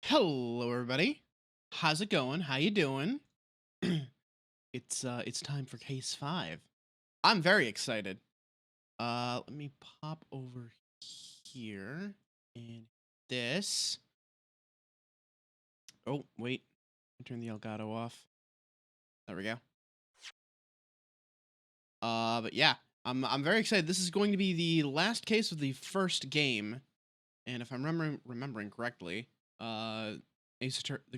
Hello, everybody. How's it going? How you doing? It's time for case 5. I'm very excited. Let me pop over here and this. Oh, wait. Turn the Elgato off. There we go. But yeah, I'm very excited. This is going to be the last case of the first game, and if I'm remembering correctly, the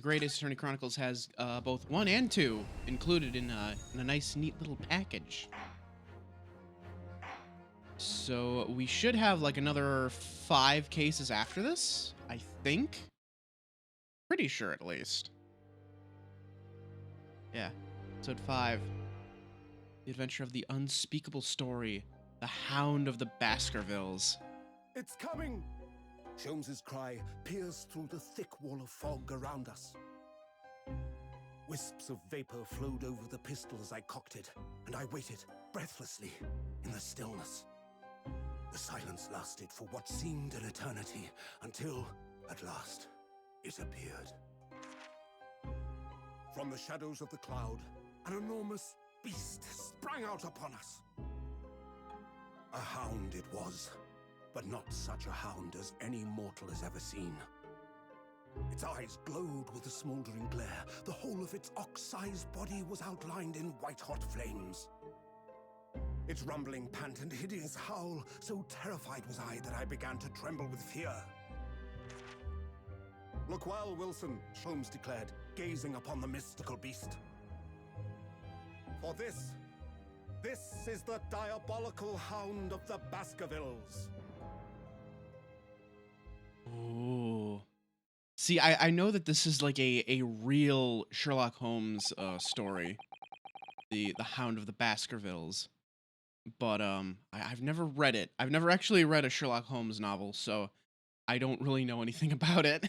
Great Ace Attorney Chronicles has both 1 and 2 included in a nice, neat little package. So we should have like another 5 cases after this, I think. Pretty sure, at least. Yeah, episode 5. The Adventure of the Unspeakable Story. The Hound of the Baskervilles. It's coming! Sholmes's cry pierced through the thick wall of fog around us. Wisps of vapor flowed over the pistol as I cocked it, and I waited, breathlessly, in the stillness. The silence lasted for what seemed an eternity, until, at last, it appeared. From the shadows of the cloud, an enormous beast sprang out upon us. A hound it was, but not such a hound as any mortal has ever seen. Its eyes glowed with a smoldering glare. The whole of its ox-sized body was outlined in white-hot flames. Its rumbling pant and hideous howl, so terrified was I that I began to tremble with fear. "Look well, Wilson," Sholmes declared, gazing upon the mystical beast. "For this is the diabolical hound of the Baskervilles." Ooh. See, I know that this is like a real Sherlock Holmes story. The Hound of the Baskervilles. But I've never read it. I've never actually read a Sherlock Holmes novel, so I don't really know anything about it.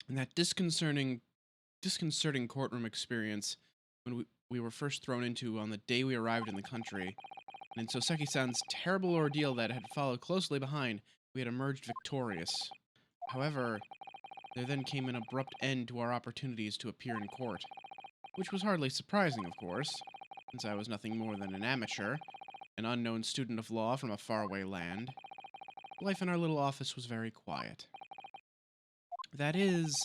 And that disconcerting courtroom experience when we were first thrown into on the day we arrived in the country. And in Soseki-san's terrible ordeal that had followed closely behind, we had emerged victorious. However, there then came an abrupt end to our opportunities to appear in court. Which was hardly surprising, of course, since I was nothing more than an amateur, an unknown student of law from a faraway land. Life in our little office was very quiet. That is,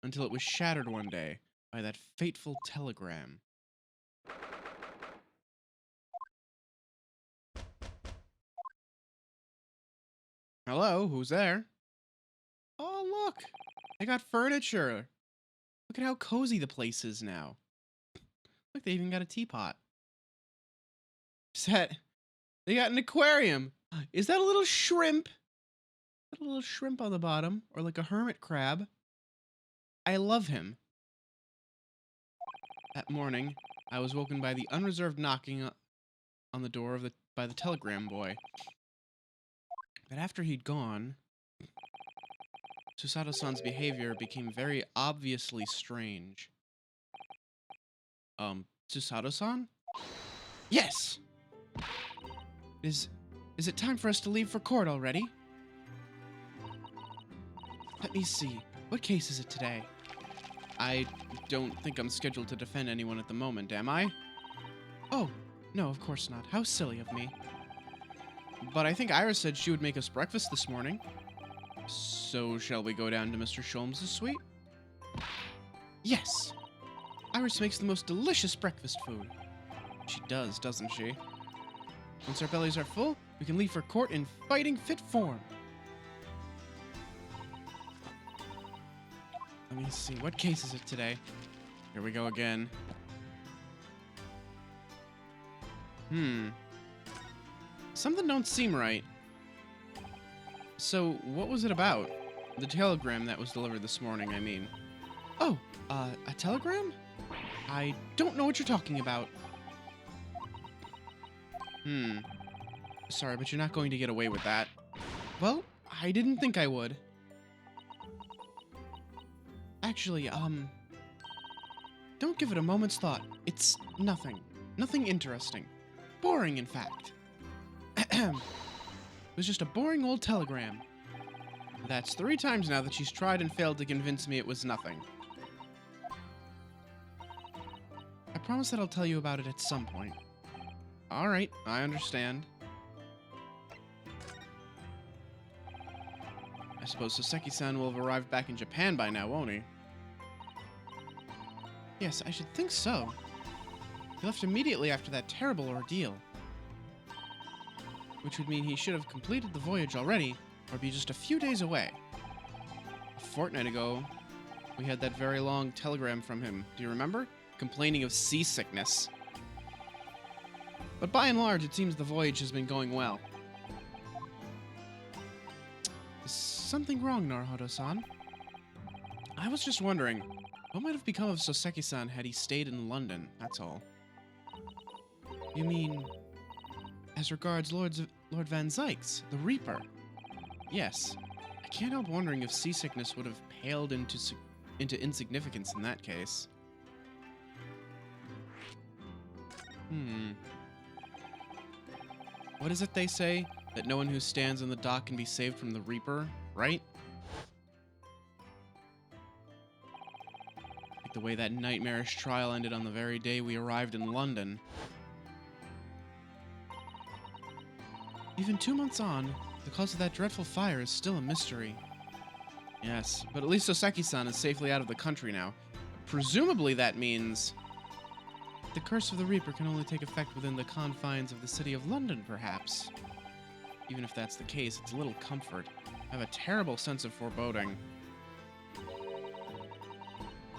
until it was shattered one day by that fateful telegram. Hello, who's there? Oh, look! They got furniture! Look at how cozy the place is now. Look, they even got a teapot. They got an aquarium! Is that a little shrimp? Got a little shrimp on the bottom, or like a hermit crab. I love him. That morning, I was woken by the unreserved knocking on the door by the telegram boy. But after he'd gone, Susato-san's behavior became very obviously strange. Susato-san? Yes! Is it time for us to leave for court already? Let me see. What case is it today? I don't think I'm scheduled to defend anyone at the moment, am I? Oh, no, of course not. How silly of me. But I think Iris said she would make us breakfast this morning. So, shall we go down to Mr. Sholmes' suite? Yes! Iris makes the most delicious breakfast food. She does, doesn't she? Once our bellies are full, we can leave for court in fighting fit form. Let me see, what case is it today? Here we go again. Something don't seem right. So, what was it about? The telegram that was delivered this morning, I mean. Oh, a telegram? I don't know what you're talking about. Sorry, but you're not going to get away with that. Well, I didn't think I would. Actually, don't give it a moment's thought. It's nothing. Nothing interesting. Boring, in fact. It was just a boring old telegram. That's 3 times now that she's tried and failed to convince me it was nothing. I promise that I'll tell you about it at some point. Alright, I understand. I suppose Soseki-san will have arrived back in Japan by now, won't he? Yes, I should think so. He left immediately after that terrible ordeal. Which would mean he should have completed the voyage already, or be just a few days away. A fortnight ago, we had that very long telegram from him. Do you remember? Complaining of seasickness. But by and large, it seems the voyage has been going well. Is something wrong, Naruhodo-san? I was just wondering, what might have become of Soseki-san had he stayed in London, that's all. You mean, as regards Lord Van Zykes, the Reaper? Yes. I can't help wondering if seasickness would have paled into insignificance in that case. What is it they say? That no one who stands in the dock can be saved from the Reaper, right? Like the way that nightmarish trial ended on the very day we arrived in London. Even 2 months on, the cause of that dreadful fire is still a mystery. Yes, but at least Soseki-san is safely out of the country now. Presumably that means the curse of the Reaper can only take effect within the confines of the city of London, perhaps. Even if that's the case, it's a little comfort. I have a terrible sense of foreboding.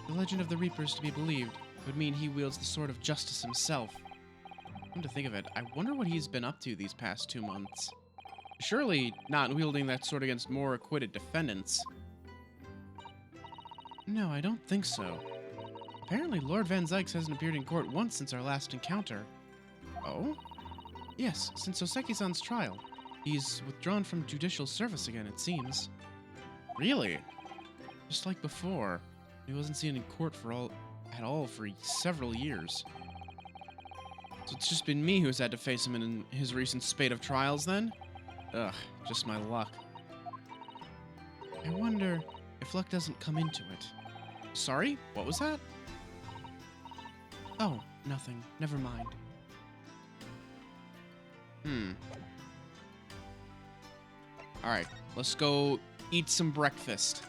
The legend of the Reaper is to be believed. It would mean he wields the sword of justice himself. Come to think of it, I wonder what he's been up to these past 2 months. Surely not wielding that sword against more acquitted defendants. No, I don't think so. Apparently, Lord Van Zykes hasn't appeared in court once since our last encounter. Oh? Yes, since Soseki-san's trial. He's withdrawn from judicial service again, it seems. Really? Just like before. He wasn't seen in court at all for several years. So it's just been me who's had to face him in his recent spate of trials, then? Ugh, just my luck. I wonder if luck doesn't come into it. Sorry? What was that? Oh, nothing. Never mind. Alright, let's go eat some breakfast.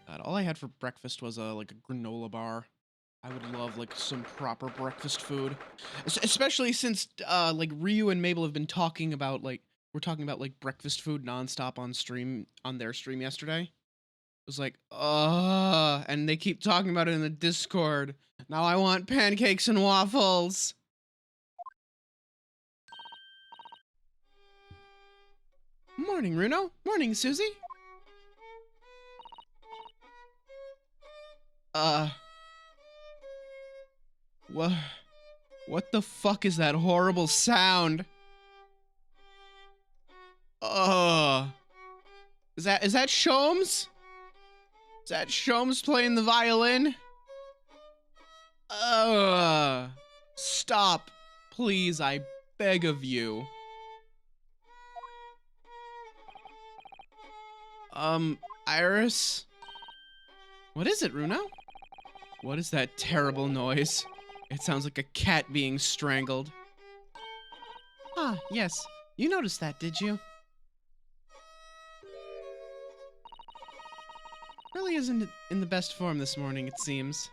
God, all I had for breakfast was like a granola bar. I would love like some proper breakfast food. Especially since like Ryu and Mabel have been talking about we're talking about like breakfast food nonstop on their stream yesterday. It was like, and they keep talking about it in the Discord. Now I want pancakes and waffles. Morning, Runo. Morning, Susie. What the fuck is that horrible sound? Is that Sholmes? Is that Sholmes playing the violin? Stop. Please, I beg of you. Iris? What is it, Runo? What is that terrible noise? It sounds like a cat being strangled. Ah, yes. You noticed that, did you? Really isn't in the best form this morning, it seems.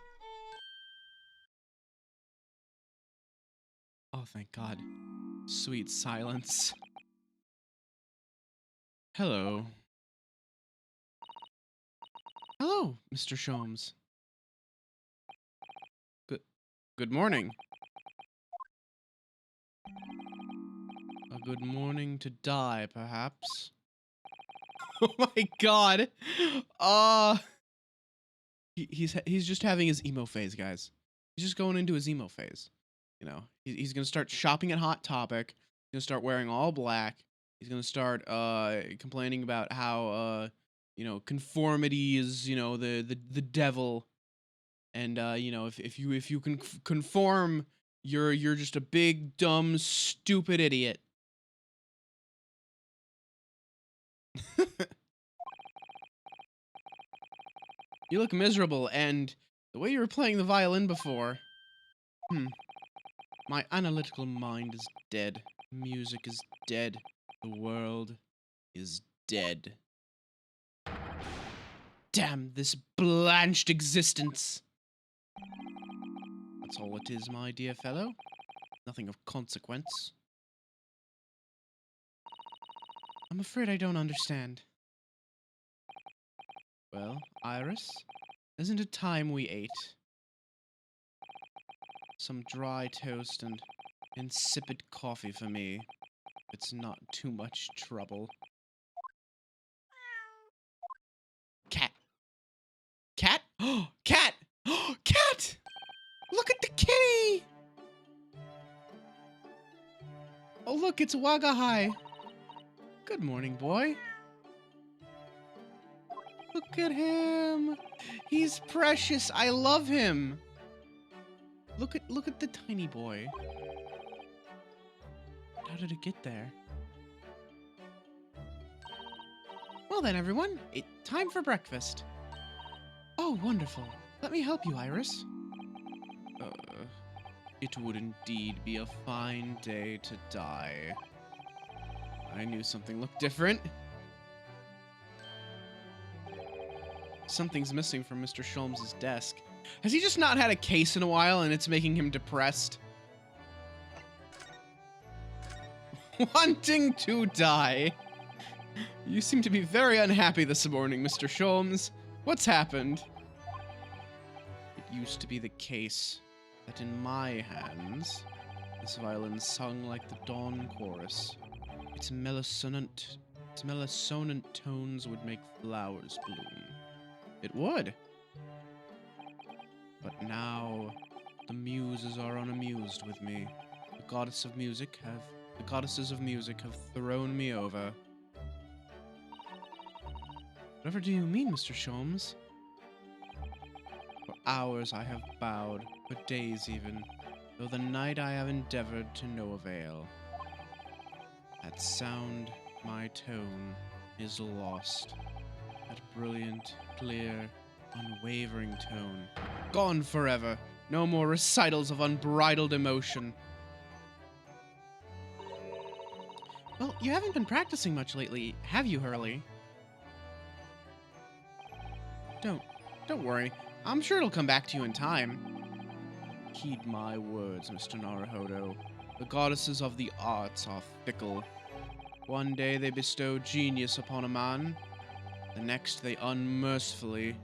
Oh, thank God. Sweet silence. Hello. Hello, Mr. Sholmes. Good morning. A good morning to die, perhaps. Oh my God. He's just having his emo phase, guys. He's just going into his emo phase. You know, he's gonna start shopping at Hot Topic. He's gonna start wearing all black. He's gonna start complaining about how you know, conformity is, you know, the devil. And you know, if you can conform, you're just a big dumb stupid idiot. You look miserable, and the way you were playing the violin before. My analytical mind is dead. Music is dead. The world is dead. Damn this blanched existence. That's all it is, my dear fellow. Nothing of consequence. I'm afraid I don't understand. Well, Iris, isn't it time we ate? Some dry toast and insipid coffee for me. It's not too much trouble. Cat. Cat? Oh, cat! Oh, cat! Look at the kitty! Oh, look, it's Wagahai. Good morning, boy. Look at him. He's precious. I love him. Look at the tiny boy. How did it get there? Well then, everyone, it's time for breakfast. Oh, wonderful. Let me help you, Iris. It would indeed be a fine day to die. I knew something looked different. Something's missing from Mr. Sholmes' desk. Has he just not had a case in a while and it's making him depressed? Wanting to die. You seem to be very unhappy this morning, Mr. Sholmes. What's happened? It used to be the case that in my hands, this violin sung like the dawn chorus. Its melosonant tones would make flowers bloom. It would. But now, the muses are unamused with me. The goddesses of music have thrown me over. Whatever do you mean, Mr. Sholmes? For hours I have bowed, for days even, though the night I have endeavored to no avail. That sound, my tone, is lost. That brilliant, clear, unwavering tone. Gone forever. No more recitals of unbridled emotion. Well, you haven't been practicing much lately, have you, Hurley? Don't worry. I'm sure it'll come back to you in time. Heed my words, Mr. Naruhodo. The goddesses of the arts are fickle. One day they bestow genius upon a man. The next they unmercifully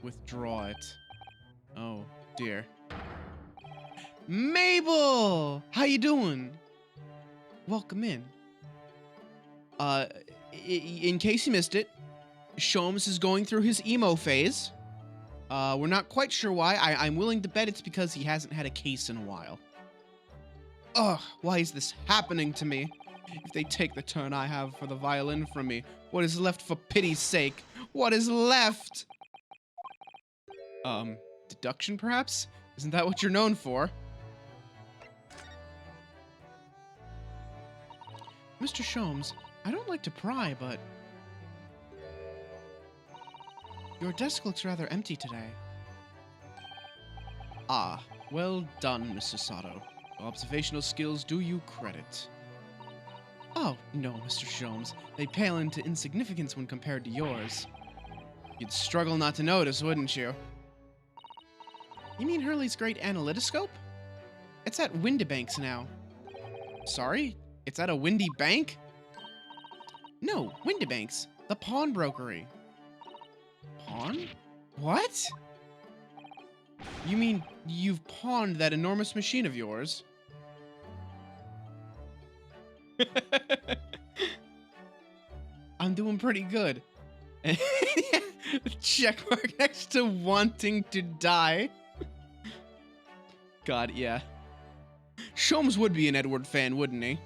withdraw it. Oh, dear. Mabel! How you doing? Welcome in. In case you missed it, Sholmes is going through his emo phase. We're not quite sure why. I'm willing to bet it's because he hasn't had a case in a while. Ugh, why is this happening to me? If they take the turn I have for the violin from me, what is left for pity's sake? What is left? Deduction perhaps? Isn't that what you're known for? Mr. Sholmes, I don't like to pry, but your desk looks rather empty today. Ah, well done, Mr. Sato. Your observational skills do you credit. Oh, no, Mr. Sholmes. They pale into insignificance when compared to yours. You'd struggle not to notice, wouldn't you? You mean Hurley's great analytoscope? It's at Windibank's now. Sorry? It's at a Windy Bank? No, Windibank's. The pawnbrokery. Pawn? What? You mean you've pawned that enormous machine of yours? I'm doing pretty good. Check mark next to wanting to die. God, yeah. Sholmes would be an Edward fan, wouldn't he?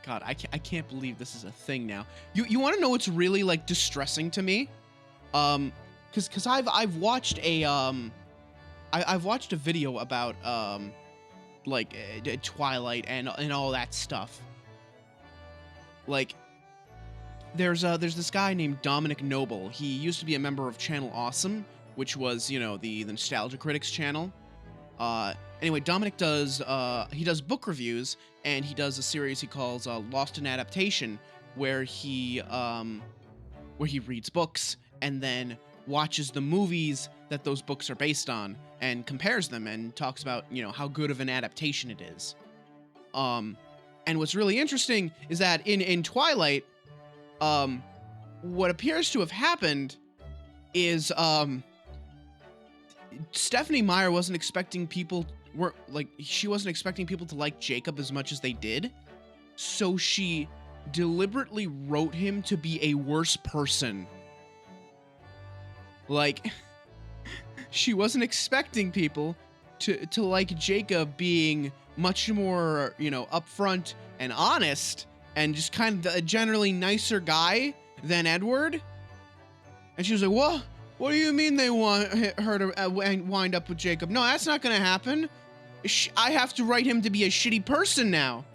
God, I can't believe this is a thing now. You want to know what's really like distressing to me? Cause I've watched a I've watched a video about Twilight and all that stuff. Like, there's this guy named Dominic Noble. He used to be a member of Channel Awesome, which was, you know, the Nostalgia Critics channel. Anyway, Dominic does he does book reviews, and he does a series he calls Lost in Adaptation, where he reads books and then watches the movies that those books are based on and compares them and talks about, you know, how good of an adaptation it is. And what's really interesting is that in Twilight, what appears to have happened is Stephanie Meyer wasn't expecting people she wasn't expecting people to like Jacob as much as they did, so she deliberately wrote him to be a worse person. Like, she wasn't expecting people to like Jacob being much more, you know, upfront and honest and just kind of a generally nicer guy than Edward. And she was like, what do you mean they want her to wind up with Jacob? No, that's not gonna happen. I have to write him to be a shitty person now.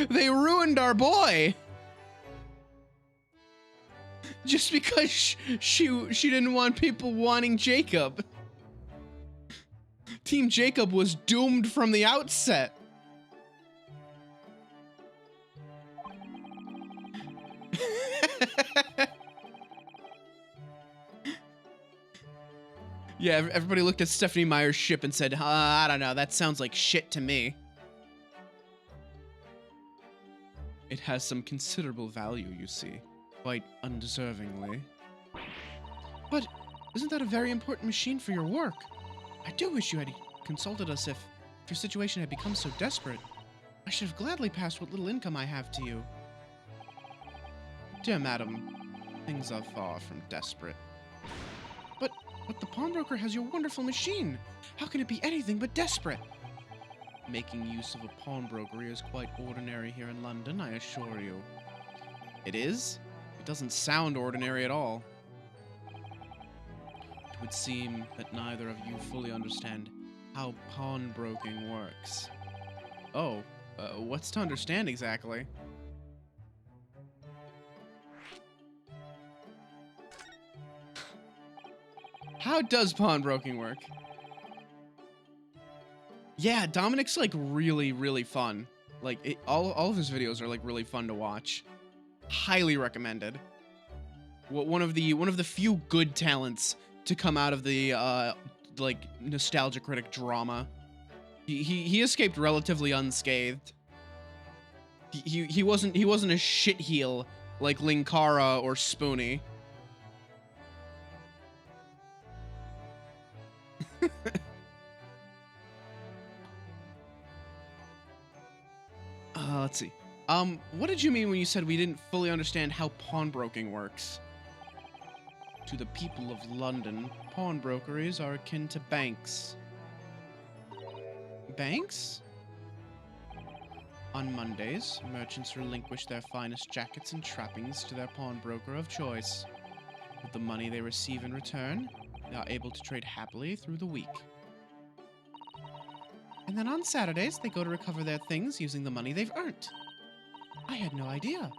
They ruined our boy. Just because she didn't want people wanting Jacob. Team Jacob was doomed from the outset. Yeah, everybody looked at Stephanie Meyer's ship and said, I don't know, that sounds like shit to me. It has some considerable value, you see. Quite undeservingly. But isn't that a very important machine for your work? I do wish you had consulted us if your situation had become so desperate. I should have gladly passed what little income I have to you. Dear madam, things are far from desperate. But the pawnbroker has your wonderful machine. How can it be anything but desperate? Making use of a pawnbrokery is quite ordinary here in London, I assure you. It is? It doesn't sound ordinary at all. It would seem that neither of you fully understand how pawnbroking works. Oh, what's to understand exactly? How does pawnbroking work? Yeah, Dominic's like really, really fun. Like all of his videos are like really fun to watch. Highly recommended. One of the few good talents to come out of the like nostalgia critic drama. He escaped relatively unscathed. He wasn't a shitheel like Linkara or Spoonie. Let's see. What did you mean when you said we didn't fully understand how pawnbroking works? To the people of London, pawnbrokeries are akin to banks. Banks? On Mondays, merchants relinquish their finest jackets and trappings to their pawnbroker of choice. With the money they receive in return, they are able to trade happily through the week. And then on Saturdays, they go to recover their things using the money they've earned. I had no idea.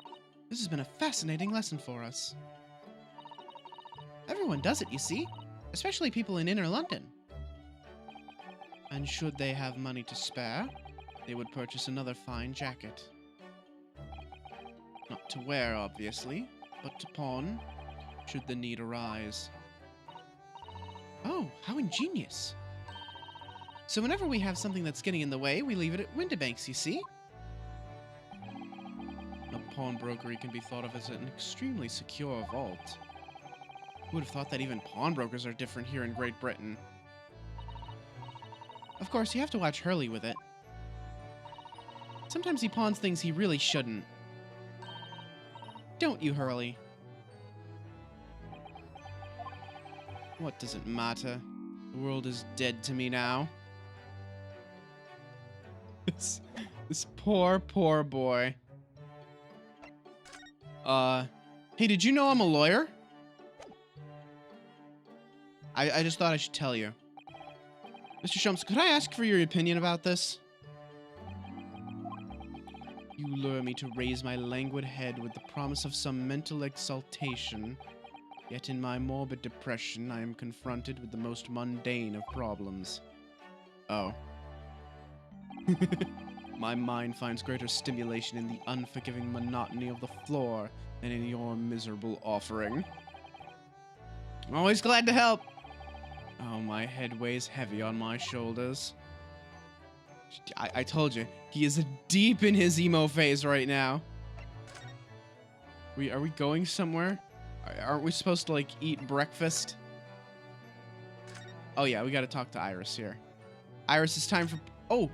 This has been a fascinating lesson for us. Everyone does it, you see, especially people in inner London. And should they have money to spare, they would purchase another fine jacket. Not to wear, obviously, but to pawn, should the need arise. Oh, how ingenious. So whenever we have something that's getting in the way, we leave it at Windibanks, you see? A pawnbrokery can be thought of as an extremely secure vault. Who would have thought that even pawnbrokers are different here in Great Britain? Of course, you have to watch Hurley with it. Sometimes he pawns things he really shouldn't. Don't you, Hurley? What does it matter? The world is dead to me now. This poor boy. Hey, did you know I'm a lawyer? I just thought I should tell you. Mr. Shumps, could I ask for your opinion about this? lure me to raise my languid head with the promise of some mental exaltation. Yet in my morbid depression, I am confronted with the most mundane of problems. Oh. My mind finds greater stimulation in the unforgiving monotony of the floor than in your miserable offering. I'm always glad to help. Oh, my head weighs heavy on my shoulders. I told you, he is deep in his emo phase right now. Are we going somewhere? Aren't we supposed to, like, eat breakfast? Oh, yeah, we gotta talk to Iris here. Iris, it's time for... Oh,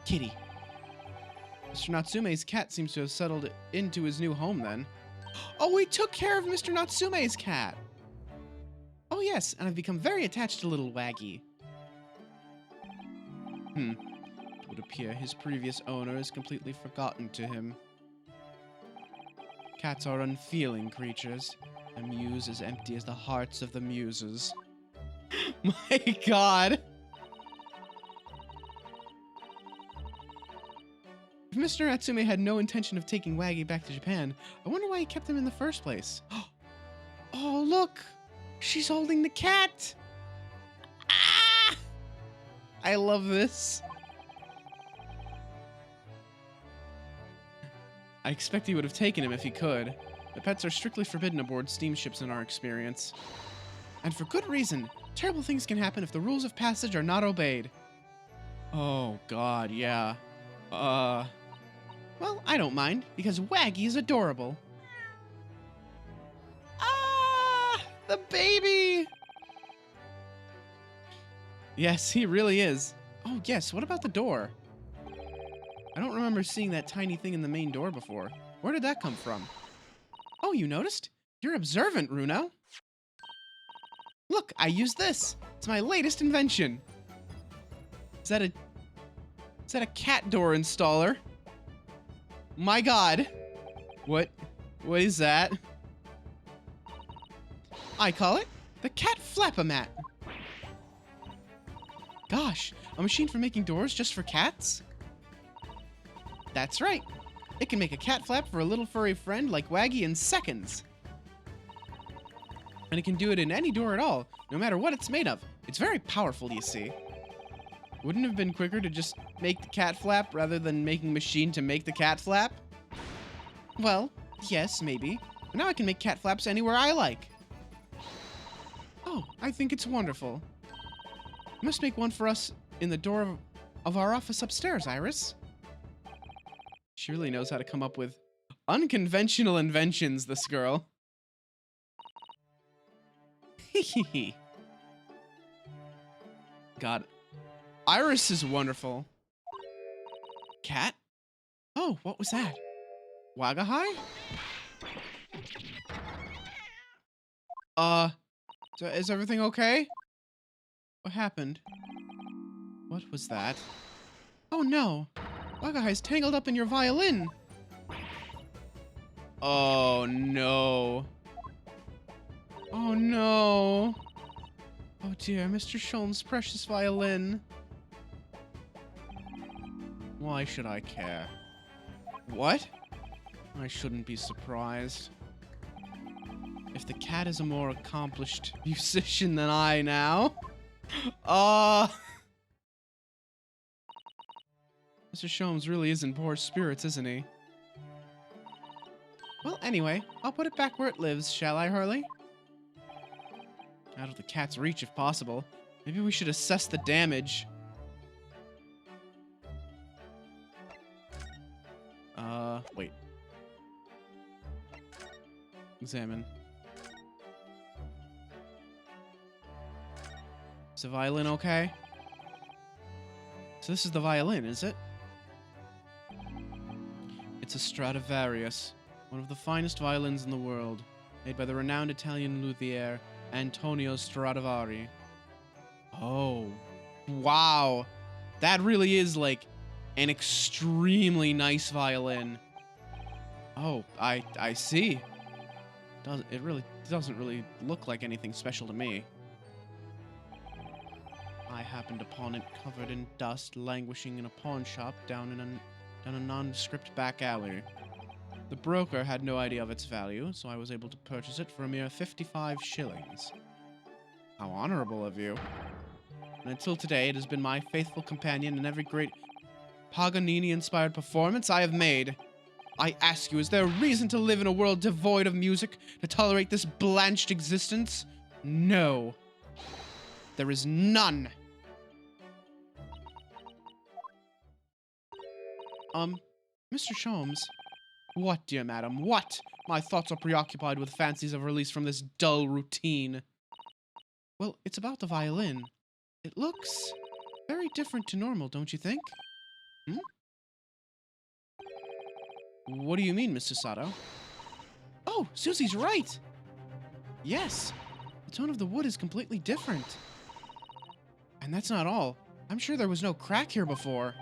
kitty. Mr. Natsume's cat seems to have settled into his new home, then. Oh, we took care of Mr. Natsume's cat. Oh, yes, and I've become very attached to little Waggy. It would appear his previous owner is completely forgotten to him. Cats are unfeeling creatures. A muse as empty as the hearts of the muses. My god! If Mr. Natsume had no intention of taking Waggy back to Japan, I wonder why he kept him in the first place. Oh, look! She's holding the cat! Ah! I love this. I expect he would have taken him if he could. The pets are strictly forbidden aboard steamships in our experience. And for good reason. Terrible things can happen if the rules of passage are not obeyed. Oh, God, yeah. Well, I don't mind, because Waggy is adorable. Ah! The baby! Yes, he really is. Oh, yes, what about the door? I don't remember seeing that tiny thing in the main door before. Where did that come from? Oh, you noticed? You're observant, Runo. Look, I used this. It's my latest invention. Is that a cat door installer? My god. What is that? I call it the cat flap-o-mat. Gosh, a machine for making doors just for cats? That's right. It can make a cat flap for a little furry friend like Waggy in seconds. And it can do it in any door at all, no matter what it's made of. It's very powerful, you see. Wouldn't it have been quicker to just make the cat flap rather than making a machine to make the cat flap? Well, yes, maybe. But now I can make cat flaps anywhere I like. Oh, I think it's wonderful. You must make one for us in the door of our office upstairs, Iris. She really knows how to come up with unconventional inventions, this girl. Hehehe. God. Iris is wonderful. Cat? Oh, what was that? Wagahai? So is everything okay? What happened? What was that? Oh no! Wagahai's tangled up in your violin! Oh no. Oh no. Oh dear, Mr. Shulm's precious violin. Why should I care? What? I shouldn't be surprised. If the cat is a more accomplished musician than I now. Mr. Shulm's really is in poor spirits, isn't he? Well, anyway, I'll put it back where it lives, shall I, Harley? Out of the cat's reach, if possible. Maybe we should assess the damage. Wait. Examine. Is the violin okay? So this is the violin, is it? It's a Stradivarius, one of the finest violins in the world, made by the renowned Italian luthier Antonio Stradivari. Oh, wow. That really is like an extremely nice violin. Oh, I see. It really doesn't really look like anything special to me. I happened upon it covered in dust, languishing in a pawn shop down down a nondescript back alley. The broker had no idea of its value, so I was able to purchase it for a mere 55 shillings. How honorable of you. And until today, it has been my faithful companion in every great Paganini-inspired performance I have made. I ask you, is there a reason to live in a world devoid of music, to tolerate this blanched existence? No. There is none. Mr. Sholmes. What, dear madam, what? My thoughts are preoccupied with fancies of release from this dull routine. Well, it's about the violin. It looks very different to normal, don't you think? Hmm? What do you mean, Mr. Sato? Oh, Susie's right! Yes, the tone of the wood is completely different. And that's not all. I'm sure there was no crack here before.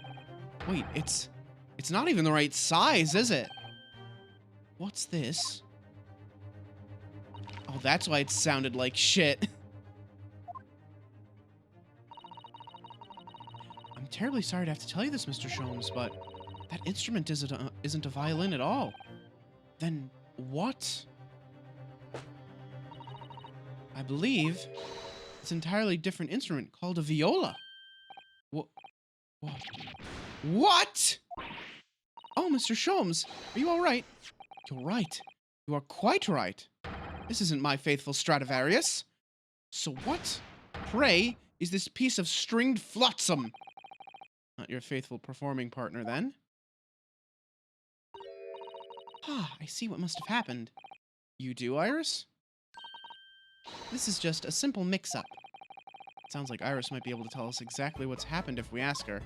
Wait, it's not even the right size, is it? What's this? Oh, that's why it sounded like shit. I'm terribly sorry to have to tell you this, Mr. Sholmes, but that instrument isn't a violin at all. Then what? I believe it's an entirely different instrument called a viola. What? What? Oh, Mr. Sholmes, are you all right? You're right. You are quite right. This isn't my faithful Stradivarius. So what, pray, is this piece of stringed flotsam? Not your faithful performing partner, then? Ah, I see what must have happened. You do, Iris? This is just a simple mix-up. Sounds like Iris might be able to tell us exactly what's happened if we ask her.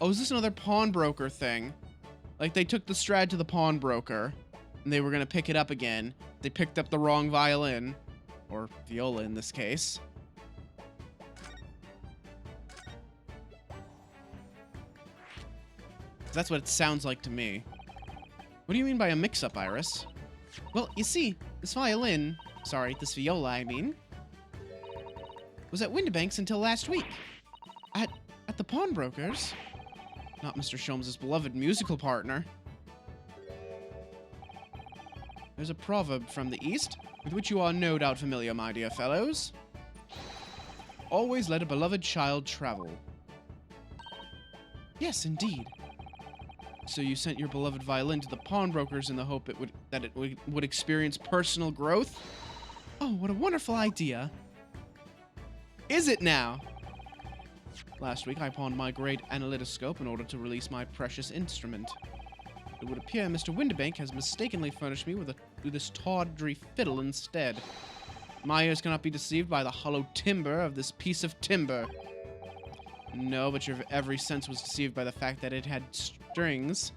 Oh, is this another pawnbroker thing? Like, they took the Strad to the pawnbroker, and they were gonna pick it up again. They picked up the wrong violin. Or viola, in this case. That's what it sounds like to me. What do you mean by a mix-up, Iris? Well, you see, this viola, I mean, was at Windibank's until last week. At the pawnbroker's. Not Mr. Sholmes' beloved musical partner. There's a proverb from the East, with which you are no doubt familiar, my dear fellows. Always let a beloved child travel. Yes, indeed. So you sent your beloved violin to the pawnbrokers in the hope that it would experience personal growth? Oh, what a wonderful idea. Is it now? Last week I pawned my great analytoscope in order to release my precious instrument. It would appear Mr. Windibank has mistakenly furnished me with this tawdry fiddle instead. My ears cannot be deceived by the hollow timbre of this piece of timber. No, but your every sense was deceived by the fact that it had strings.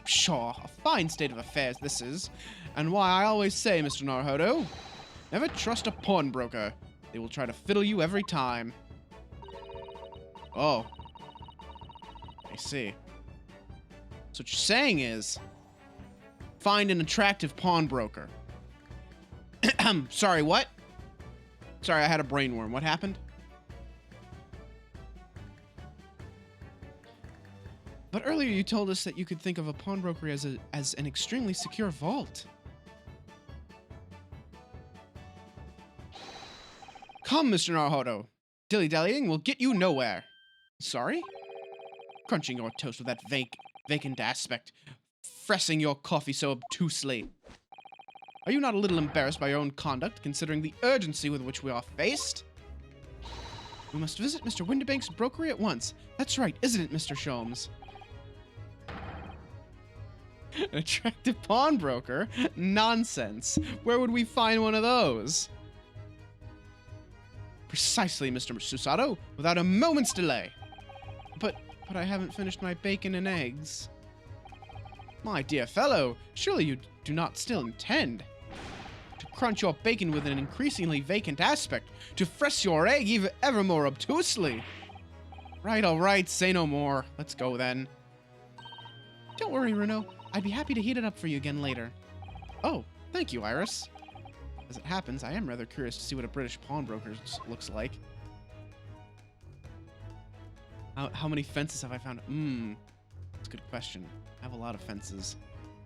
Pshaw, a fine state of affairs this is. And why I always say, Mr. Naruhodo, never trust a pawnbroker. They will try to fiddle you every time. Oh. I see. So what you're saying is, find an attractive pawnbroker. Sorry, what? Sorry, I had a brain worm. What happened? But earlier you told us that you could think of a pawnbroker as an extremely secure vault. Come, Mr. Naruhodo. Dilly-dallying will get you nowhere. Sorry? Crunching your toast with that vacant aspect. Fressing your coffee so obtusely. Are you not a little embarrassed by your own conduct, considering the urgency with which we are faced? We must visit Mr. Windibank's brokery at once. That's right, isn't it, Mr. Sholmes? An attractive pawnbroker? Nonsense. Where would we find one of those? Precisely, Mr. Susato, without a moment's delay. But I haven't finished my bacon and eggs. My dear fellow, surely you do not still intend to crunch your bacon with an increasingly vacant aspect, to fress your egg ever more obtusely. Right, all right, say no more. Let's go then. Don't worry, Renaud. I'd be happy to heat it up for you again later. Oh, thank you, Iris. As it happens, I am rather curious to see what a British pawnbroker looks like. How many fences have I found? That's a good question. I have a lot of fences.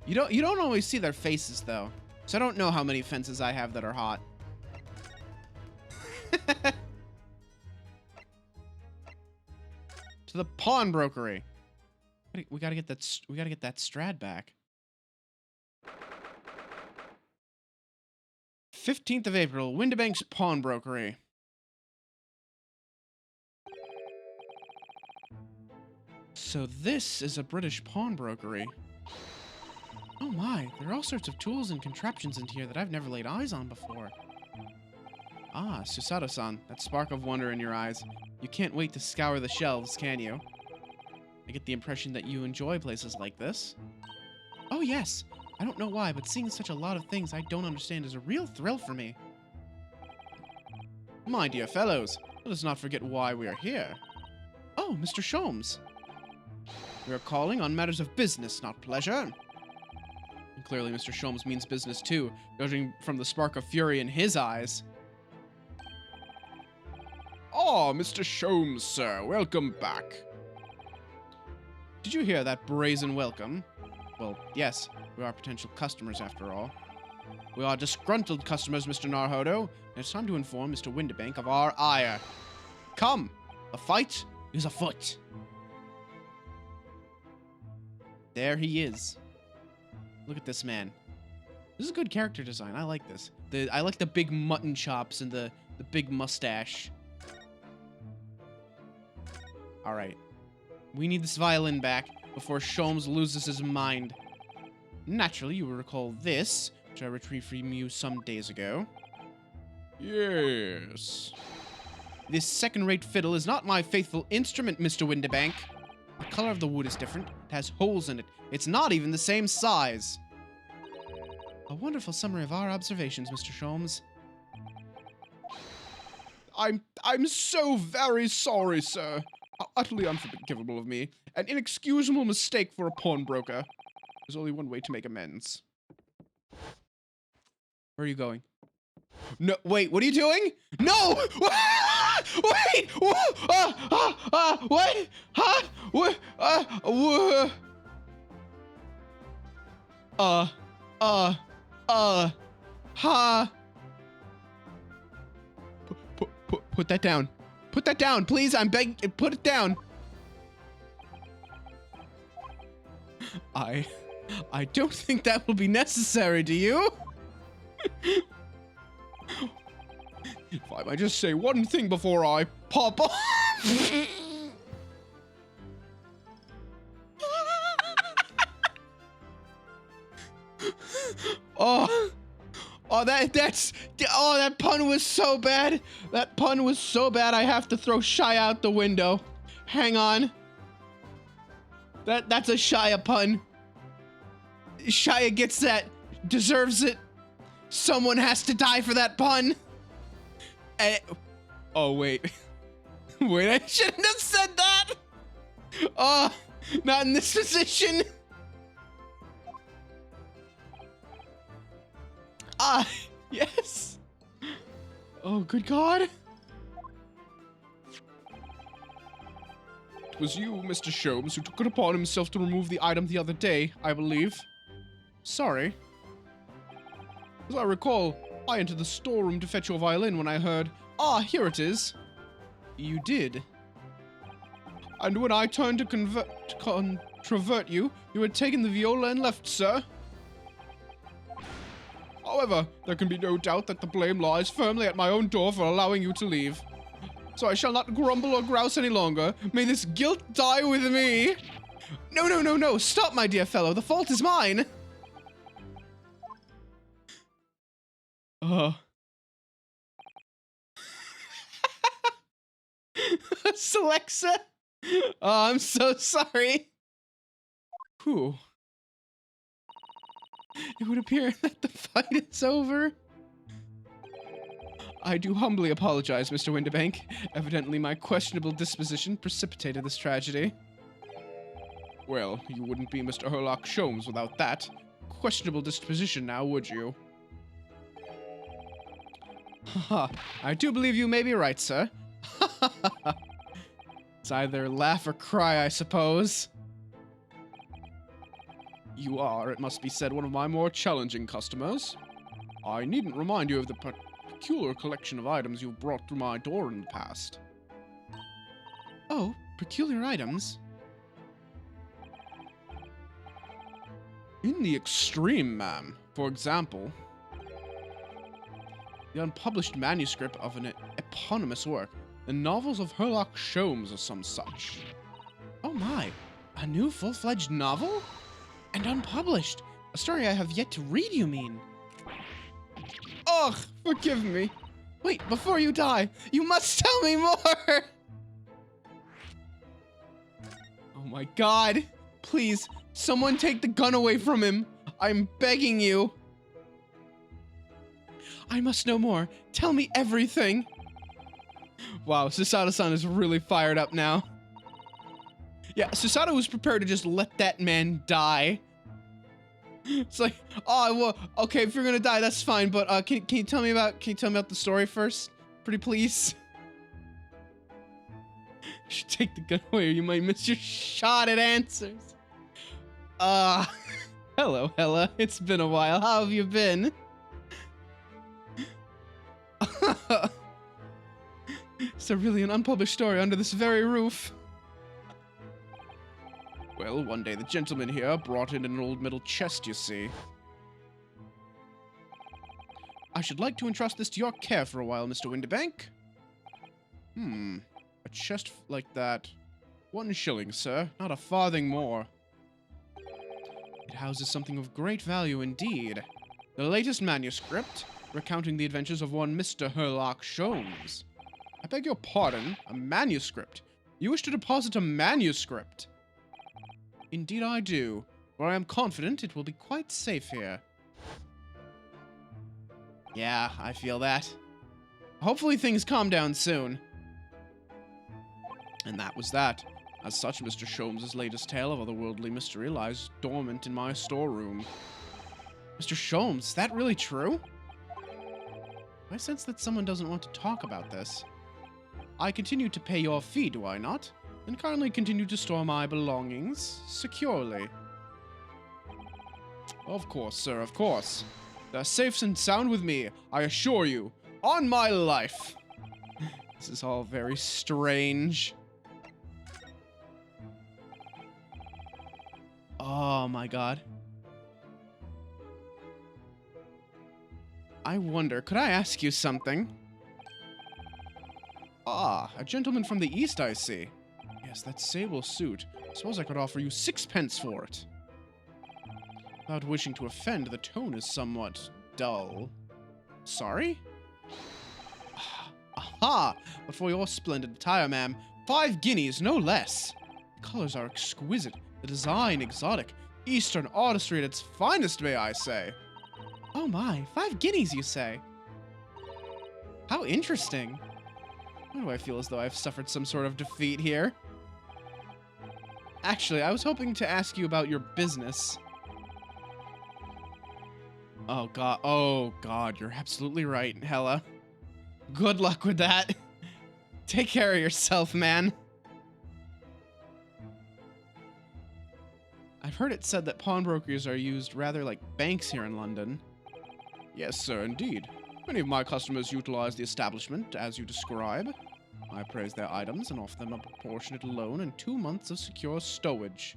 You don't always see their faces though. So I don't know how many fences I have that are hot. To the pawnbrokery. We gotta get that Strad back. 15th of April, Windibank's pawnbrokery. So this is a British pawnbrokery. Oh my, there are all sorts of tools and contraptions in here that I've never laid eyes on before. Ah, Susato-san, that spark of wonder in your eyes. You can't wait to scour the shelves, can you? I get the impression that you enjoy places like this. Oh yes, I don't know why, but seeing such a lot of things I don't understand is a real thrill for me. My dear fellows, let us not forget why we are here. Oh, Mr. Sholmes. We are calling on matters of business, not pleasure. And clearly Mr. Sholmes means business too, judging from the spark of fury in his eyes. Ah, Mr. Sholmes, sir, welcome back. Did you hear that brazen welcome? Well, yes, we are potential customers after all. We are disgruntled customers, Mr. Narhodo, and it's time to inform Mr. Windibank of our ire. Come, the fight is afoot. There he is. Look at this man. This is good character design. I like this. I like the big mutton chops and the big mustache. All right. We need this violin back before Sholmes loses his mind. Naturally, you will recall this, which I retrieved from you some days ago. Yes. This second-rate fiddle is not my faithful instrument, Mr. Windibank. The color of the wood is different. It has holes in it. It's not even the same size. A wonderful summary of our observations, Mr. Sholmes. I'm so very sorry, sir. How utterly unforgivable of me. An inexcusable mistake for a pawnbroker. There's only one way to make amends. Where are you going? No, wait, what are you doing? No! Wait! What? Huh? What? Ha! Put that down. Put that down, please. I'm begging. Put it down. I don't think that will be necessary, do you? If I might just say one thing before I pop off. That pun was so bad. That pun was so bad I have to throw Shy out the window. Hang on. That's a Shia pun. Shia gets that. Deserves it. Someone has to die for that pun. Oh, wait. Wait, I shouldn't have said that. Oh, not in this position. Ah, yes. Oh, good God. It was you, Mr. Sholmes, who took it upon himself to remove the item the other day, I believe. Sorry. As I recall, I entered the storeroom to fetch your violin when I heard, "Ah, here it is." You did. And when I turned to controvert you, you had taken the viola and left, sir. However, there can be no doubt that the blame lies firmly at my own door for allowing you to leave. So I shall not grumble or grouse any longer. May this guilt die with me. No. Stop, my dear fellow. The fault is mine. Celexa? Oh, I'm so sorry. Whew. It would appear that the fight is over. I do humbly apologize, Mr. Windibank. Evidently, my questionable disposition precipitated this tragedy. Well, you wouldn't be Mr. Herlock Sholmes without that. Questionable disposition now, would you? Haha, I do believe you may be right, sir. It's either laugh or cry, I suppose. You are, it must be said, one of my more challenging customers. I needn't remind you of the peculiar collection of items you've brought through my door in the past. Oh, peculiar items? In the extreme, ma'am. For example, the unpublished manuscript of an eponymous work, the novels of Sherlock Holmes or some such. Oh my, a new full-fledged novel? And unpublished. A story I have yet to read, you mean? Ugh, forgive me. Wait, before you die, you must tell me more! Oh my god. Please, someone take the gun away from him. I'm begging you. I must know more. Tell me everything. Wow, Susato-san is really fired up now. Yeah, Susato was prepared to just let that man die. It's like, oh, well, okay, if you're gonna die, that's fine, but can you tell me about the story first? Pretty please. You should take the gun away or you might miss your shot at answers. Hello, Hella. It's been a while. How have you been? It's a really an unpublished story under this very roof. Well, one day the gentleman here brought in an old metal chest, you see. I should like to entrust this to your care for a while, Mr. Windibank. A chest like that. 1 shilling, sir. Not a farthing more. It houses something of great value indeed. The latest manuscript, recounting the adventures of one Mr. Sherlock Holmes. I beg your pardon, a manuscript. You wish to deposit a manuscript? Indeed I do, for I am confident it will be quite safe here. Yeah, I feel that. Hopefully things calm down soon. And that was that. As such, Mr. Sholmes' latest tale of otherworldly mystery lies dormant in my storeroom. Mr. Sholmes, is that really true? I sense that someone doesn't want to talk about this. I continue to pay your fee, do I not? And kindly continue to store my belongings securely. Of course, sir, of course. They're safe and sound with me, I assure you. On my life. This is all very strange. Oh my god. I wonder, could I ask you something? Ah, a gentleman from the east, I see. Yes, that sable suit. Suppose I could offer you 6p for it. Without wishing to offend, the tone is somewhat dull. Sorry? Aha! But for your splendid attire, ma'am, 5 guineas, no less. The colors are exquisite, the design exotic. Eastern artistry at its finest, may I say. Oh my, 5 guineas, you say? How interesting. Why do I feel as though I've suffered some sort of defeat here? Actually, I was hoping to ask you about your business. Oh god, you're absolutely right, Hella. Good luck with that. Take care of yourself, man. I've heard it said that pawnbrokers are used rather like banks here in London. Yes, sir, indeed. Many of my customers utilize the establishment as you describe. I praise their items and offer them a proportionate loan and 2 months of secure stowage.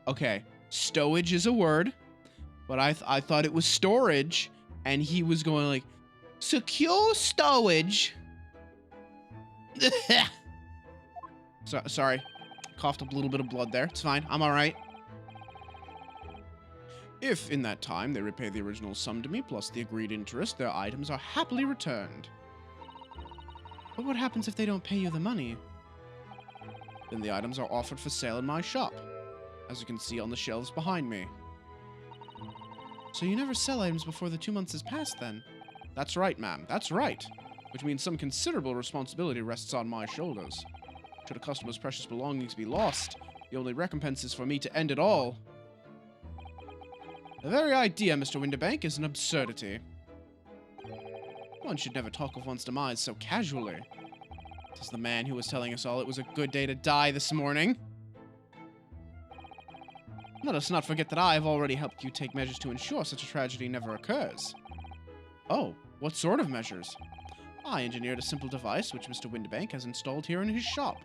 Okay, stowage is a word, but I thought it was storage, and he was going like, secure stowage. Sorry, coughed up a little bit of blood there. It's fine, I'm alright. If, in that time, they repay the original sum to me plus the agreed interest, their items are happily returned. But what happens if they don't pay you the money? Then the items are offered for sale in my shop, as you can see on the shelves behind me. So you never sell items before the 2 months has passed, then? That's right, ma'am, that's right. Which means some considerable responsibility rests on my shoulders. Should a customer's precious belongings be lost, the only recompense is for me to end it all. The very idea, Mr. Windibank, is an absurdity. One should never talk of one's demise so casually. Says the man who was telling us all it was a good day to die this morning. Let us not forget that I have already helped you take measures to ensure such a tragedy never occurs. Oh, what sort of measures? I engineered a simple device which Mr. Windibank has installed here in his shop.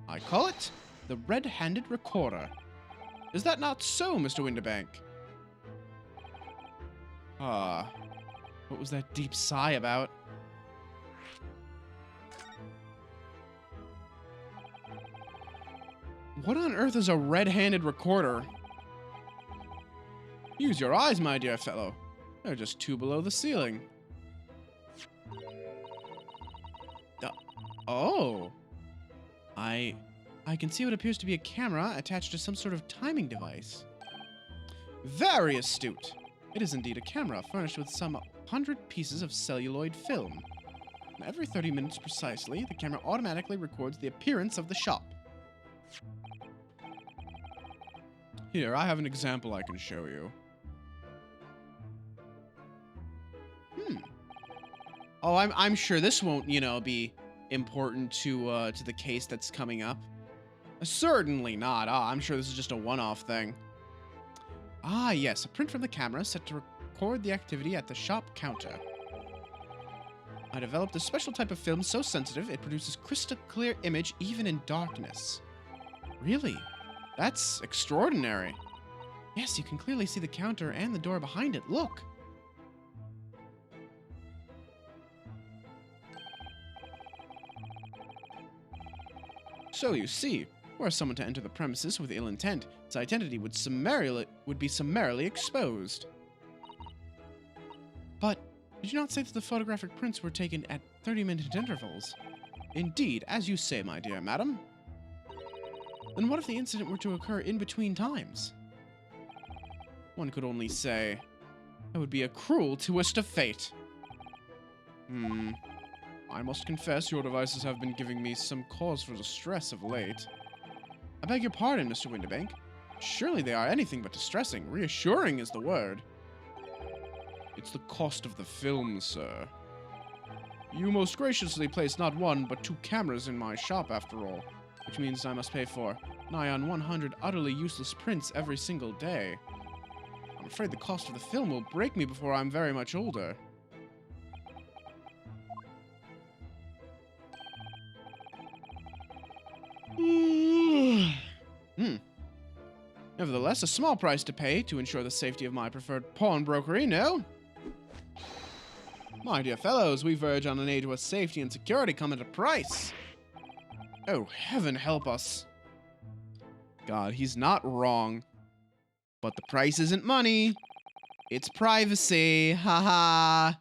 I call it the Red-Handed Recorder. Is that not so, Mr. Windibank? What was that deep sigh about? What on earth is a red-handed recorder? Use your eyes, my dear fellow. They're just 2 below the ceiling. Oh. I can see what appears to be a camera attached to some sort of timing device. Very astute. It is indeed a camera furnished with some 100 pieces of celluloid film. Every 30 minutes precisely, the camera automatically records the appearance of the shop. Here, I have an example I can show you. Oh, I'm sure this won't, be important to the case that's coming up. Certainly not. I'm sure this is just a one-off thing. Ah, yes, a print from the camera set to record the activity at the shop counter. I developed a special type of film so sensitive it produces crystal clear image even in darkness. Really? That's extraordinary. Yes, you can clearly see the counter and the door behind it. Look. So you see, were someone to enter the premises with ill intent, its identity would be summarily exposed. But did you not say that the photographic prints were taken at 30-minute intervals? Indeed, as you say, my dear madam. Then what if the incident were to occur in between times? One could only say, that would be a cruel twist of fate. I must confess your devices have been giving me some cause for distress of late. I beg your pardon, Mr. Windibank. Surely they are anything but distressing. Reassuring is the word. It's the cost of the film, sir. You most graciously placed not 1, but 2 cameras in my shop, after all, which means I must pay for nigh on 100 utterly useless prints every single day. I'm afraid the cost of the film will break me before I'm very much older. Nevertheless, a small price to pay to ensure the safety of my preferred pawnbrokery, no? My dear fellows, we verge on an age where safety and security come at a price. Oh, heaven help us. God, he's not wrong. But the price isn't money. It's privacy. Ha-ha.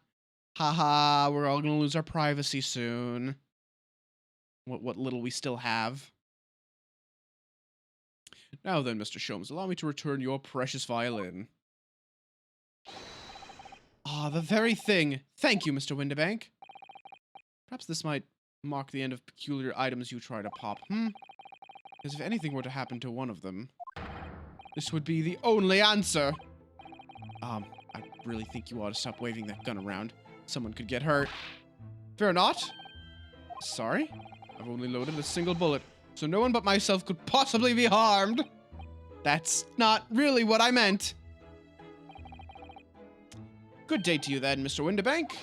Ha-ha. We're all gonna lose our privacy soon. What little we still have. Now then, Mr. Sholmes, allow me to return your precious violin. Ah, the very thing. Thank you, Mr. Windibank. Perhaps this might mark the end of peculiar items you try to pop, Because if anything were to happen to one of them, this would be the only answer. I really think you ought to stop waving that gun around. Someone could get hurt. Fear not. Sorry? I've only loaded a single bullet, so no one but myself could possibly be harmed. That's not really what I meant. Good day to you then, Mr. Windibank.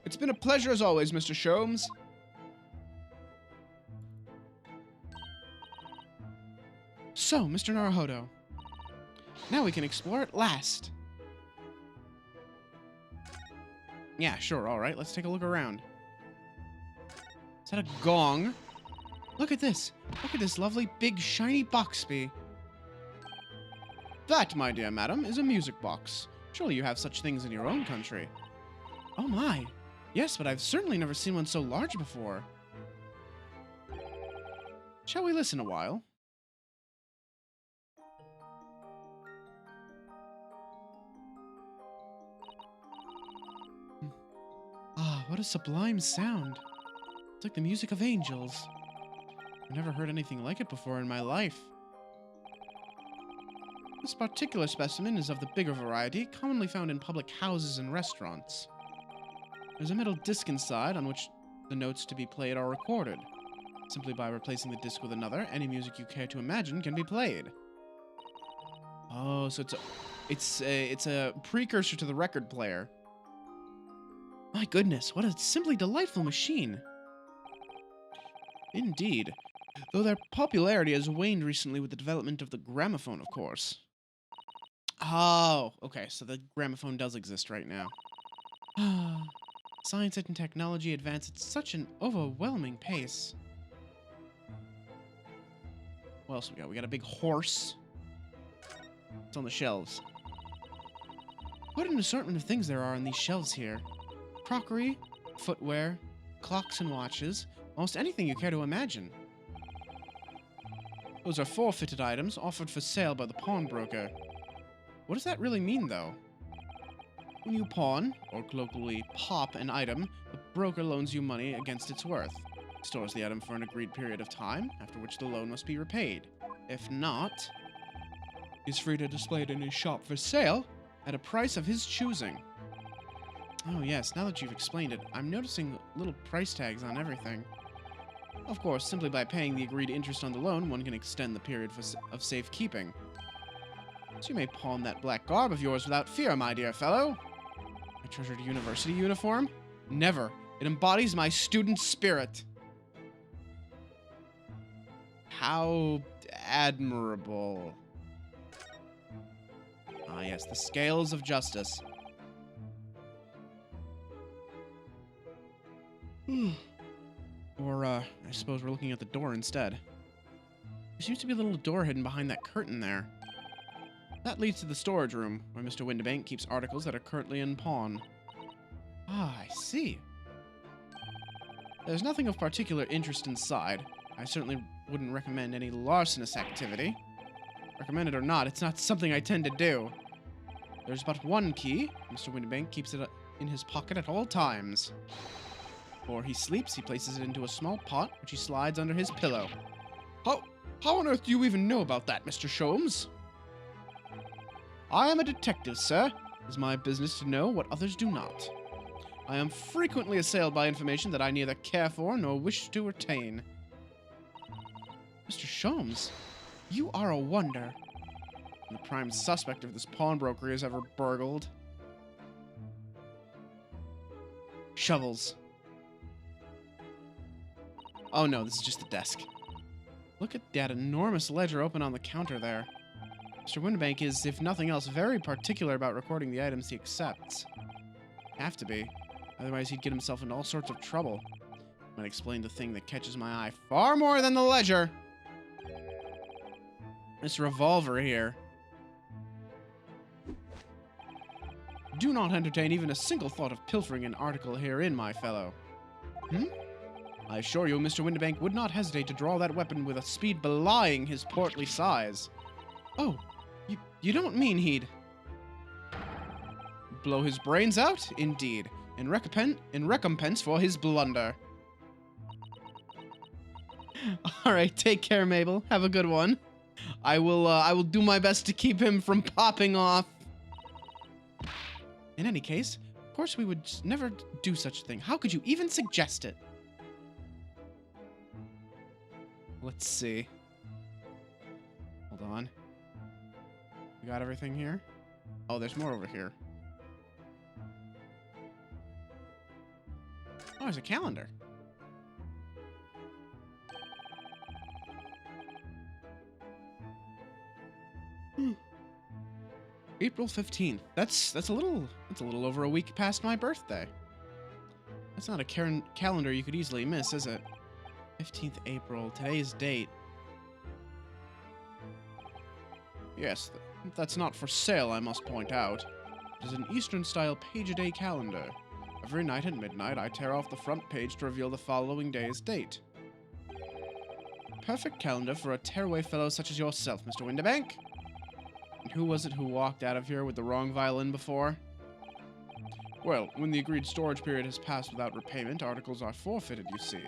It's been a pleasure as always, Mr. Sholmes. So, Mr. Naruhodo, now we can explore at last. Yeah, sure, alright, let's take a look around. Is that a gong? Look at this. Look at this lovely, big, shiny Boxby. That, my dear madam, is a music box. Surely you have such things in your own country. Oh my. Yes, but I've certainly never seen one so large before. Shall we listen a while? Ah, what a sublime sound. It's like the music of angels. I've never heard anything like it before in my life. This particular specimen is of the bigger variety, commonly found in public houses and restaurants. There's a metal disc inside on which the notes to be played are recorded. Simply by replacing the disc with another, any music you care to imagine can be played. Oh, so it's a precursor to the record player. My goodness, what a simply delightful machine. Indeed. Though their popularity has waned recently with the development of the gramophone, of course. Oh, okay, so the gramophone does exist right now. Science and technology advance at such an overwhelming pace. What else we got? We got a big horse. It's on the shelves. What an assortment of things there are on these shelves here. Crockery, footwear, clocks and watches, almost anything you care to imagine. Those are forfeited items offered for sale by the pawnbroker. What does that really mean, though? When you pawn, or colloquially pop, an item, the broker loans you money against its worth. He stores the item for an agreed period of time, after which the loan must be repaid. If not, he's free to display it in his shop for sale at a price of his choosing. Oh yes, now that you've explained it, I'm noticing little price tags on everything. Of course, simply by paying the agreed interest on the loan, one can extend the period of safekeeping. So you may pawn that black garb of yours without fear, my dear fellow. My treasured university uniform? Never. It embodies my student spirit. How admirable. Ah, yes, the scales of justice. Or, I suppose we're looking at the door instead. There seems to be a little door hidden behind that curtain there. That leads to the storage room, where Mr. Windibank keeps articles that are currently in pawn. Ah, I see. There's nothing of particular interest inside. I certainly wouldn't recommend any larcenous activity. Recommend it or not, it's not something I tend to do. There's but one key. Mr. Windibank keeps it in his pocket at all times. Before he sleeps, he places it into a small pot, which he slides under his pillow. How on earth do you even know about that, Mr. Sholmes? I am a detective, sir. It is my business to know what others do not. I am frequently assailed by information that I neither care for nor wish to retain. Mr. Sholmes, you are a wonder. And the prime suspect of this pawnbroker is ever burgled. Shovels. Oh no, this is just the desk. Look at that enormous ledger open on the counter there. Mr. Windibank is, if nothing else, very particular about recording the items he accepts. Have to be. Otherwise he'd get himself into all sorts of trouble. Might explain the thing that catches my eye far more than the ledger. This revolver here. Do not entertain even a single thought of pilfering an article herein, my fellow. I assure you, Mr. Windibank would not hesitate to draw that weapon with a speed belying his portly size. Oh, you don't mean he'd... blow his brains out? Indeed. In recompense for his blunder. Alright, take care, Mabel. Have a good one. I will do my best to keep him from popping off. In any case, of course we would never do such a thing. How could you even suggest it? Let's see. Hold on. We got everything here? Oh, there's more over here. Oh, there's a calendar. April 15th. That's a little over a week past my birthday. That's not a calendar you could easily miss, is it? 15th April. Today's date. Yes, that's not for sale, I must point out. It is an Eastern-style page-a-day calendar. Every night at midnight, I tear off the front page to reveal the following day's date. Perfect calendar for a tearaway fellow such as yourself, Mr. Windibank. And who was it who walked out of here with the wrong violin before? Well, when the agreed storage period has passed without repayment, articles are forfeited, you see.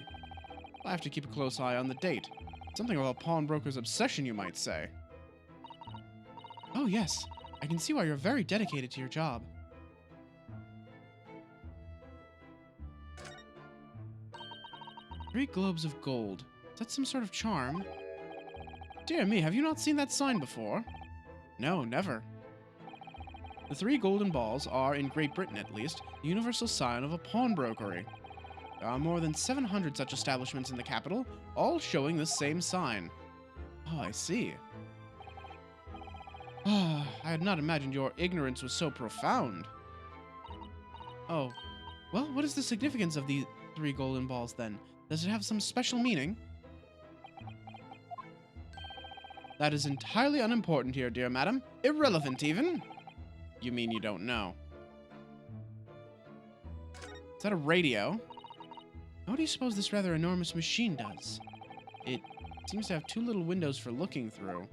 I have to keep a close eye on the date. Something of a pawnbroker's obsession, you might say. Oh, yes. I can see why you're very dedicated to your job. Three globes of gold. Is that some sort of charm? Dear me, have you not seen that sign before? No, never. The 3 golden balls are, in Great Britain at least, the universal sign of a pawnbrokery. There are more than 700 such establishments in the capital, all showing the same sign. Oh, I see. Ah, I had not imagined your ignorance was so profound. Oh, well, what is the significance of the 3 golden balls then? Does it have some special meaning? That is entirely unimportant here, dear madam. Irrelevant, even. You mean you don't know? Is that a radio? What do you suppose this rather enormous machine does? It seems to have 2 little windows for looking through.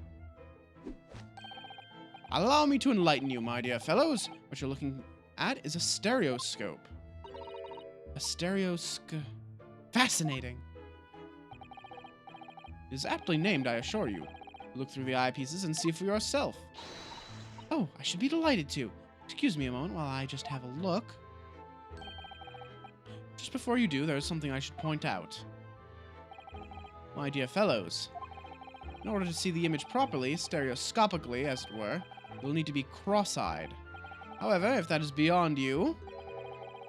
Allow me to enlighten you, my dear fellows. What you're looking at is a stereoscope. A stereoscope. Fascinating. It is aptly named, I assure you. Look through the eyepieces and see for yourself. Oh, I should be delighted to. Excuse me a moment while I just have a look. Just before you do, there is something I should point out. My dear fellows, in order to see the image properly, stereoscopically, as it were, you'll need to be cross-eyed. However, if that is beyond you,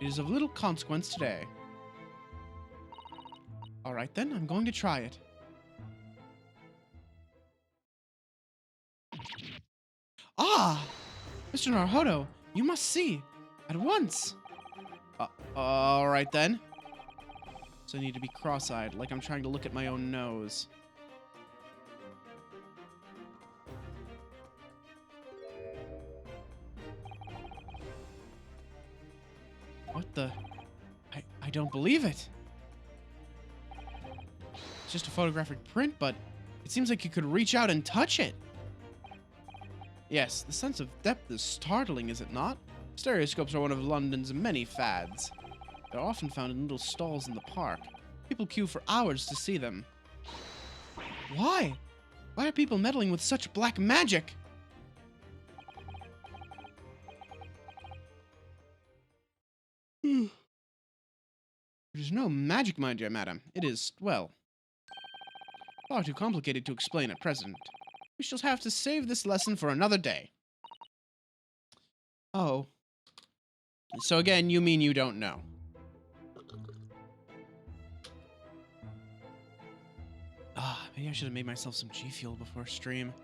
it is of little consequence today. Alright then, I'm going to try it. Ah! Mr. Naruhodo, you must see. At once. Alright then. So I need to be cross-eyed, like I'm trying to look at my own nose. What the? I don't believe it. It's just a photographic print, but it seems like you could reach out and touch it. Yes, the sense of depth is startling, is it not? Stereoscopes are one of London's many fads. They're often found in little stalls in the park. People queue for hours to see them. Why? Why are people meddling with such black magic? It is no magic, my dear madam. It is, well, far too complicated to explain at present. We shall have to save this lesson for another day. Oh. So again, you mean you don't know? Ah, maybe I should have made myself some G Fuel before stream.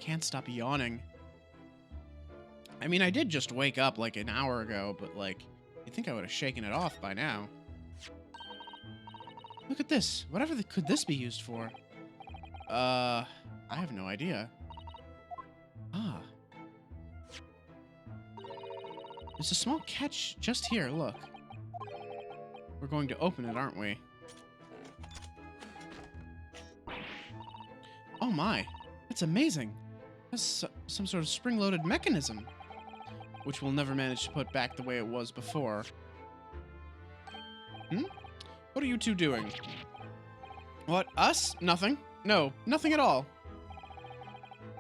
Can't stop yawning. I mean, I did just wake up like an hour ago, but like, you'd think I would have shaken it off by now. Look at this. Whatever could this be used for? I have no idea. Ah. There's a small catch just here, look. We're going to open it, aren't we? Oh my, it's amazing. That's some sort of spring-loaded mechanism, which we'll never manage to put back the way it was before. Hmm? What are you two doing? What, us? Nothing. No, nothing at all.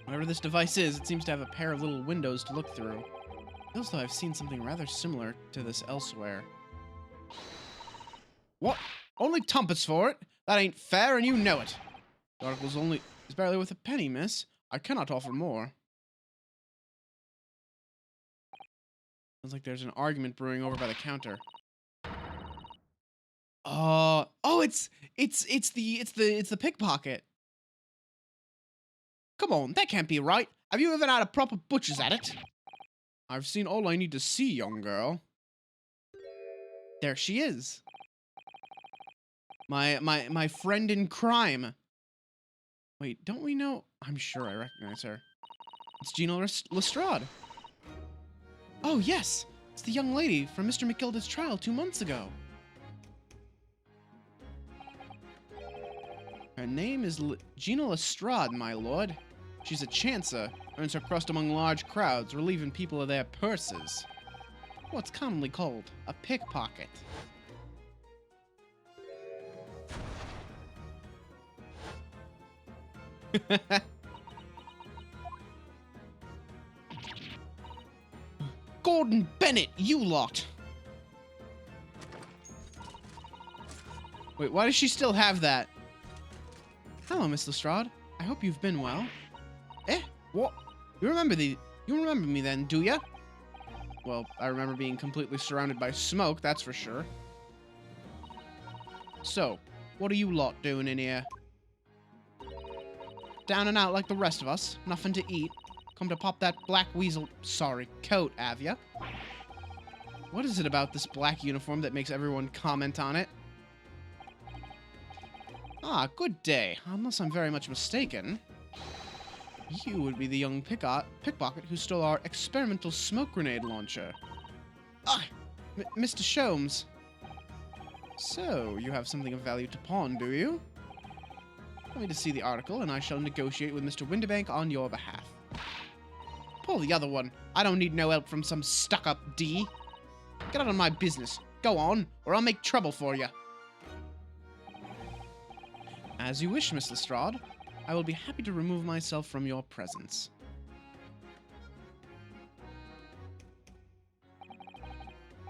Whatever this device is, it seems to have a pair of little windows to look through. Feels though I've seen something rather similar to this elsewhere. What? Only tumpence for it? That ain't fair, and you know it. The article's is barely worth a penny, miss. I cannot offer more. Sounds like there's an argument brewing over by the counter. Oh, it's the pickpocket. Come on, that can't be right. Have you even had a proper butcher's at it? I've seen all I need to see, young girl. There she is. My friend in crime. Wait, don't we know? I'm sure I recognize her. It's Gina Lestrade. Oh, yes. It's the young lady from Mr. McGilda's trial 2 months ago. Her name is Gina Lestrade, my lord. She's a chancer, earns her crust among large crowds, relieving people of their purses. What's commonly called a pickpocket. Gordon Bennett, you lot! Wait, why does she still have that? Hello, Miss Lestrade. I hope you've been well. Eh? What? You remember me then, do ya? Well, I remember being completely surrounded by smoke, that's for sure. So, what are you lot doing in here? Down and out like the rest of us? Nothing to eat? Come to pop that black weasel, sorry, coat, have ya? What is it about this black uniform that makes everyone comment on it? Ah, good day. Unless I'm very much mistaken. You would be the young pickpocket who stole our experimental smoke grenade launcher. Ah! Mr. Sholmes. So, you have something of value to pawn, do you? Let me to see the article, and I shall negotiate with Mr. Winterbank on your behalf. Pull the other one. I don't need no help from some stuck-up D. Get out of my business. Go on, or I'll make trouble for you. As you wish, Miss Lestrade. I will be happy to remove myself from your presence.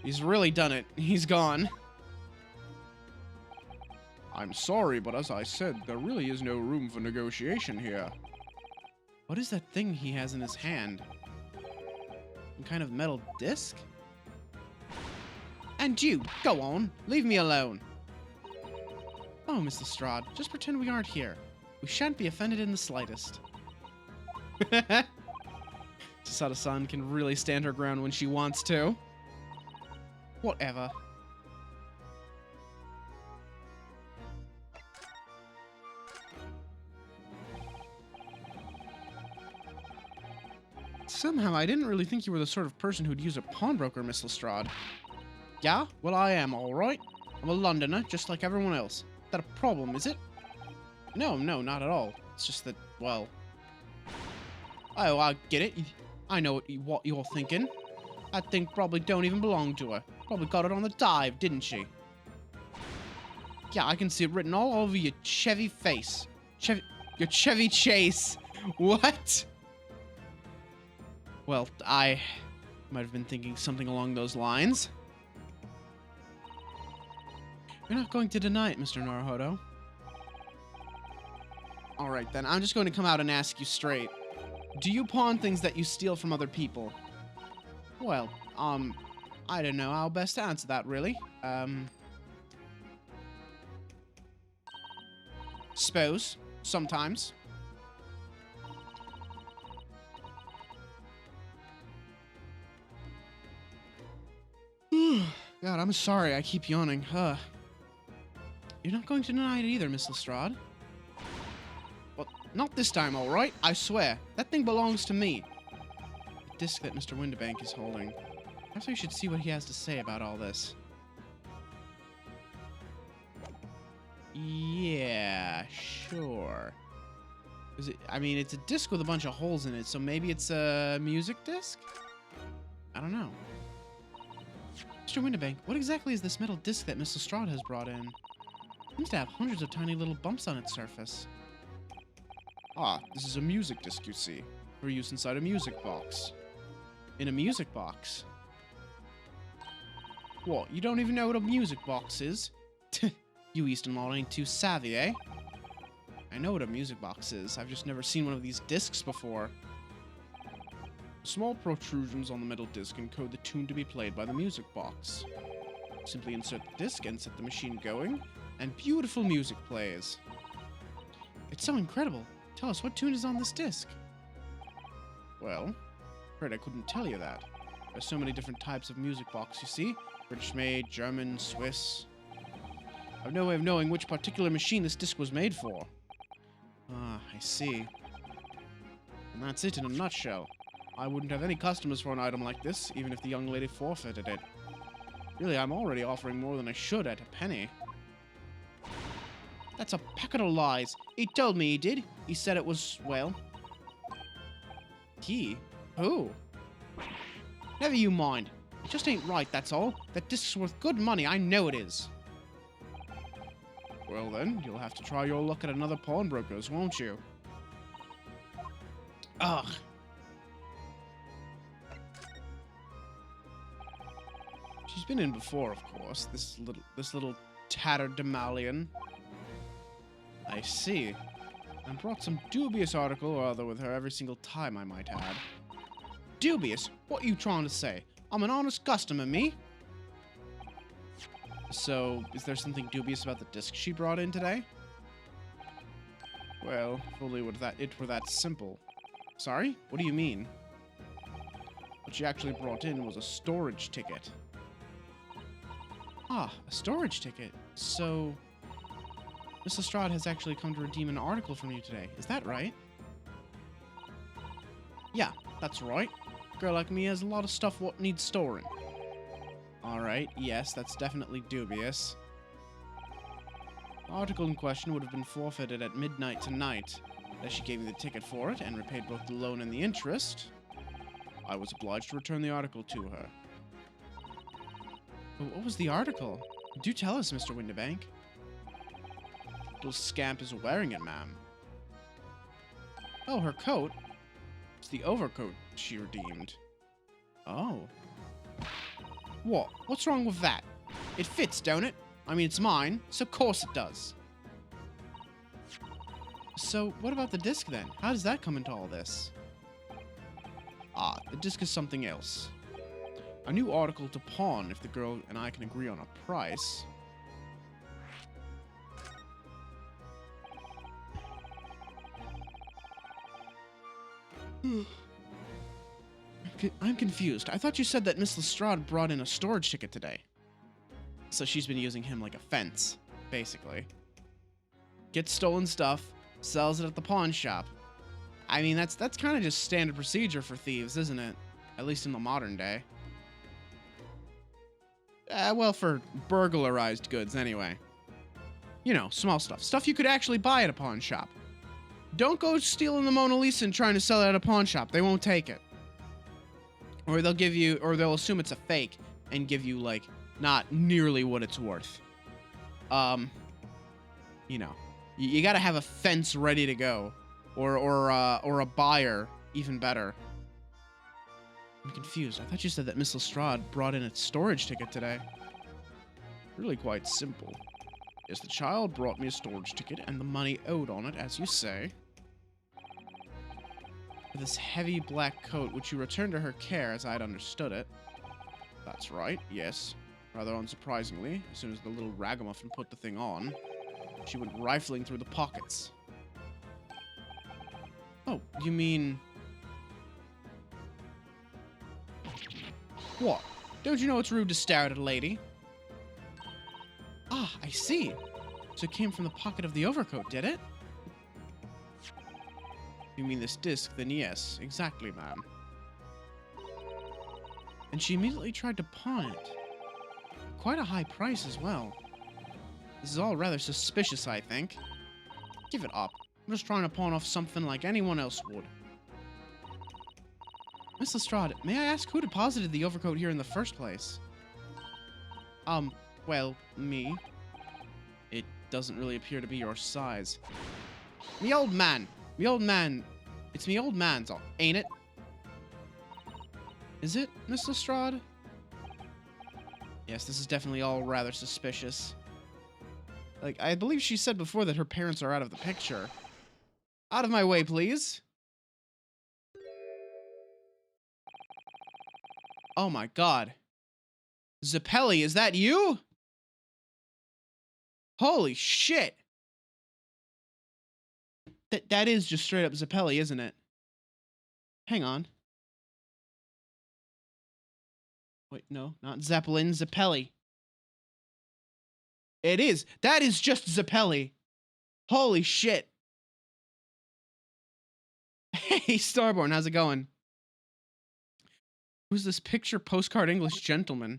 He's really done it. He's gone. I'm sorry, but as I said, there really is no room for negotiation here. What is that thing he has in his hand? Some kind of metal disc? And you, go on. Leave me alone. Oh, Miss Lestrade, just pretend we aren't here. We shan't be offended in the slightest. Chisada-san can really stand her ground when she wants to. Whatever. Somehow, I didn't really think you were the sort of person who'd use a pawnbroker, Miss Lestrade. Yeah? Well, I am, alright. I'm a Londoner, just like everyone else. Is that a problem, is it? No, not at all. It's just that, well... Oh, I get it. I know what you're thinking. That thing probably don't even belong to her. Probably got it on the dive, didn't she? Yeah, I can see it written all over your Chevy face. Your Chevy Chase. What? Well, I might have been thinking something along those lines. You're not going to deny it, Mr. Naruhodo. Alright then, I'm just going to come out and ask you straight. Do you pawn things that you steal from other people? Well, I don't know how best to answer that, really. Suppose. Sometimes. God, I'm sorry I keep yawning. You're not going to deny it either, Miss Lestrade. Well, not this time, alright? I swear. That thing belongs to me. The disc that Mr. Winterbank is holding. Perhaps we should see what he has to say about all this. Yeah, sure. I mean, it's a disc with a bunch of holes in it, so maybe it's a music disc? I don't know. Mr. Winterbank, what exactly is this metal disc that Miss Lestrade has brought in? It seems to have hundreds of tiny little bumps on its surface. Ah, this is a music disc, you see, for use inside a music box. In a music box? What, you don't even know what a music box is? You Eastern Law ain't too savvy, eh? I know what a music box is, I've just never seen one of these discs before. Small protrusions on the metal disc encode the tune to be played by the music box. Simply insert the disc and set the machine going, and beautiful music plays. It's so incredible. Tell us, what tune is on this disc? Well, I'm afraid I couldn't tell you that. There's so many different types of music box, you see. British-made, German, Swiss. I've no way of knowing which particular machine this disc was made for. Ah, I see. And that's it in a nutshell. I wouldn't have any customers for an item like this, even if the young lady forfeited it. Really, I'm already offering more than I should at a penny. That's a packet of lies. He told me he did. He said it was, well... He? Who? Never you mind. It just ain't right, that's all. That disc's worth good money, I know it is. Well then, you'll have to try your luck at another pawnbroker's, won't you? Ugh. She's been in before, of course. This little tattered Damalian. I see. And brought some dubious article or other with her every single time, I might add. Dubious? What are you trying to say? I'm an honest customer, me. So, is there something dubious about the disc she brought in today? Well, if only it were that simple. Sorry? What do you mean? What she actually brought in was a storage ticket. Ah, a storage ticket. So, Miss Lestrade has actually come to redeem an article from you today. Is that right? Yeah, that's right. Girl like me has a lot of stuff what needs storing. Alright, yes, that's definitely dubious. The article in question would have been forfeited at midnight tonight. As she gave me the ticket for it and repaid both the loan and the interest, I was obliged to return the article to her. But what was the article? Do tell us, Mr. Windibank. Little scamp is wearing it, ma'am. Oh, her coat? It's the overcoat she redeemed. Oh. What? What's wrong with that? It fits, don't it? I mean, it's mine, so of course it does. So, what about the disc then? How does that come into all this? Ah, the disc is something else. A new article to pawn if the girl and I can agree on a price. I'm confused. I thought you said that Miss Lestrade brought in a storage ticket today. So she's been using him like a fence, basically. Gets stolen stuff, sells it at the pawn shop. I mean, that's kind of just standard procedure for thieves, isn't it? At least in the modern day. Well, for burglarized goods, anyway. You know, small stuff. Stuff you could actually buy at a pawn shop. Don't go stealing the Mona Lisa and trying to sell it at a pawn shop. They won't take it. Or they'll give you, or they'll assume it's a fake and give you, like, not nearly what it's worth. You know, you gotta have a fence ready to go. Or a buyer, even better. I'm confused. I thought you said that Miss Lestrade brought in a storage ticket today. Really quite simple. Yes, the child brought me a storage ticket and the money owed on it, as you say. This heavy black coat, which you returned to her care, as I'd understood it. That's right, yes. Rather unsurprisingly, as soon as the little ragamuffin put the thing on, she went rifling through the pockets. Oh, you mean... What? Don't you know it's rude to stare at a lady? Ah, I see. So it came from the pocket of the overcoat, did it? You mean this disc? Then yes, exactly, ma'am. And she immediately tried to pawn it. Quite a high price as well. This is all rather suspicious, I think. Give it up. I'm just trying to pawn off something like anyone else would. Miss Lestrade, may I ask who deposited the overcoat here in the first place? Well, me. It doesn't really appear to be your size. Me old man. Me old man. It's me old man's, ain't it? Is it, Miss Lestrade? Yes, this is definitely all rather suspicious. Like, I believe she said before that her parents are out of the picture. Out of my way, please. Oh my god. Zappelli, is that you? Holy shit. That is just straight up Zappelli, isn't it? Hang on. Wait, no, not Zeppelin, Zappelli. It is. That is just Zappelli. Holy shit. Hey, Starborn, how's it going? Who's this picture postcard English gentleman?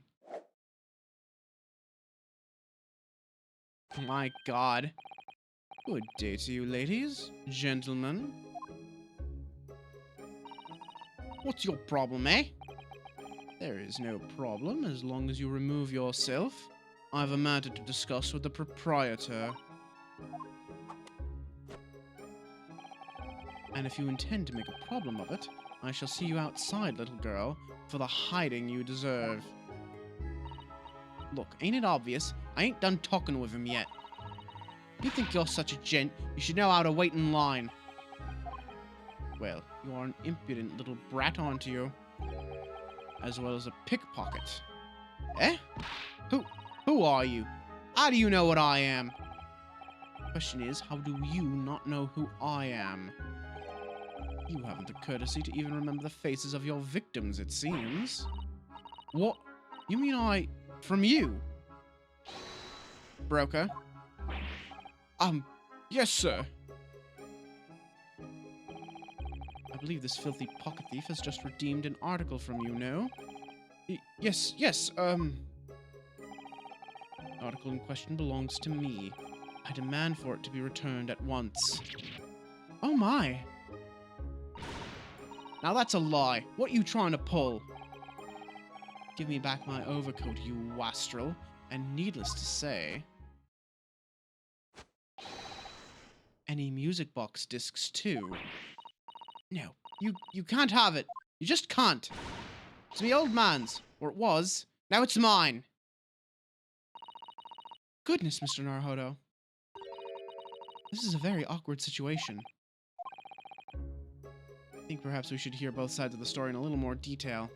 Oh my god. Good day to you, ladies, gentlemen. What's your problem, eh? There is no problem as long as you remove yourself. I have a matter to discuss with the proprietor. And if you intend to make a problem of it, I shall see you outside, little girl, for the hiding you deserve. Look, ain't it obvious? I ain't done talking with him yet. You think you're such a gent, you should know how to wait in line. Well, you are an impudent little brat, aren't you? As well as a pickpocket. Eh? Who are you? How do you know what I am? Question is, how do you not know who I am? You haven't the courtesy to even remember the faces of your victims, it seems. What? You mean from you? Broker? Yes, sir. I believe this filthy pocket thief has just redeemed an article from you, no? Yes, the article in question belongs to me. I demand for it to be returned at once. Oh my. Now that's a lie. What are you trying to pull? Give me back my overcoat, you wastrel. And needless to say, any music box discs too. No, you can't have it. You just can't. It's the old man's, or it was. Now it's mine. Goodness, Mr. Naruhodo. This is a very awkward situation. I think perhaps we should hear both sides of the story in a little more detail.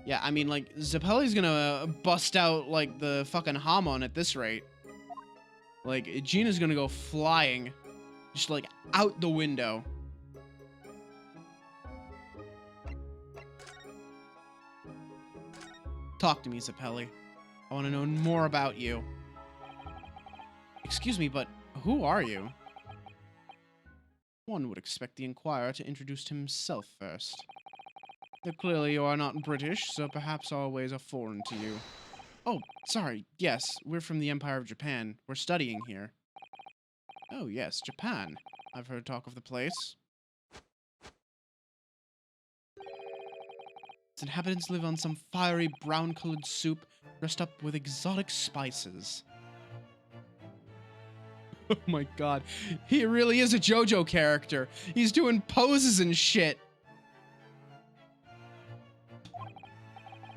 Yeah, I mean, like, Zeppeli's gonna bust out, like, the fucking Hamon at this rate. Like, Gina's gonna go flying. Just, like, out the window. Talk to me, Zeppeli. I want to know more about you. Excuse me, but who are you? One would expect the Inquirer to introduce himself first. Though clearly you are not British, so perhaps our ways are foreign to you. Oh, sorry, yes, we're from the Empire of Japan. We're studying here. Oh yes, Japan. I've heard talk of the place. Its inhabitants live on some fiery brown-colored soup dressed up with exotic spices. Oh my god, he really is a JoJo character. He's doing poses and shit.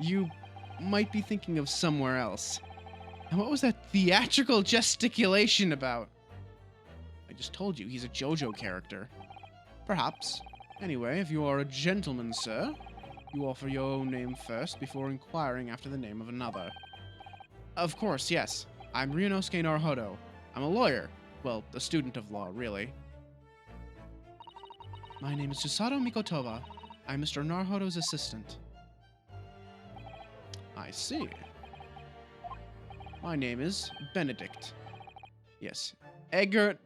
You might be thinking of somewhere else. And what was that theatrical gesticulation about? I just told you, he's a JoJo character. Perhaps. Anyway, if you are a gentleman, sir, you offer your own name first before inquiring after the name of another. Of course, yes. I'm Ryunosuke Naruhodo. I'm a lawyer. Well, a student of law, really. My name is Susato Mikotoba. I'm Mr. Naruhodo's assistant. I see. My name is Benedict. Yes, Eggert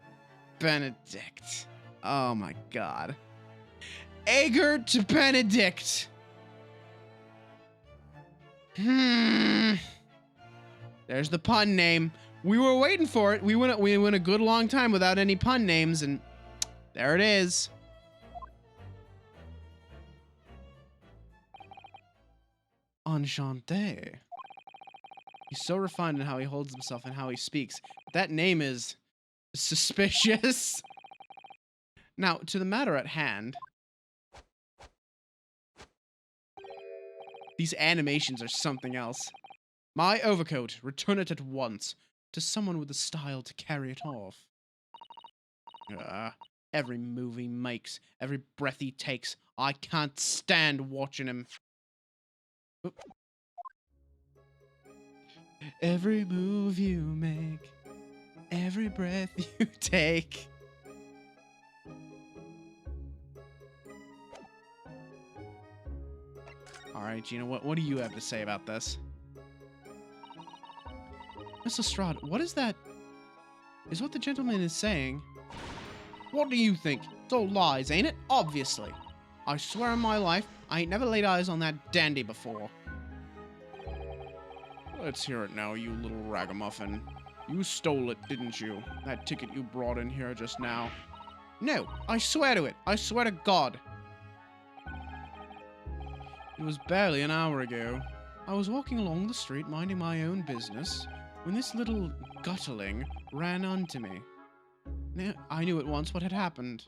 Benedict. Oh my god. Eggert Benedict! There's the pun name. We were waiting for it. We went a good long time without any pun names, and there it is. Enchanté. He's so refined in how he holds himself and how he speaks. That name is suspicious. Now, to the matter at hand. These animations are something else. My overcoat, return it at once to someone with the style to carry it off. Every move he makes, every breath he takes, I can't stand watching him. Oop. Every move you make, every breath you take. Alright, Gina, what do you have to say about this? Miss Lestrade, what is that? Is what the gentleman is saying? What do you think? It's all lies, ain't it? Obviously. I swear on my life, I ain't never laid eyes on that dandy before. Let's hear it now, you little ragamuffin. You stole it, didn't you? That ticket you brought in here just now. No, I swear to it. I swear to God. It was barely an hour ago. I was walking along the street minding my own business when this little gutterling ran onto me. Now, I knew at once what had happened.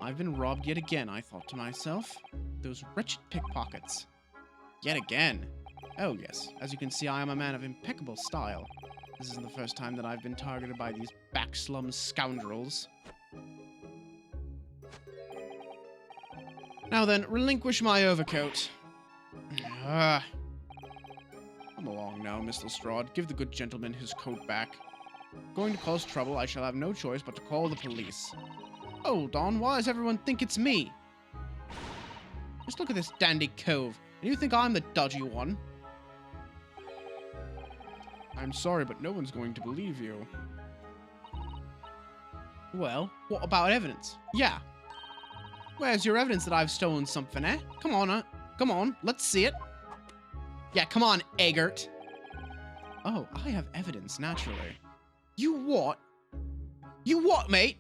I've been robbed yet again, I thought to myself. Those wretched pickpockets. Yet again. Oh yes, as you can see, I am a man of impeccable style. This isn't the first time that I've been targeted by these backslum scoundrels. Now then, relinquish my overcoat. Come along now, Miss Lestrade. Give the good gentleman his coat back. Going to cause trouble, I shall have no choice but to call the police. Hold on, why does everyone think it's me? Just look at this dandy cove, and you think I'm the dodgy one? I'm sorry, but no one's going to believe you. Well, what about evidence? Yeah. Where's your evidence that I've stolen something, eh? Come on, let's see it. Yeah, come on, Eggert. Oh, I have evidence, naturally. You what? You what, mate?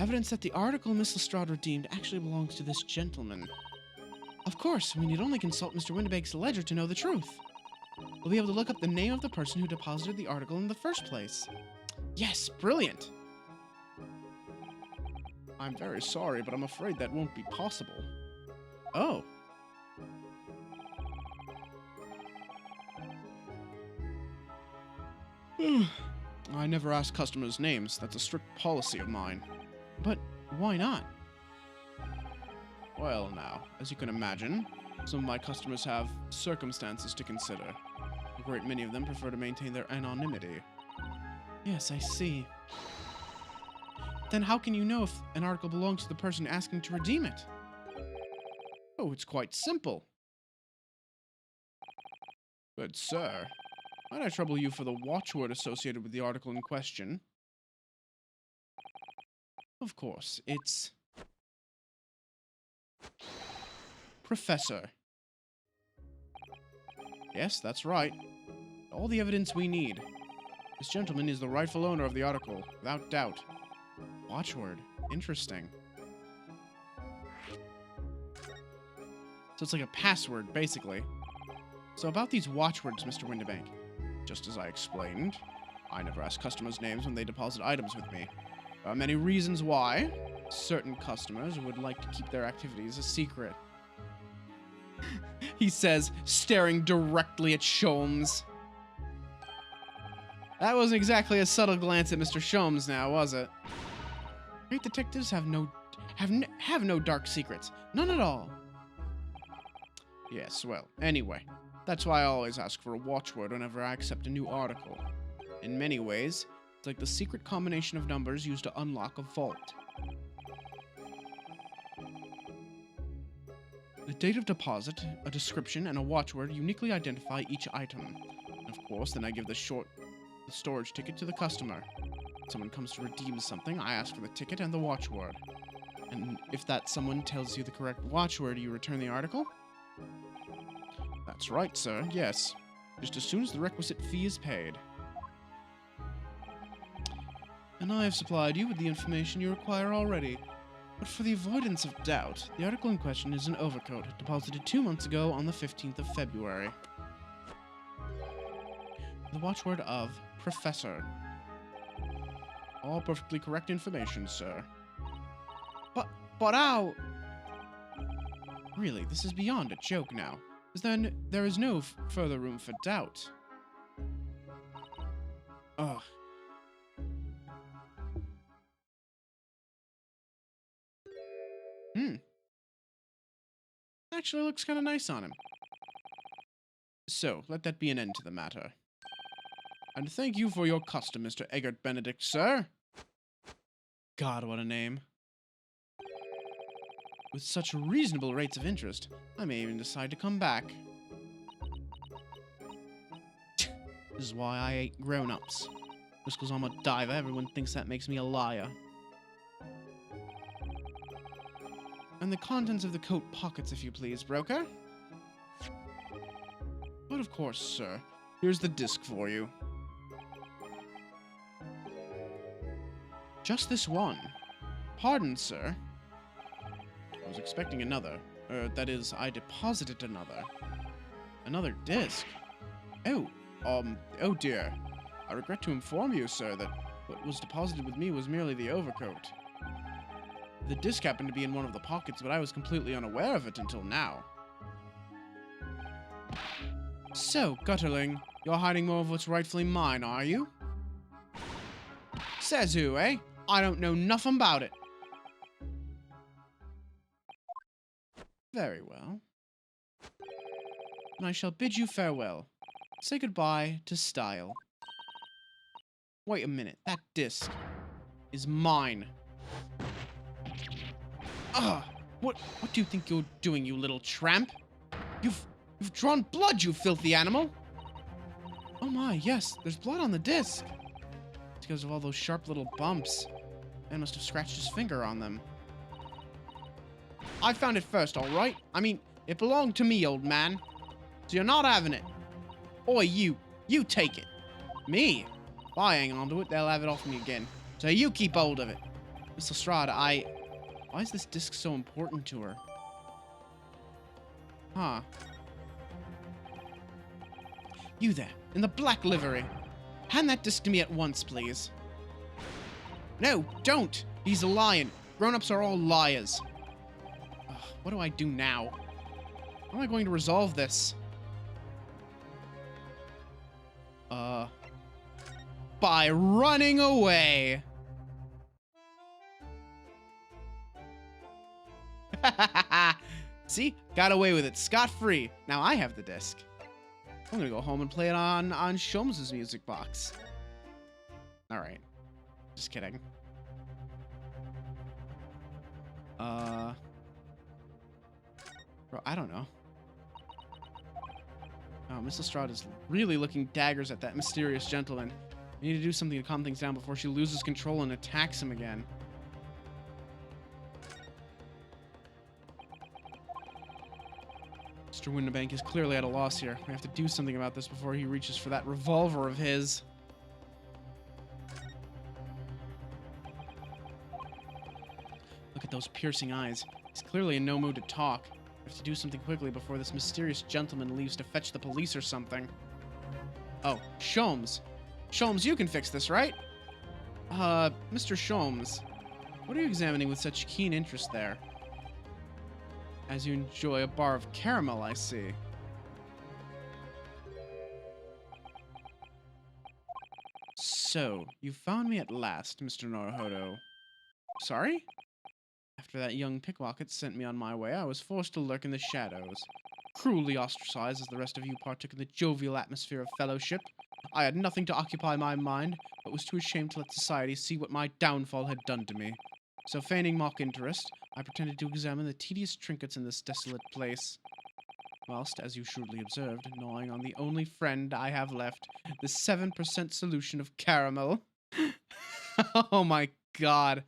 Evidence that the article Miss Lestrade redeemed actually belongs to this gentleman. Of course, we need only consult Mr. Windibake's ledger to know the truth. We'll be able to look up the name of the person who deposited the article in the first place. Yes, brilliant! I'm very sorry, but I'm afraid that won't be possible. Oh. I never ask customers' names. That's a strict policy of mine. But why not? Well, now, as you can imagine, some of my customers have circumstances to consider. A great many of them prefer to maintain their anonymity. Yes, I see. Then how can you know if an article belongs to the person asking to redeem it? Oh, it's quite simple. But sir, might I trouble you for the watchword associated with the article in question? Of course, it's Professor. Yes, that's right. All the evidence we need. This gentleman is the rightful owner of the article, without doubt. Watchword. Interesting. So it's like a password, basically. So about these watchwords, Mr. Windibank. Just as I explained, I never ask customers' names when they deposit items with me. There are many reasons why. Certain customers would like to keep their activities a secret. He says, staring directly at Sholmes. That wasn't exactly a subtle glance at Mr. Sholmes now, was it? Great detectives have no dark secrets. None at all. Yes, well, anyway. That's why I always ask for a watchword whenever I accept a new article. In many ways, it's like the secret combination of numbers used to unlock a vault. The date of deposit, a description, and a watchword uniquely identify each item. And of course, then I give the storage ticket to the customer. When someone comes to redeem something, I ask for the ticket and the watchword. And if that someone tells you the correct watchword, you return the article? That's right, sir, yes. Just as soon as the requisite fee is paid. And I have supplied you with the information you require already. But for the avoidance of doubt, the article in question is an overcoat, deposited 2 months ago on the 15th of February. The watchword of Professor. All perfectly correct information, sir. But how? Really, this is beyond a joke now. There is no further room for doubt. Ugh. Actually looks kind of nice on him. So, let that be an end to the matter. And thank you for your custom, Mr. Eggert Benedict, sir. God, what a name. With such reasonable rates of interest, I may even decide to come back. This is why I hate grown-ups. Just because I'm a diver, everyone thinks that makes me a liar. And the contents of the coat pockets, if you please, broker. But of course, sir. Here's the disc for you. Just this one. Pardon, sir. I was expecting another. That is, I deposited another. Another disc? Oh dear. I regret to inform you, sir, that what was deposited with me was merely the overcoat. The disc happened to be in one of the pockets, but I was completely unaware of it until now. So, Gutterling, you're hiding more of what's rightfully mine, are you? Says who, eh? I don't know nothing about it. Very well. And I shall bid you farewell. Say goodbye to style. Wait a minute, that disc is mine. Ugh! What do you think you're doing, you little tramp? You've drawn blood, you filthy animal! Oh my, yes, there's blood on the disc. It's because of all those sharp little bumps. Man must have scratched his finger on them. I found it first, alright? I mean, it belonged to me, old man. So you're not having it. Oi, you take it. Me? If I hang on to it, they'll have it off me again. So you keep hold of it. Miss Lestrade, why is this disc so important to her? Huh. You there, in the black livery. Hand that disc to me at once, please. No, don't! He's a lion. Grown-ups are all liars. Ugh, what do I do now? How am I going to resolve this? By running away! See? Got away with it scot-free. Now I have the disc. I'm gonna go home and play it on Sholmes' music box. Alright. Just kidding. Bro, I don't know. Oh, Miss Lestrade is really looking daggers at that mysterious gentleman. I need to do something to calm things down before she loses control and attacks him again. Mr. Windibank is clearly at a loss here. We have to do something about this before he reaches for that revolver of his. Look at those piercing eyes. He's clearly in no mood to talk. We have to do something quickly before this mysterious gentleman leaves to fetch the police or something. Oh, Sholmes. Sholmes, you can fix this, right? Mr. Sholmes, what are you examining with such keen interest there? As you enjoy a bar of caramel, I see. So, you found me at last, Mr. Naruhodo. Sorry? After that young pickpocket sent me on my way, I was forced to lurk in the shadows. Cruelly ostracized as the rest of you partook in the jovial atmosphere of fellowship. I had nothing to occupy my mind, but was too ashamed to let society see what my downfall had done to me. So feigning mock interest, I pretended to examine the tedious trinkets in this desolate place. Whilst, as you shrewdly observed, gnawing on the only friend I have left, the 7% solution of caramel. Oh my god.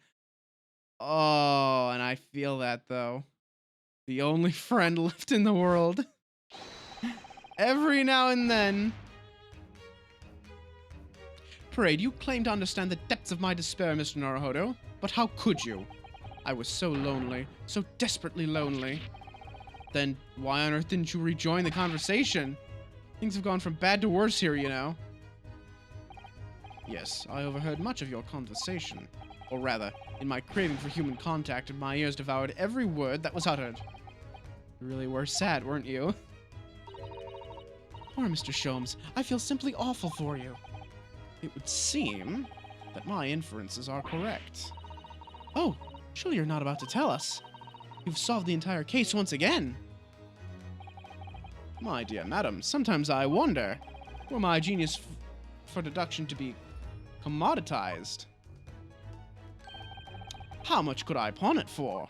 Oh, and I feel that, though. The only friend left in the world. Every now and then. Parade, you claim to understand the depths of my despair, Mr. Naruhodo, but how could you? I was so lonely, so desperately lonely. Then why on earth didn't you rejoin the conversation? Things have gone from bad to worse here, you know. Yes, I overheard much of your conversation. Or rather, in my craving for human contact, my ears devoured every word that was uttered. You really were sad, weren't you? Poor Mr. Sholmes, I feel simply awful for you. It would seem that my inferences are correct. Oh, surely you're not about to tell us. You've solved the entire case once again. My dear madam, sometimes I wonder, were my genius for deduction to be commoditized? How much could I pawn it for?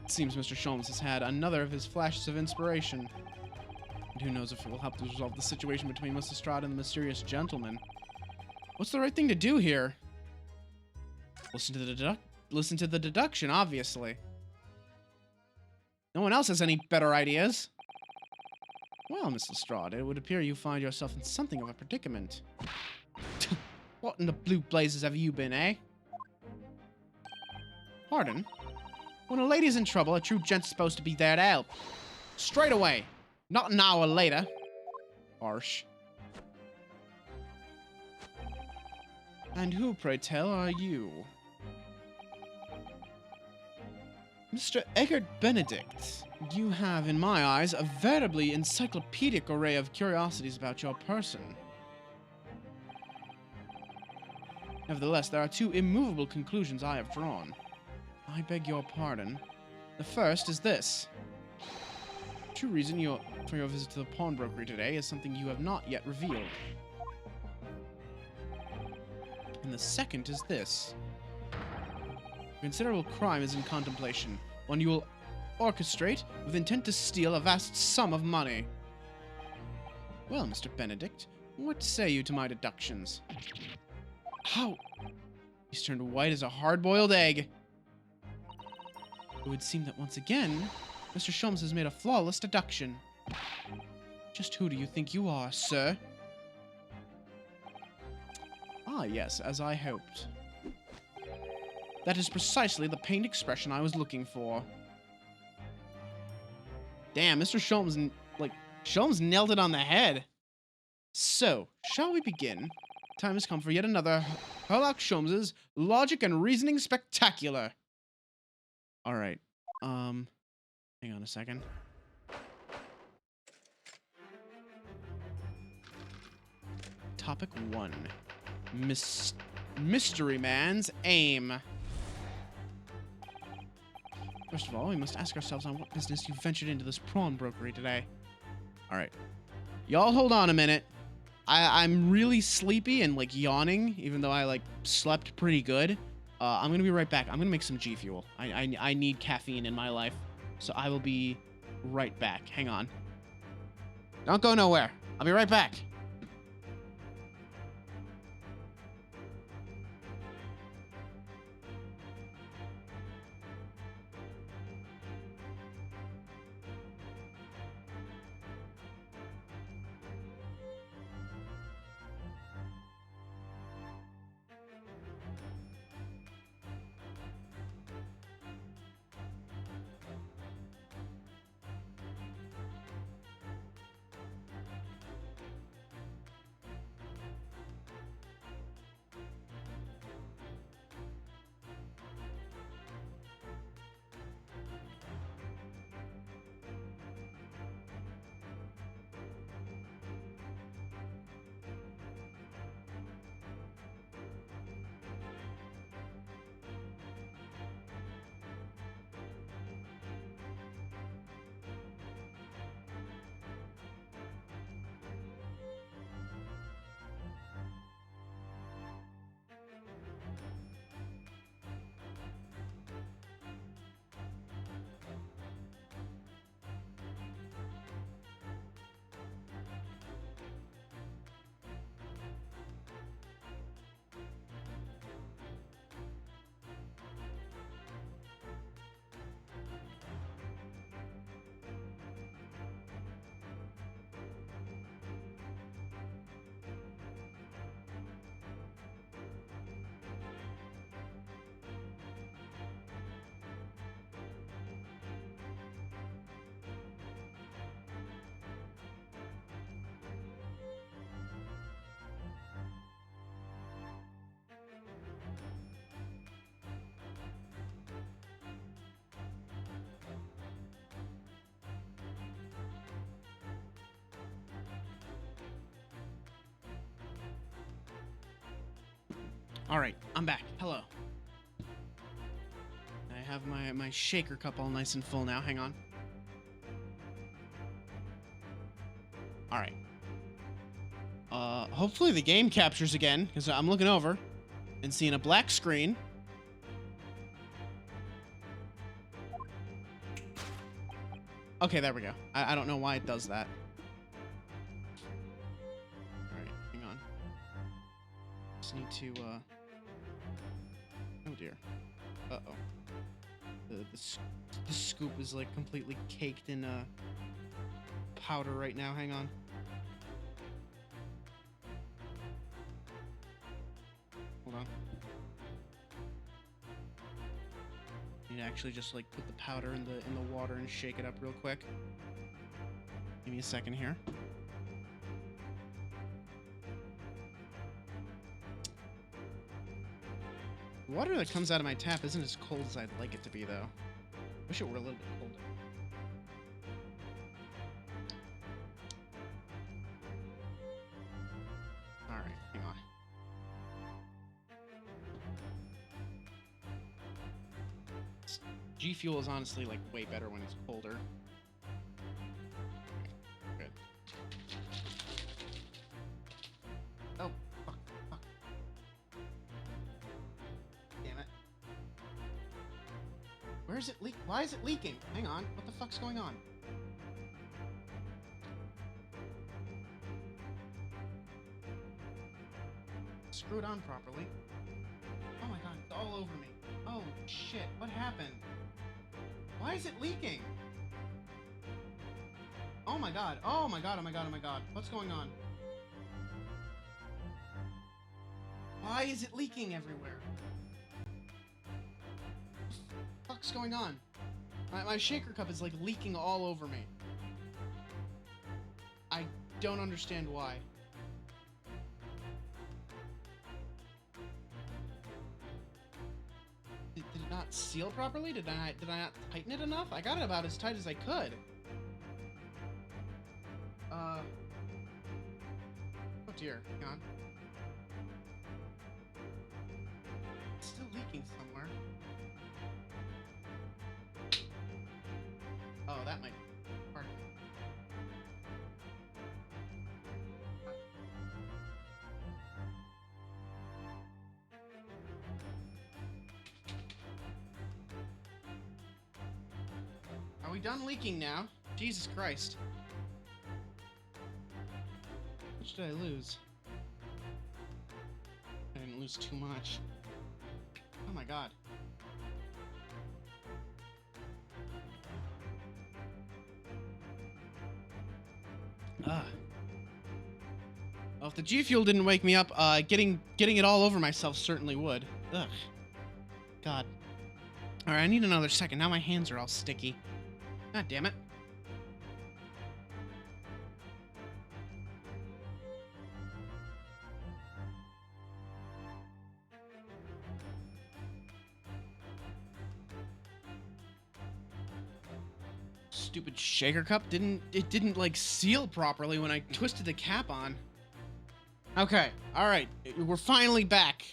It seems Mr. Sholmes has had another of his flashes of inspiration. And who knows if it will help to resolve the situation between Miss Lestrade and the mysterious gentleman. What's the right thing to do here? Listen to the deduction, obviously. No one else has any better ideas. Well, Miss Lestrade, it would appear you find yourself in something of a predicament. What in the blue blazes have you been, eh? Pardon? When a lady's in trouble, a true gent's supposed to be there to help. Straight away. Not an hour later. Harsh. And who, pray tell, are you? Mr. Eggert Benedict, you have, in my eyes, a veritably encyclopedic array of curiosities about your person. Nevertheless, there are two immovable conclusions I have drawn. I beg your pardon. The first is this. The true reason for your visit to the pawnbrokery today is something you have not yet revealed. And the second is this. A considerable crime is in contemplation, one you will orchestrate with intent to steal a vast sum of money. Well, Mr. Benedict, what say you to my deductions? How? He's turned white as a hard-boiled egg. It would seem that once again, Mr. Sholmes has made a flawless deduction. Just who do you think you are, sir? Ah, yes, as I hoped. That is precisely the pained expression I was looking for. Damn, Mr. Sholmes, Sholmes nailed it on the head. So, shall we begin? Time has come for yet another Sherlock Sholmes's Logic and Reasoning Spectacular. Alright, hang on a second. Topic 1. Mystery Man's Aim. First of all, we must ask ourselves on what business you ventured into this pawnbrokery today. Alright. Y'all hold on a minute. I'm really sleepy and, yawning, even though I, slept pretty good. I'm gonna be right back. I'm gonna make some G Fuel. I need caffeine in my life. So I will be right back. Hang on. Don't go nowhere. I'll be right back. Alright, I'm back. Hello. I have my shaker cup all nice and full now. Hang on. Alright. Hopefully the game captures again, because I'm looking over and seeing a black screen. Okay, there we go. I don't know why it does that. Alright, hang on. Just need to, oh dear. Uh-oh. The scoop is, completely caked in, powder right now. Hang on. Hold on. Need to actually just, put the powder in the water and shake it up real quick. Give me a second here. The water that comes out of my tap isn't as cold as I'd like it to be, though. Wish it were a little bit colder. Alright, hang on. G Fuel is honestly like way better when it's colder. Good. Oh, fuck. Damn it. Where is it leak? Why is it leaking? Hang on. What the fuck's going on? Screw it on properly. Oh my god, it's all over me. Oh shit, what happened? Why is it leaking? Oh my god, oh my god, oh my god, oh my god. What's going on? Why is it leaking everywhere? What the fuck's going on? My shaker cup is like leaking all over me. I don't understand why. Did it not seal properly? Did I not tighten it enough? I got it about as tight as I could. Oh dear, hang on. It's still leaking somewhere. Oh, that might be part of it. Are we done leaking now? Jesus Christ. How much did I lose? I didn't lose too much. Oh my god. Ah. Well, if the G Fuel didn't wake me up, getting it all over myself certainly would. Ugh. God. Alright, I need another second. Now my hands are all sticky. God damn it. Stupid shaker cup didn't like seal properly when I twisted the cap on. Okay, alright, we're finally back.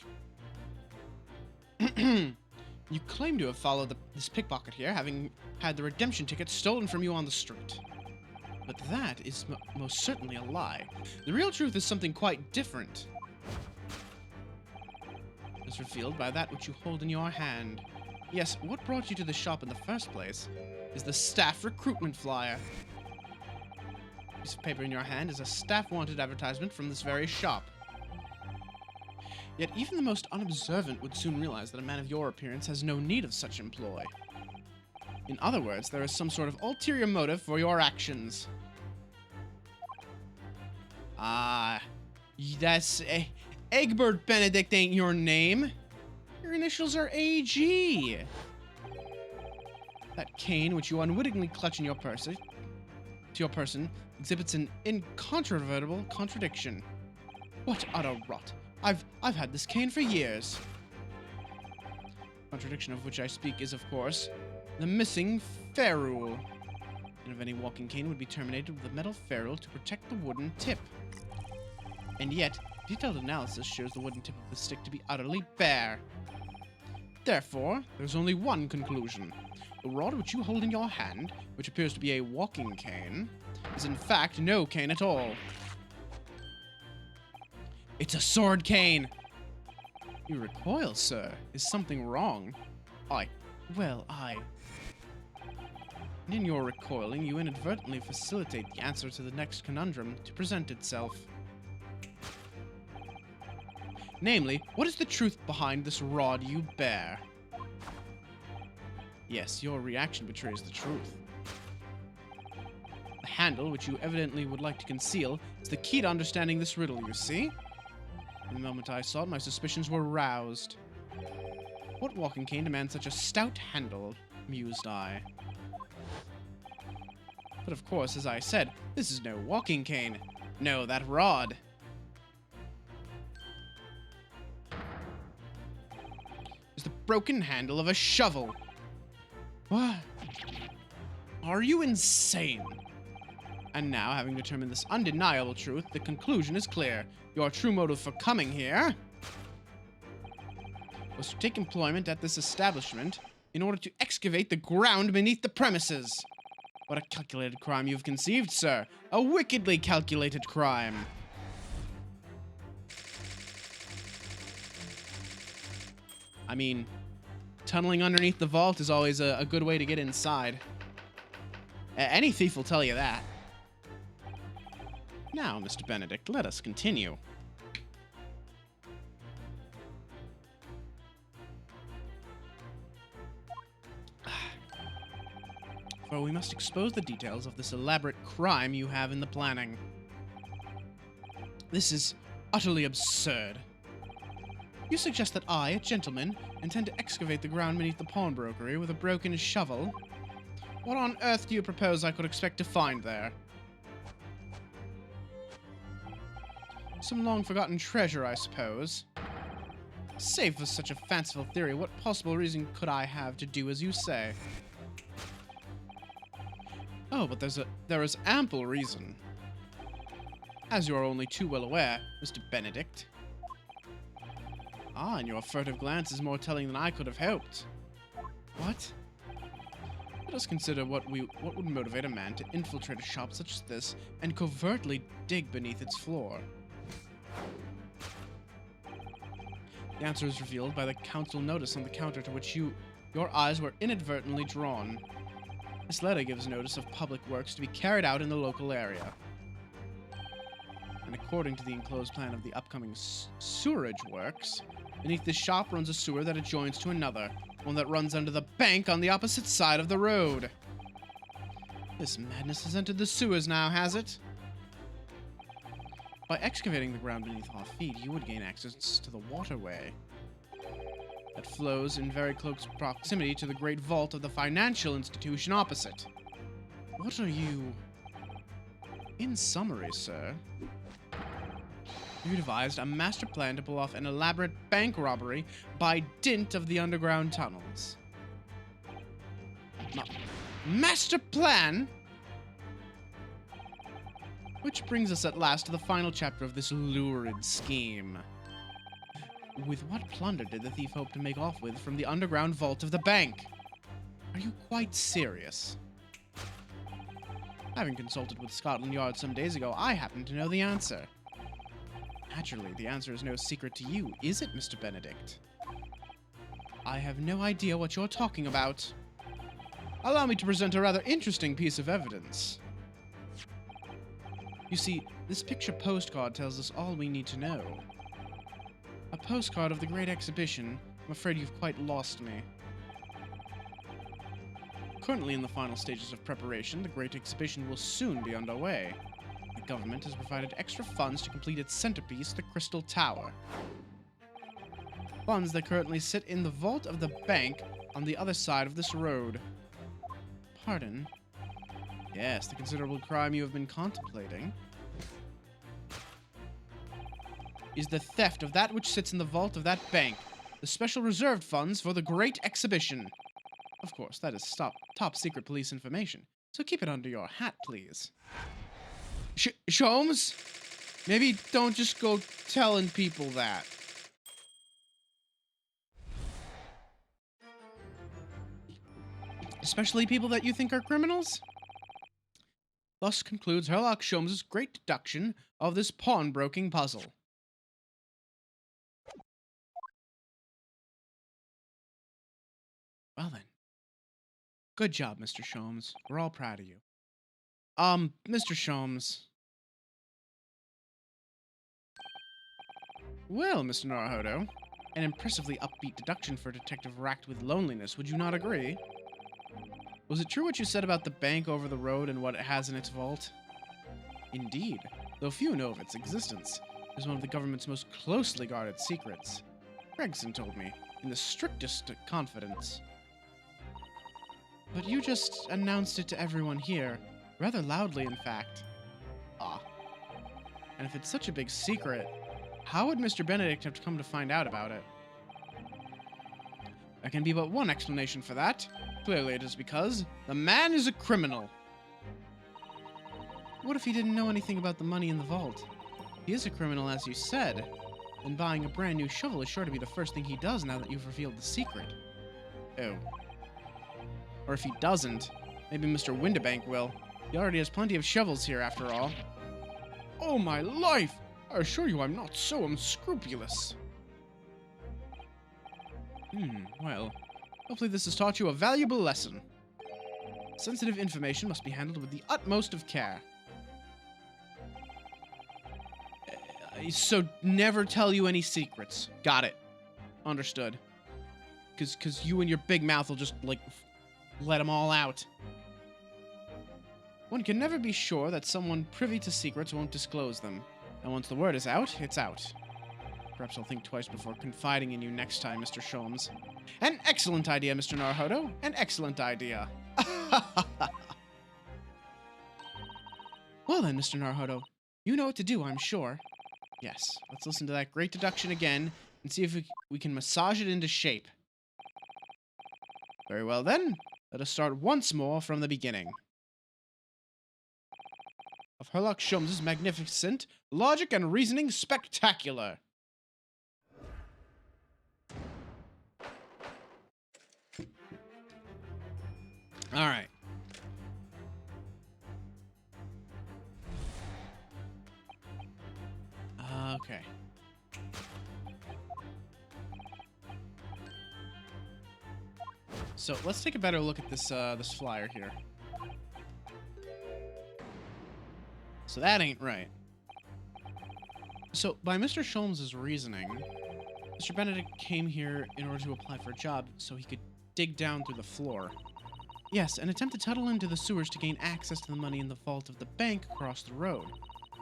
You claim to have followed this pickpocket here, having had the redemption ticket stolen from you on the street. But that is most certainly a lie. The real truth is something quite different. As revealed by that which you hold in your hand. Yes, what brought you to the shop in the first place is the staff recruitment flyer. The piece of paper in your hand is a staff wanted advertisement from this very shop. Yet even the most unobservant would soon realize that a man of your appearance has no need of such employ. In other words, there is some sort of ulterior motive for your actions. Ah, that's Egbert Benedict ain't your name. Your initials are AG. That cane which you unwittingly clutch in your person exhibits an incontrovertible contradiction. What utter rot! I've had this cane for years. Contradiction of which I speak is, of course, the missing ferrule. And of any walking cane would be terminated with a metal ferrule to protect the wooden tip. And yet, detailed analysis shows the wooden tip of the stick to be utterly bare. Therefore, there's only one conclusion. The rod which you hold in your hand, which appears to be a walking cane, is in fact no cane at all. It's a sword cane! You recoil, sir. Is something wrong? And in your recoiling, you inadvertently facilitate the answer to the next conundrum to present itself. Namely, what is the truth behind this rod you bear? Yes, your reaction betrays the truth. The handle, which you evidently would like to conceal, is the key to understanding this riddle, you see? The moment I saw it, my suspicions were roused. What walking cane demands such a stout handle? Mused I. But of course, as I said, this is no walking cane. No, that rod. Is the broken handle of a shovel. What? Are you insane? And now, having determined this undeniable truth, the conclusion is clear. Your true motive for coming here was to take employment at this establishment in order to excavate the ground beneath the premises. What a calculated crime you've conceived, sir. A wickedly calculated crime. I mean, tunneling underneath the vault is always a good way to get inside. Any thief will tell you that. Now, Mr. Benedict, let us continue. For we must expose the details of this elaborate crime you have in the planning. This is utterly absurd. You suggest that I, a gentleman, intend to excavate the ground beneath the pawnbrokery with a broken shovel? What on earth do you propose I could expect to find there? Some long-forgotten treasure, I suppose. Save for such a fanciful theory, what possible reason could I have to do as you say? Oh, but there is ample reason. As you are only too well aware, Mr. Benedict. Ah, and your furtive glance is more telling than I could have hoped. What? Let us consider what would motivate a man to infiltrate a shop such as this and covertly dig beneath its floor. The answer is revealed by the council notice on the counter to which your eyes were inadvertently drawn. This letter gives notice of public works to be carried out in the local area. And according to the enclosed plan of the upcoming sewerage works, beneath this shop runs a sewer that adjoins to another, one that runs under the bank on the opposite side of the road. This madness has entered the sewers now, has it? By excavating the ground beneath our feet, you would gain access to the waterway that flows in very close proximity to the great vault of the financial institution opposite. What are you... In summary, sir, you devised a master plan to pull off an elaborate bank robbery by dint of the underground tunnels. Master plan? Which brings us at last to the final chapter of this lurid scheme. With what plunder did the thief hope to make off with from the underground vault of the bank? Are you quite serious? Having consulted with Scotland Yard some days ago, I happen to know the answer. Naturally, the answer is no secret to you, is it, Mr. Benedict? I have no idea what you're talking about. Allow me to present a rather interesting piece of evidence. You see, this picture postcard tells us all we need to know. A postcard of the Great Exhibition. I'm afraid you've quite lost me. Currently in the final stages of preparation, the Great Exhibition will soon be underway. The government has provided extra funds to complete its centerpiece, the Crystal Tower. Funds that currently sit in the vault of the bank on the other side of this road. Pardon? Yes, the considerable crime you have been contemplating is the theft of that which sits in the vault of that bank, the special reserved funds for the Great Exhibition. Of course, that is top secret police information, so keep it under your hat, please. Sholmes? Maybe don't just go telling people that. Especially people that you think are criminals? Thus concludes Sherlock Sholmes' great deduction of this pawnbroking puzzle. Well then. Good job, Mr. Sholmes. We're all proud of you. Mr. Sholmes. Well, Mr. Naruhodo, an impressively upbeat deduction for a detective racked with loneliness, would you not agree? Was it true what you said about the bank over the road and what it has in its vault? Indeed, though few know of its existence, it is one of the government's most closely guarded secrets. Gregson told me, in the strictest confidence. But you just announced it to everyone here, rather loudly in fact. Ah. And if it's such a big secret, how would Mr. Benedict have come to find out about it? There can be but one explanation for that. Clearly it is because the man is a criminal. What if he didn't know anything about the money in the vault? He is a criminal, as you said, and buying a brand new shovel is sure to be the first thing he does now that you've revealed the secret. Oh. Or if he doesn't, maybe Mr. Windibank will. He already has plenty of shovels here, after all. Oh, my life! I assure you I'm not so unscrupulous. Well, hopefully this has taught you a valuable lesson. Sensitive information must be handled with the utmost of care. So never tell you any secrets. Got it. Understood. Cause you and your big mouth will just, like, let them all out. One can never be sure that someone privy to secrets won't disclose them. And once the word is out, it's out. Perhaps I'll think twice before confiding in you next time, Mr. Sholmes. An excellent idea, Mr. Naruhodo. An excellent idea. Well then, Mr. Naruhodo. You know what to do, I'm sure. Yes, let's listen to that great deduction again and see if we can massage it into shape. Very well then, let us start once more from the beginning. Of Herlock Sholmes' magnificent logic and reasoning spectacular. All right. Okay. So let's take a better look at this this flyer here. So that ain't right. So by Mr. Sholmes' reasoning, Mr. Benedict came here in order to apply for a job so he could dig down through the floor. Yes, and attempt to tunnel into the sewers to gain access to the money in the vault of the bank across the road.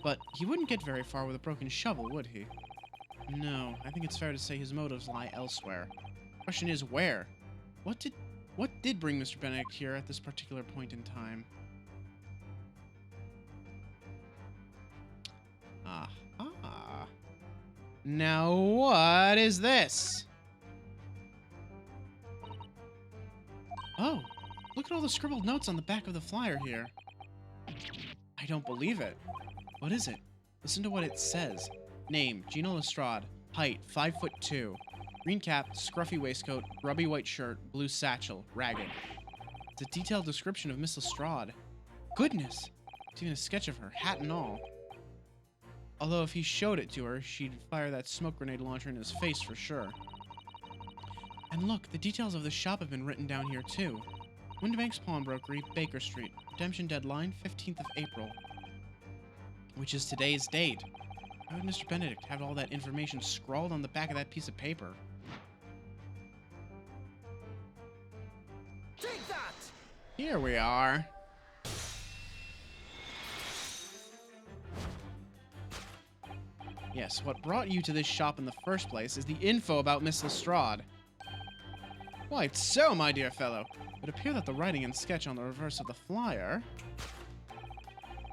But he wouldn't get very far with a broken shovel, would he? No, I think it's fair to say his motives lie elsewhere. Question is, where? What did bring Mr. Benedict here at this particular point in time? Aha. Now what is this? Oh, look at all the scribbled notes on the back of the flyer here. I don't believe it. What is it? Listen to what it says. Name, Gina Lestrade. Height, 5'2". Green cap, scruffy waistcoat, grubby white shirt, blue satchel, ragged. It's a detailed description of Miss Lestrade. Goodness! It's even a sketch of her, hat and all. Although if he showed it to her, she'd fire that smoke grenade launcher in his face for sure. And look, the details of the shop have been written down here too. Windibank's Pawnbrokery, Baker Street. Redemption deadline, 15th of April. Which is today's date. Why would Mr. Benedict have all that information scrawled on the back of that piece of paper? Take that! Here we are. Yes, what brought you to this shop in the first place is the info about Miss Lestrade. Quite so, my dear fellow. It appears that the writing and sketch on the reverse of the flyer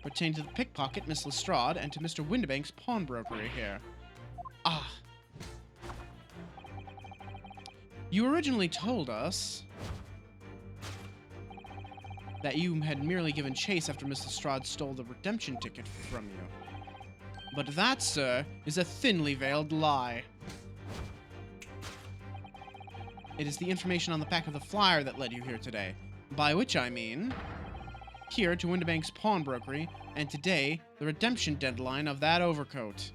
pertain to the pickpocket Miss Lestrade and to Mr. Windibank's pawnbrokery here. Ah. You originally told us that you had merely given chase after Miss Lestrade stole the redemption ticket from you. But that, sir, is a thinly veiled lie. It is the information on the back of the flyer that led you here today. By which I mean, here to Windibank's pawnbrokery, and today, the redemption deadline of that overcoat.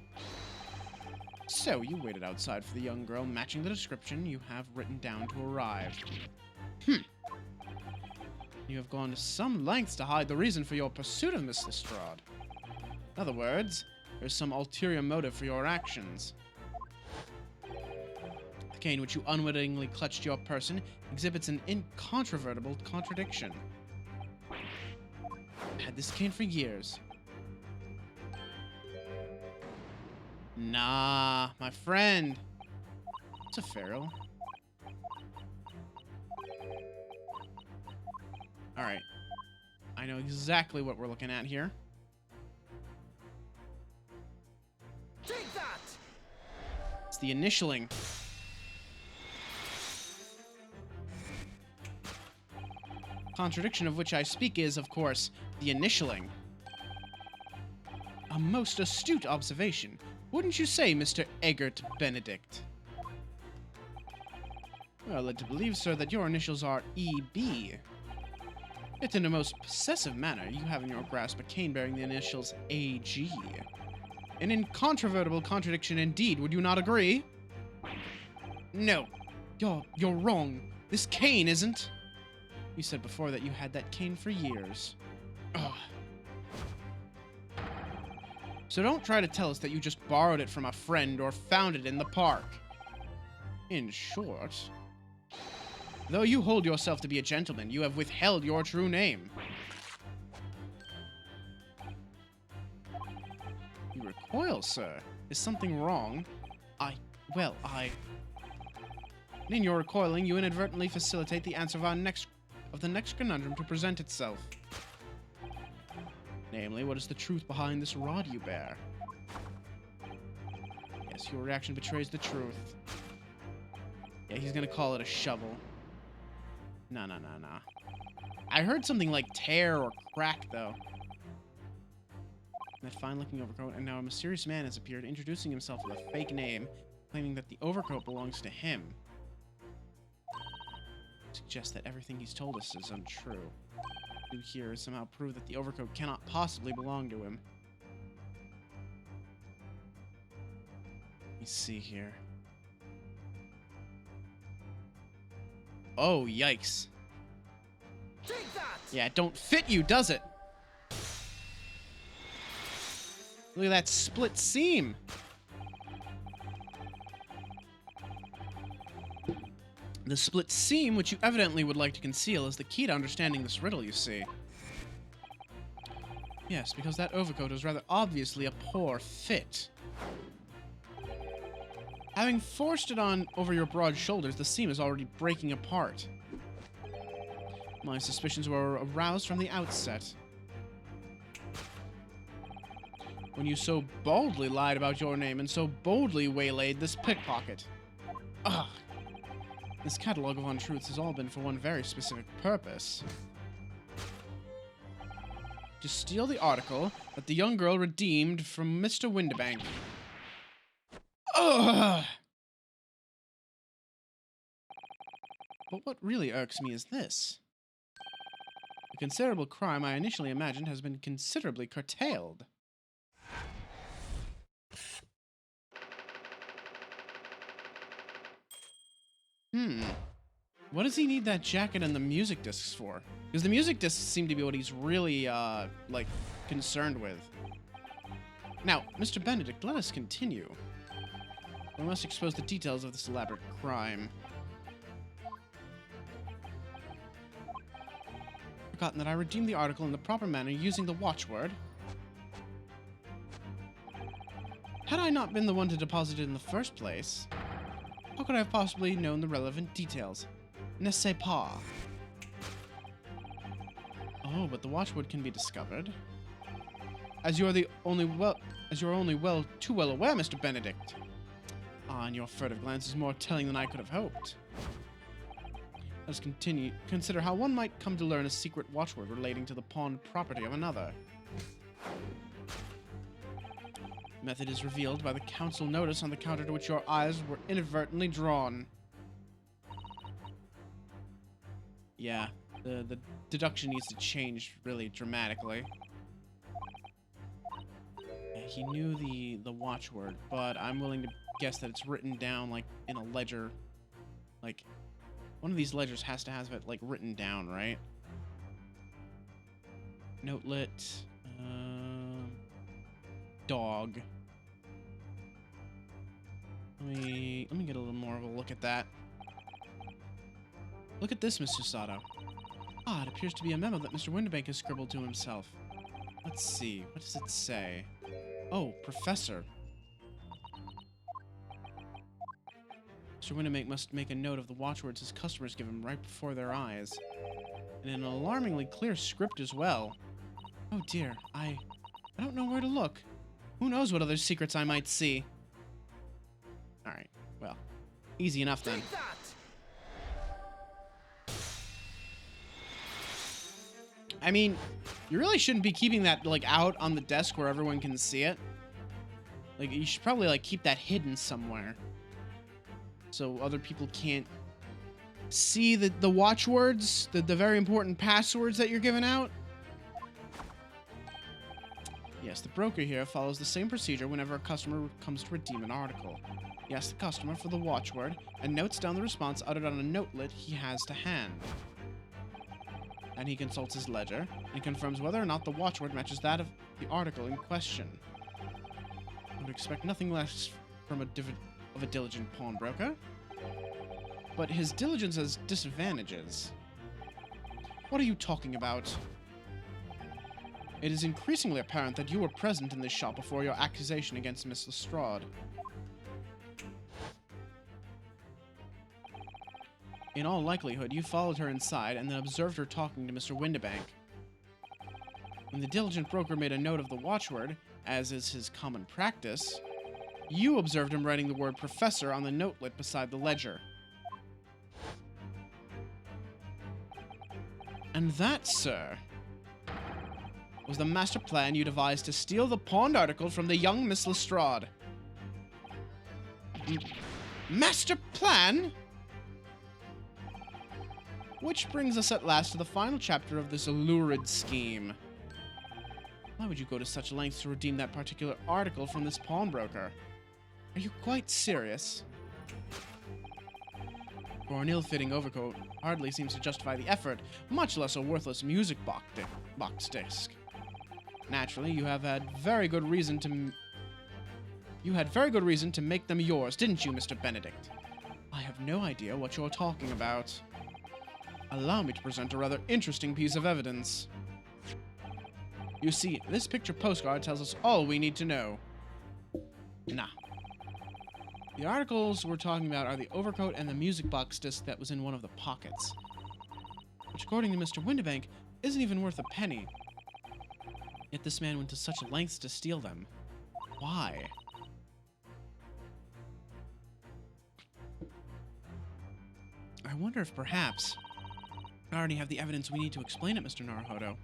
So, you waited outside for the young girl matching the description you have written down to arrive. You have gone to some lengths to hide the reason for your pursuit of Miss Lestrade. In other words, there's some ulterior motive for your actions. The cane which you unwittingly clutched to your person exhibits an incontrovertible contradiction. I've had this cane for years. Nah, my friend. It's a ferrule. Alright. I know exactly what we're looking at here. Take that! It's the initialing. Contradiction of which I speak is, of course, the initialing. A most astute observation. Wouldn't you say, Mr. Eggert Benedict? Well, led to believe, sir, that your initials are E.B. Yet in a most possessive manner, you have in your grasp a cane bearing the initials A.G. An incontrovertible contradiction indeed, would you not agree? No. You're wrong. This cane isn't. You said before that you had that cane for years. Ugh. So don't try to tell us that you just borrowed it from a friend or found it in the park. In short, though you hold yourself to be a gentleman, you have withheld your true name. You recoil, sir. Is something wrong? In your recoiling, you inadvertently facilitate the answer of the next conundrum to present itself. Namely, what is the truth behind this rod you bear? Yes, your reaction betrays the truth. Yeah, he's gonna call it a shovel. Nah. I heard something like tear or crack, though. That fine-looking overcoat, and now a mysterious man has appeared, introducing himself with a fake name, claiming that the overcoat belongs to him. Suggests that everything he's told us is untrue. Do here is somehow prove that the overcoat cannot possibly belong to him. Let me see here. Oh, yikes. Take that! Yeah, it don't fit you, does it? Look at that split seam. The split seam, which you evidently would like to conceal, is the key to understanding this riddle, you see. Yes, because that overcoat is rather obviously a poor fit. Having forced it on over your broad shoulders, the seam is already breaking apart. My suspicions were aroused from the outset. When you so boldly lied about your name and so boldly waylaid this pickpocket. Ugh. This catalog of untruths has all been for one very specific purpose. To steal the article that the young girl redeemed from Mr. Windibank. Ugh! But what really irks me is this. The considerable crime I initially imagined has been considerably curtailed. What does he need that jacket and the music discs for? Because the music discs seem to be what he's really, like, concerned with. Now, Mr. Benedict, let us continue. We must expose the details of this elaborate crime. Forgotten that I redeemed the article in the proper manner using the watchword. Had I not been the one to deposit it in the first place, how could I have possibly known the relevant details? Ne sais pas. Oh, but the watchword can be discovered. As you are too well aware, Mr. Benedict. Ah, and your furtive glance is more telling than I could have hoped. Let us consider how one might come to learn a secret watchword relating to the pawned property of another. Method is revealed by the council notice on the counter to which your eyes were inadvertently drawn. Yeah, the deduction needs to change really dramatically. Yeah, he knew the watchword, but I'm willing to guess that it's written down like in a ledger. Like, one of these ledgers has to have it like written down, right? Notelet. Dog. Let me get a little more of a look at that. Look at this, Mr. Sato. Ah, it appears to be a memo that Mr. Windibank has scribbled to himself. Let's see. What does it say? Oh, Professor. Mr. Windibank must make a note of the watchwords his customers give him right before their eyes. And in an alarmingly clear script as well. Oh dear, I don't know where to look. Who knows what other secrets I might see? Alright, well, easy enough then. I mean, you really shouldn't be keeping that, like, out on the desk where everyone can see it. Like, you should probably, like, keep that hidden somewhere. So other people can't see the watchwords, the very important passwords that you're giving out. Yes, the broker here follows the same procedure whenever a customer comes to redeem an article. He asks the customer for the watchword and notes down the response uttered on a notelet he has to hand. And he consults his ledger and confirms whether or not the watchword matches that of the article in question. I would expect nothing less from a diligent pawnbroker. But his diligence has disadvantages. What are you talking about? It is increasingly apparent that you were present in this shop before your accusation against Miss Lestrade. In all likelihood, you followed her inside and then observed her talking to Mr. Windibank. When the diligent broker made a note of the watchword, as is his common practice, you observed him writing the word professor on the notelet beside the ledger. And that, sir, was the master plan you devised to steal the pawned article from the young Miss Lestrade. Master plan? Which brings us at last to the final chapter of this lurid scheme. Why would you go to such lengths to redeem that particular article from this pawnbroker? Are you quite serious? For an ill-fitting overcoat hardly seems to justify the effort, much less a worthless music box disc. Naturally, you had very good reason to make them yours, didn't you, Mr. Benedict? I have no idea what you're talking about. Allow me to present a rather interesting piece of evidence. You see, this picture postcard tells us all we need to know. Nah. The articles we're talking about are the overcoat and the music box disc that was in one of the pockets, which, according to Mr. Windibank, isn't even worth a penny. Yet this man went to such lengths to steal them. Why? I wonder if perhaps I already have the evidence we need to explain it, Mr. Naruhodo.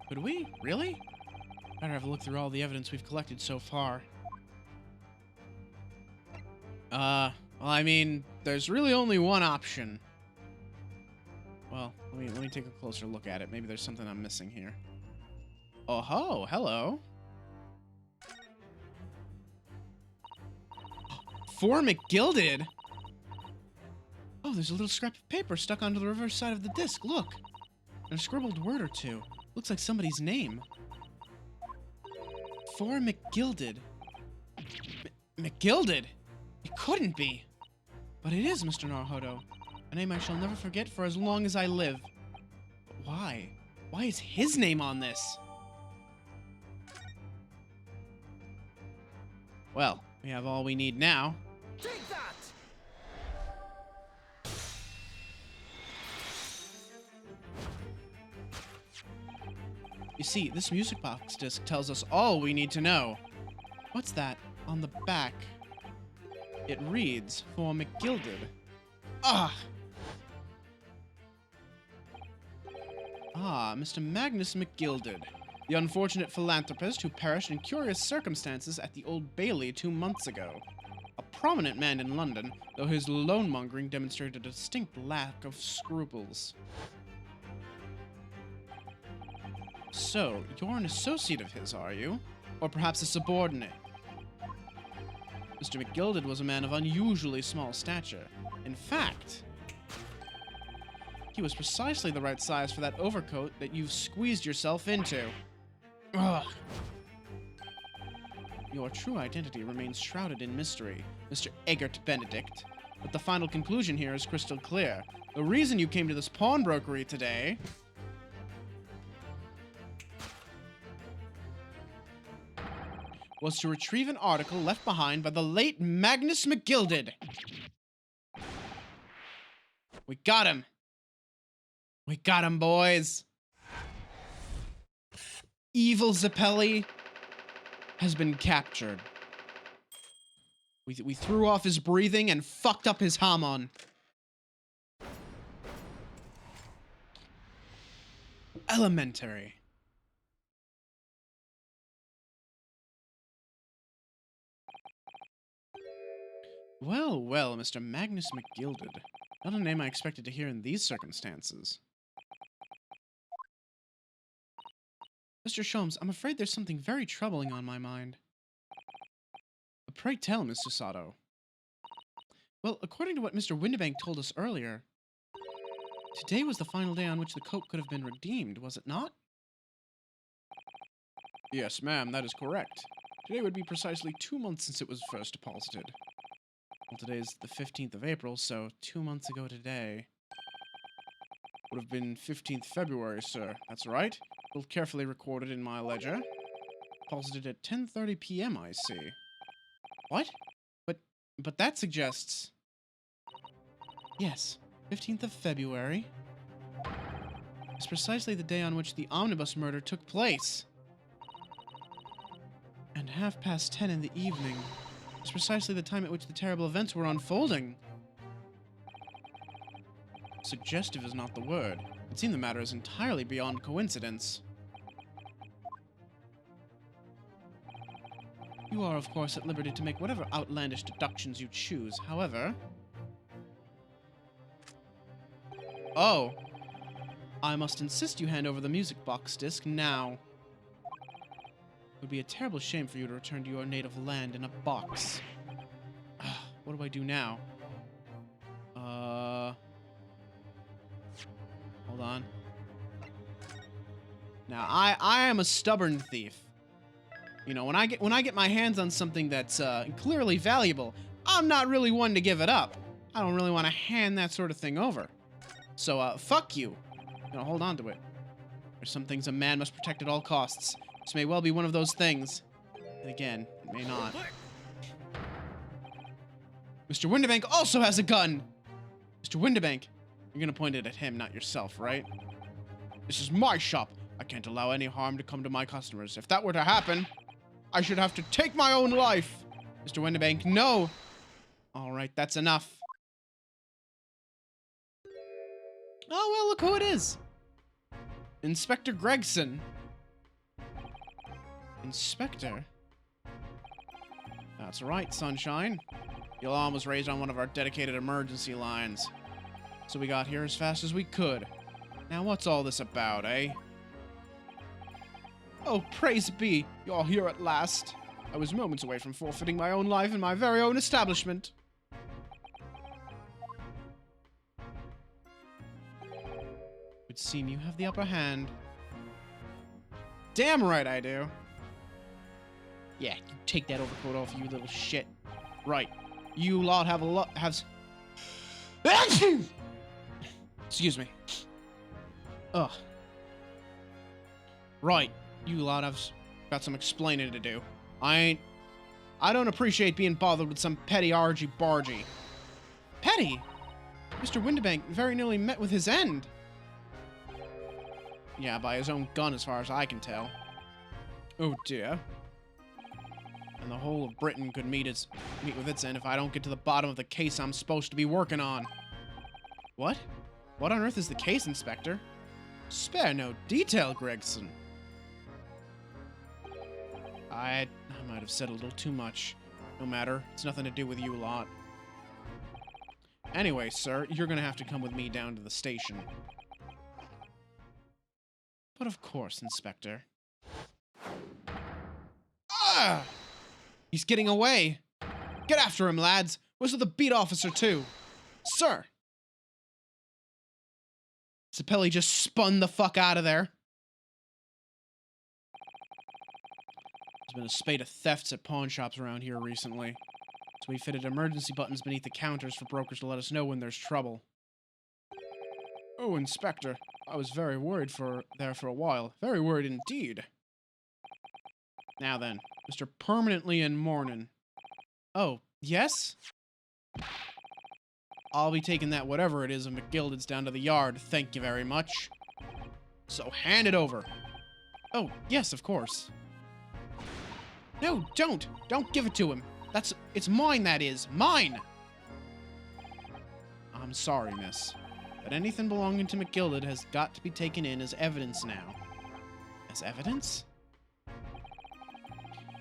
Could we? Really? Better have a look through all the evidence we've collected so far. Well, I mean, there's really only one option. Well, let me take a closer look at it. Maybe there's something I'm missing here. Oh ho, hello. For McGilded? Oh, there's a little scrap of paper stuck onto the reverse side of the disc, look. And a scribbled word or two. Looks like somebody's name. For McGilded. McGilded? It couldn't be. But it is, Mr. Naruhodo. A name I shall never forget for as long as I live. But why? Why is his name on this? Well, we have all we need now. Take that! You see, this music box disc tells us all we need to know. What's that on the back? It reads, for McGilded. Ah! Ah, Mr. Magnus McGilded, the unfortunate philanthropist who perished in curious circumstances at the Old Bailey 2 months ago. A prominent man in London, though his loan-mongering demonstrated a distinct lack of scruples. So, you're an associate of his, are you? Or perhaps a subordinate? Mr. McGilded was a man of unusually small stature. In fact, he was precisely the right size for that overcoat that you've squeezed yourself into. Ugh. Your true identity remains shrouded in mystery, Mr. Eggert Benedict. But the final conclusion here is crystal clear. The reason you came to this pawnbrokery today was to retrieve an article left behind by the late Magnus McGilded. We got him. We got him, boys. Evil Zappelli has been captured. We threw off his breathing and fucked up his Hamon. elementary. Well, well, Mr. Magnus McGilded. Not a name I expected to hear in these circumstances. Mr. Sholmes, I'm afraid there's something very troubling on my mind. Pray tell, Mr. Sato. Well, according to what Mr. Windibank told us earlier, today was the final day on which the coat could have been redeemed, was it not? Yes, ma'am, that is correct. Today would be precisely 2 months since it was first deposited. Well, today is the 15th of April, so 2 months ago today would have been 15th February, sir. That's right. Well, carefully recorded in my ledger. Deposited at 10:30 p.m., I see. What? But that suggests... Yes, 15th of February is precisely the day on which the omnibus murder took place. And 10:30 in the evening is precisely the time at which the terrible events were unfolding. Suggestive is not the word. It seemed the matter is entirely beyond coincidence. You are, of course, at liberty to make whatever outlandish deductions you choose. However... Oh. I must insist you hand over the music box disc now. It would be a terrible shame for you to return to your native land in a box. What do I do now? Hold on. Now, I am a stubborn thief. You know, when I get my hands on something that's clearly valuable, I'm not really one to give it up. I don't really want to hand that sort of thing over. So, fuck you. Now, hold on to it. There's some things a man must protect at all costs. This may well be one of those things. And again, it may not. Mr. Windibank also has a gun! Mr. Windibank, you're gonna point it at him, not yourself, right? This is my shop. I can't allow any harm to come to my customers. If that were to happen, I should have to take my own life. Mr. Windibank, no! Alright, that's enough. Oh, well, look who it is. Inspector Gregson. Inspector? That's right, Sunshine. The alarm was raised on one of our dedicated emergency lines. So we got here as fast as we could. Now what's all this about, eh? Oh, praise be, you're here at last. I was moments away from forfeiting my own life in my very own establishment. Would seem you have the upper hand. Damn right I do. Yeah, you take that overcoat off, you little shit. Right. You lot have a lot... Excuse me. Ugh. Right. You lot have got some explaining to do. I don't appreciate being bothered with some petty argy-bargy. Petty? Mr. Windibank very nearly met with his end. Yeah, by his own gun as far as I can tell. Oh dear. And the whole of Britain could meet with its end if I don't get to the bottom of the case I'm supposed to be working on. What? What on earth is the case, Inspector? Spare no detail, Gregson. I might have said a little too much. No matter. It's nothing to do with you lot. Anyway, sir, you're gonna have to come with me down to the station. But of course, Inspector. Ah! He's getting away. Get after him, lads. Where's the beat officer, too? Sir! Sapelli just spun the fuck out of there. There's been a spate of thefts at pawn shops around here recently. So we fitted emergency buttons beneath the counters for brokers to let us know when there's trouble. Oh, Inspector. I was very worried there for a while. Very worried indeed. Now then, Mr. Permanently in Mournin'. Oh, yes? I'll be taking that whatever it is of McGilded's down to the yard, thank you very much. So hand it over. Oh, yes, of course. No, don't! Don't give it to him. It's mine, that is. Mine! I'm sorry, miss. but anything belonging to McGilded has got to be taken in as evidence now. As evidence?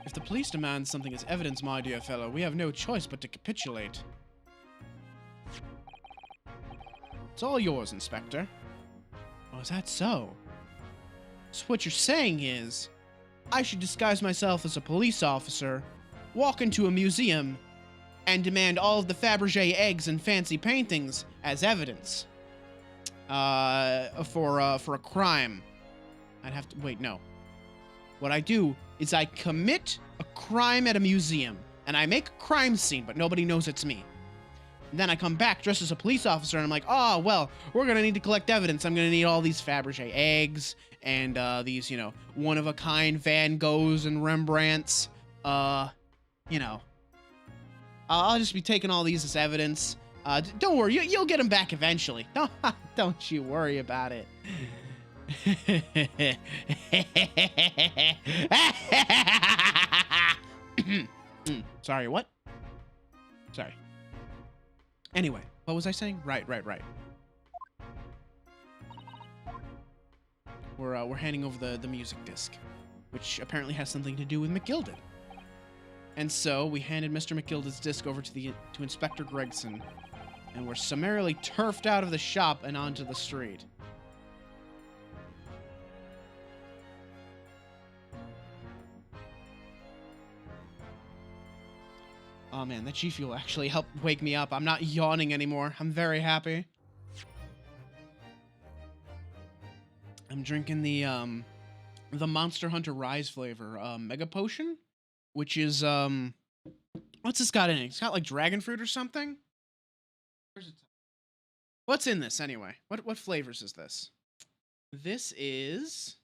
If the police demand something as evidence, my dear fellow, we have no choice but to capitulate. It's all yours, Inspector. Oh, is that so? So what you're saying is, I should disguise myself as a police officer, walk into a museum, and demand all of the Fabergé eggs and fancy paintings as evidence. For a crime. I'd have to... Wait, no. What I do is I commit a crime at a museum, and I make a crime scene, but nobody knows it's me. And then I come back dressed as a police officer, and I'm like, oh, well, we're gonna need to collect evidence. I'm gonna need all these Fabergé eggs, and these, you know, one-of-a-kind Van Goghs and Rembrandts. You know, I'll just be taking all these as evidence. Don't worry, you'll get them back eventually. Don't you worry about it. Sorry, what? Sorry. Anyway, what was I saying? Right. We're handing over the music disc, which apparently has something to do with McGilded. And so we handed Mr. McGilded's disc over to Inspector Gregson, and we're summarily turfed out of the shop and onto the street. Oh man, that G Fuel actually helped wake me up. I'm not yawning anymore. I'm very happy. I'm drinking the Monster Hunter Rise flavor, Mega Potion, which is, what's this got in it? It's got like dragon fruit or something? Where's it? What's in this anyway? What flavors is this? This is,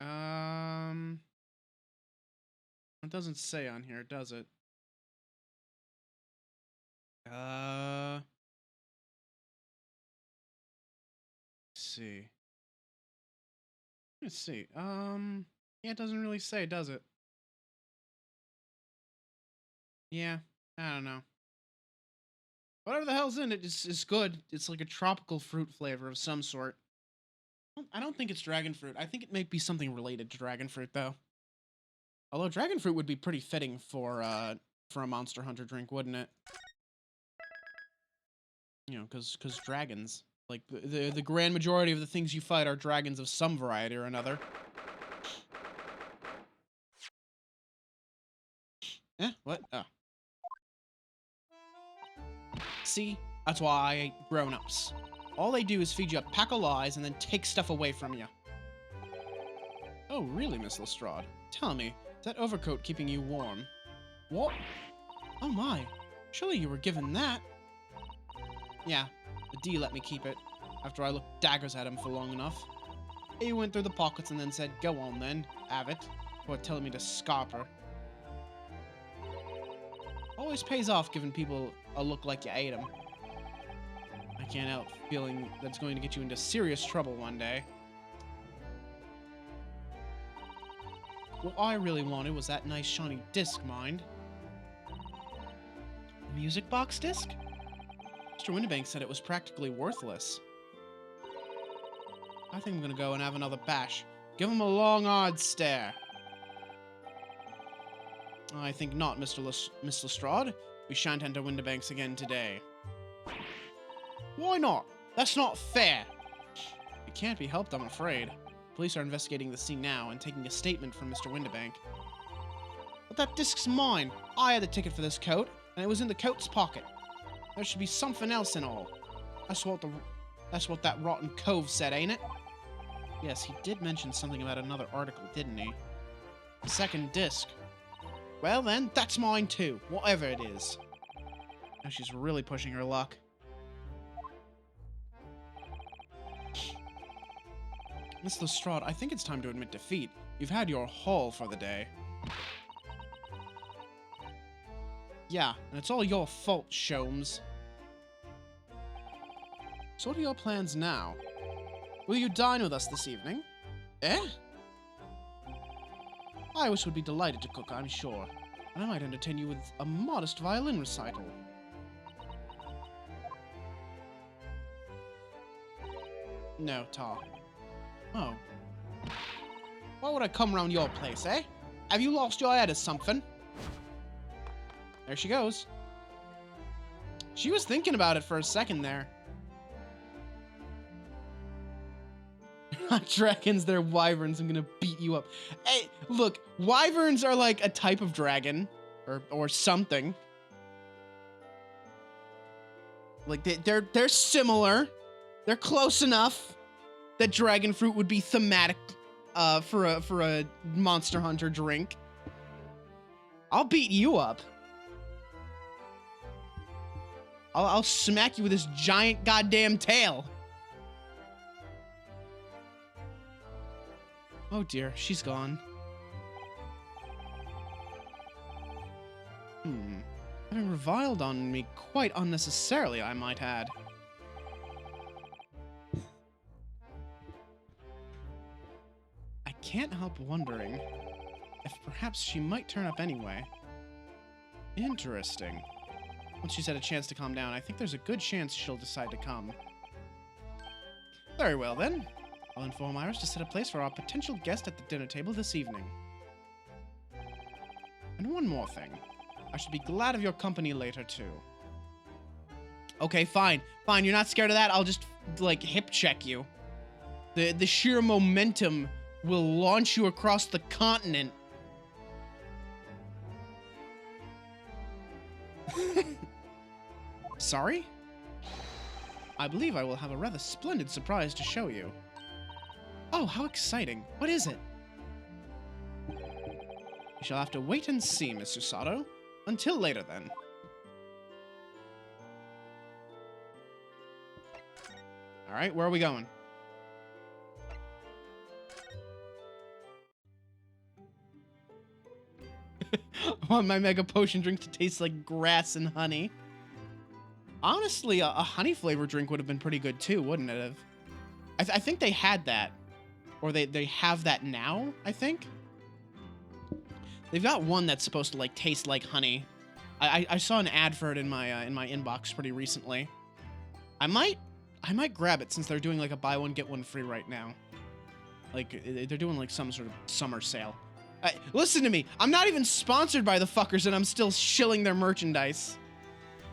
it doesn't say on here, does it? Let's see. Yeah, it doesn't really say, does it? Yeah, I don't know. Whatever the hell's in it is good. It's like a tropical fruit flavor of some sort. I don't think it's dragon fruit. I think it may be something related to dragon fruit, though. Although dragon fruit would be pretty fitting for a Monster Hunter drink, wouldn't it? You know, because dragons. Like, the grand majority of the things you fight are dragons of some variety or another. Eh? What? Oh. See? That's why I hate grown-ups. All they do is feed you a pack of lies and then take stuff away from you. Oh, really, Miss Lestrade? Tell me, is that overcoat keeping you warm? What? Oh my, surely you were given that. Yeah, the D let me keep it, after I looked daggers at him for long enough. He went through the pockets and then said, go on then, have it, before telling me to scarp her. Always pays off giving people a look like you ate them. I can't help feeling that's going to get you into serious trouble one day. What I really wanted was that nice shiny disc, mind. Music box disc? Mr. Windibank said it was practically worthless. I think I'm gonna go and have another bash. Give him a long, hard stare. I think not, Miss Lestrade. We shan't enter Windibanks again today. Why not? That's not fair. It can't be helped, I'm afraid. Police are investigating the scene now and taking a statement from Mr. Windibank. But that disc's mine. I had the ticket for this coat, and it was in the coat's pocket. There should be something else in all. That's what that rotten cove said, ain't it? Yes, he did mention something about another article, didn't he? The second disc. Well then, that's mine too, whatever it is. Now she's really pushing her luck. Miss Lestrade, I think it's time to admit defeat. You've had your haul for the day. Yeah, and it's all your fault, Sholmes. So what are your plans now? Will you dine with us this evening? Eh? Iris would be delighted to cook, I'm sure. And I might entertain you with a modest violin recital. No, Tall. Oh. Why would I come around your place, eh? Have you lost your head or something? There she goes. She was thinking about it for a second there. Not dragons, they're wyverns. I'm gonna beat you up. Hey, look, wyverns are like a type of dragon. Or something. Like, they're similar. They're close enough that dragon fruit would be thematic for a Monster Hunter drink. I'll beat you up. I'll smack you with this giant goddamn tail. Oh dear, she's gone. Having reviled on me quite unnecessarily, I might add. I can't help wondering if perhaps she might turn up anyway. Interesting. Once she's had a chance to calm down, I think there's a good chance she'll decide to come. Very well, then. I'll inform Iris to set a place for our potential guest at the dinner table this evening. And one more thing. I should be glad of your company later, too. Okay, fine. Fine, you're not scared of that? I'll just, like, hip check you. The sheer momentum will launch you across the continent. Sorry? I believe I will have a rather splendid surprise to show you. Oh, how exciting. What is it? You shall have to wait and see, Mr. Sato. Until later, then. Alright, where are we going? I want my mega potion drink to taste like grass and honey. Honestly, a honey flavored drink would have been pretty good too, wouldn't it have? I think they had that. Or they have that now, I think. They've got one that's supposed to like taste like honey. I saw an ad for it in my inbox pretty recently. I might grab it since they're doing like a buy one get one free right now. Like they're doing like some sort of summer sale. Listen to me. I'm not even sponsored by the fuckers and I'm still shilling their merchandise.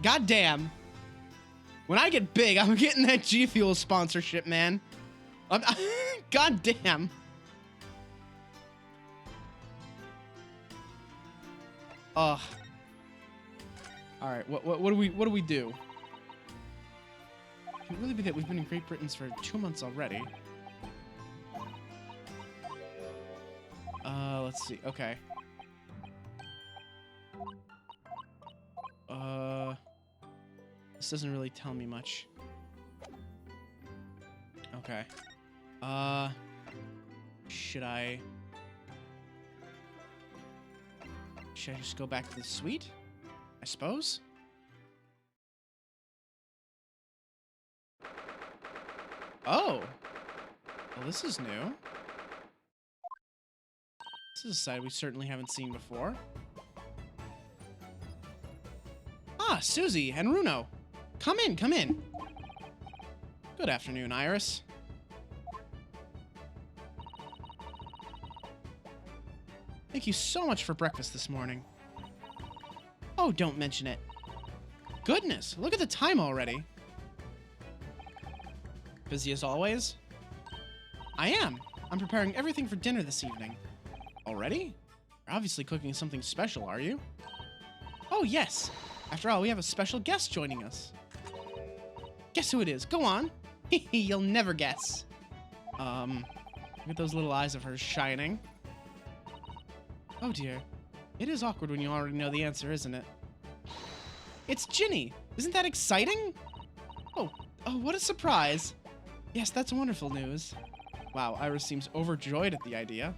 God damn. When I get big, I'm getting that G Fuel sponsorship, man. God damn. Ugh. All right, what do we do? Can it really be that we've been in Great Britain for 2 months already? Let's see. Okay. This doesn't really tell me much. Okay. Should I just go back to the suite? I suppose? Oh! Well, this is new. This is a side we certainly haven't seen before. Ah, Susie and Runo. Come in, come in. Good afternoon, Iris. Thank you so much for breakfast this morning. Oh, don't mention it. Goodness, look at the time already. Busy as always? I am. I'm preparing everything for dinner this evening. Already? You're obviously cooking something special, are you? Oh, yes. After all, we have a special guest joining us. Guess who it is? Go on. You'll never guess. Look at those little eyes of hers shining. Oh dear. It is awkward when you already know the answer, isn't it? It's Ginny! Isn't that exciting? Oh, what a surprise. Yes, that's wonderful news. Wow, Iris seems overjoyed at the idea.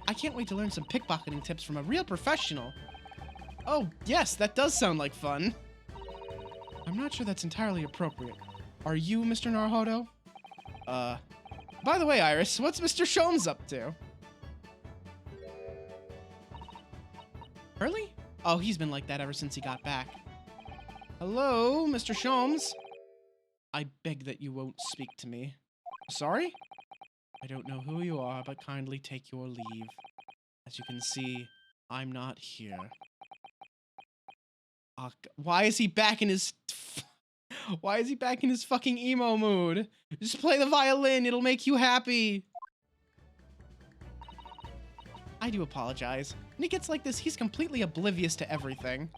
I can't wait to learn some pickpocketing tips from a real professional. Oh, yes, that does sound like fun. I'm not sure that's entirely appropriate. Are you Mr. Naruhodo? By the way, Iris, what's Mr. Sholmes up to? Early? Oh, he's been like that ever since he got back. Hello, Mr. Sholmes? I beg that you won't speak to me. Sorry? I don't know who you are, but kindly take your leave. As you can see, I'm not here. Why is he back in his... Why is he back in his fucking emo mood? Just play the violin, it'll make you happy. I do apologize. When he gets like this, he's completely oblivious to everything.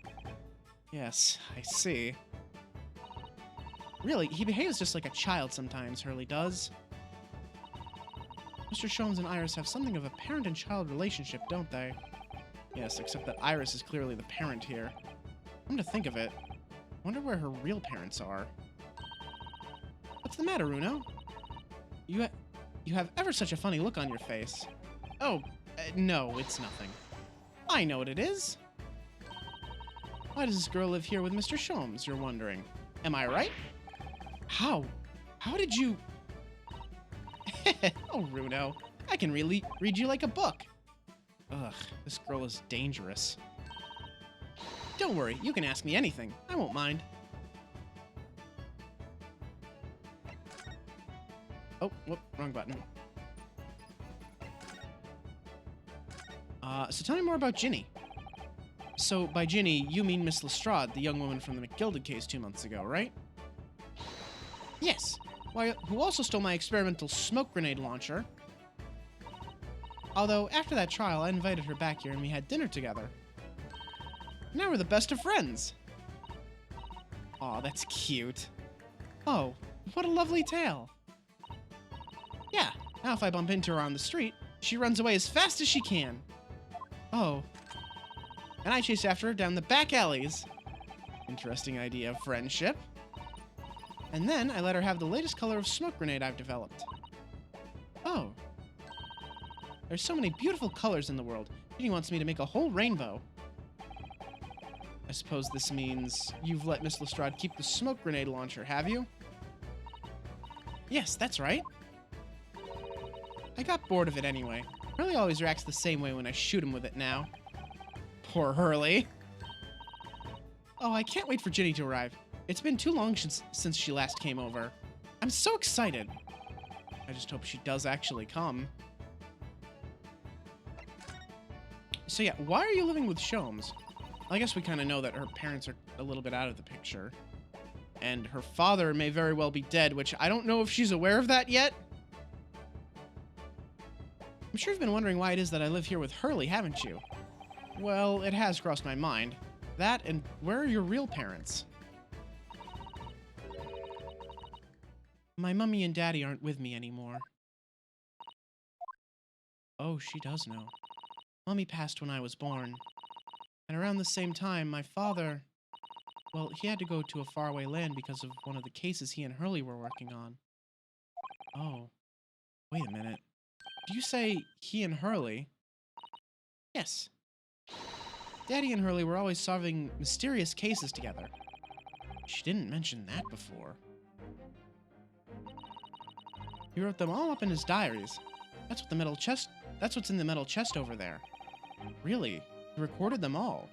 Yes, I see. Really, he behaves just like a child sometimes, Hurley does. Mr. Sholmes and Iris have something of a parent and child relationship, don't they? Yes, except that Iris is clearly the parent here. Come to think of it, I wonder where her real parents are. What's the matter, Runo? You have ever such a funny look on your face. Oh, no, it's nothing. I know what it is. Why does this girl live here with Mr. Sholmes, you're wondering? Am I right? How? How did you... Oh, Runo, I can really read you like a book. Ugh, this girl is dangerous. Don't worry, you can ask me anything. I won't mind. Oh, whoop, wrong button. So tell me more about Ginny. So, by Ginny, you mean Miss Lestrade, the young woman from the McGilded case 2 months ago, right? Yes. Why, who also stole my experimental smoke grenade launcher. Although, after that trial, I invited her back here and we had dinner together. Now we're the best of friends. Aw, that's cute. Oh, what a lovely tale. Yeah, now if I bump into her on the street, she runs away as fast as she can. Oh. And I chase after her down the back alleys. Interesting idea of friendship. And then I let her have the latest color of smoke grenade I've developed. Oh. There's so many beautiful colors in the world. Ginny wants me to make a whole rainbow. I suppose this means you've let Miss Lestrade keep the smoke grenade launcher, have you? Yes, that's right. I got bored of it anyway. Hurley always reacts the same way when I shoot him with it now. Poor Hurley. Oh, I can't wait for Ginny to arrive. It's been too long since she last came over. I'm so excited. I just hope she does actually come. So yeah, why are you living with Sholmes? I guess we kind of know that her parents are a little bit out of the picture. And her father may very well be dead, which I don't know if she's aware of that yet. I'm sure you've been wondering why it is that I live here with Hurley, haven't you? Well, it has crossed my mind. That and where are your real parents? My mummy and daddy aren't with me anymore. Oh, she does know. Mummy passed when I was born. And around the same time, my father... Well, he had to go to a faraway land because of one of the cases he and Hurley were working on. Oh. Wait a minute. Do you say he and Hurley? Yes. Daddy and Hurley were always solving mysterious cases together. She didn't mention that before. He wrote them all up in his diaries. That's what's in the metal chest over there. Really? He recorded them all.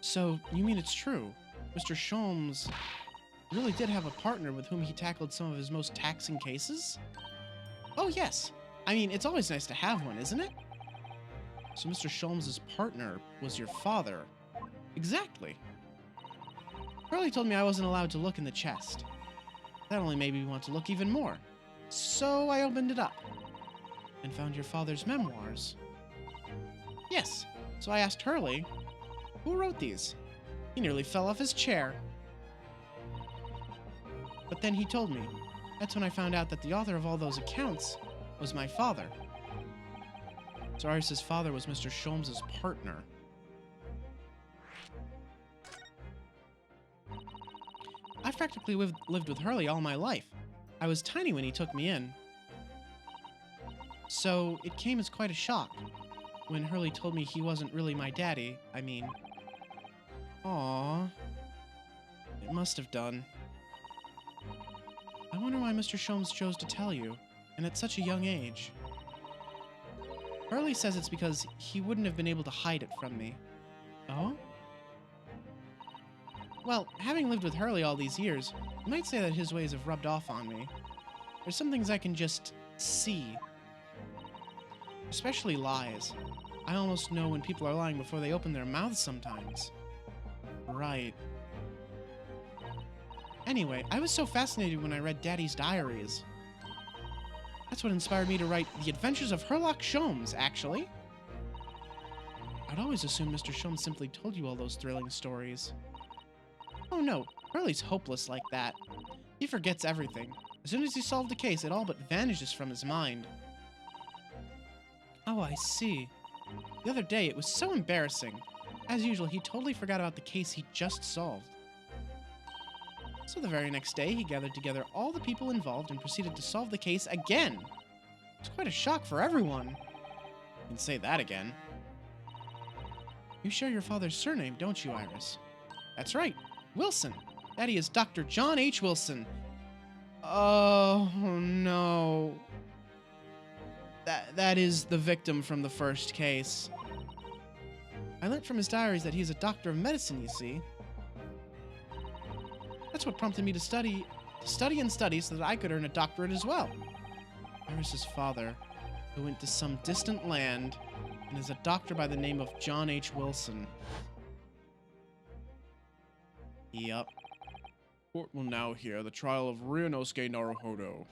So, you mean it's true? Mr. Sholmes really did have a partner with whom he tackled some of his most taxing cases? Oh, yes. I mean, it's always nice to have one, isn't it? So Mr. Sholmes' partner was your father. Exactly. Hurley told me I wasn't allowed to look in the chest. That only made me want to look even more. So I opened it up and found your father's memoirs. Yes, so I asked Hurley, who wrote these? He nearly fell off his chair. But then he told me. That's when I found out that the author of all those accounts was my father. So Iris' father was Mr. Sholmes' partner. I've practically lived with Hurley all my life. I was tiny when he took me in. So it came as quite a shock when Hurley told me he wasn't really my daddy. I mean... Aww. It must have done. I wonder why Mr. Sholmes chose to tell you, and at such a young age. Hurley says it's because he wouldn't have been able to hide it from me. Oh? Well, having lived with Hurley all these years, you might say that his ways have rubbed off on me. There's some things I can just see. Especially lies. I almost know when people are lying before they open their mouths sometimes. Right. Anyway, I was so fascinated when I read Daddy's diaries. That's what inspired me to write The Adventures of Herlock Sholmes, actually. I'd always assumed Mr. Sholmes simply told you all those thrilling stories. Oh no, Hurley's hopeless like that. He forgets everything. As soon as he solved a case, it all but vanishes from his mind. Oh, I see. The other day, it was so embarrassing. As usual, he totally forgot about the case he just solved. So the very next day, he gathered together all the people involved and proceeded to solve the case again. It was quite a shock for everyone. You can say that again. You share your father's surname, don't you, Iris? That's right, Wilson. Daddy is Dr. John H. Wilson. Oh, no. That is the victim from the first case. I learned from his diaries that he's a doctor of medicine, you see. That's what prompted me to study and study so that I could earn a doctorate as well. Iris's father, who went to some distant land and is a doctor by the name of John H. Wilson. Yup. Court will now hear the trial of Ryunosuke Naruhodo.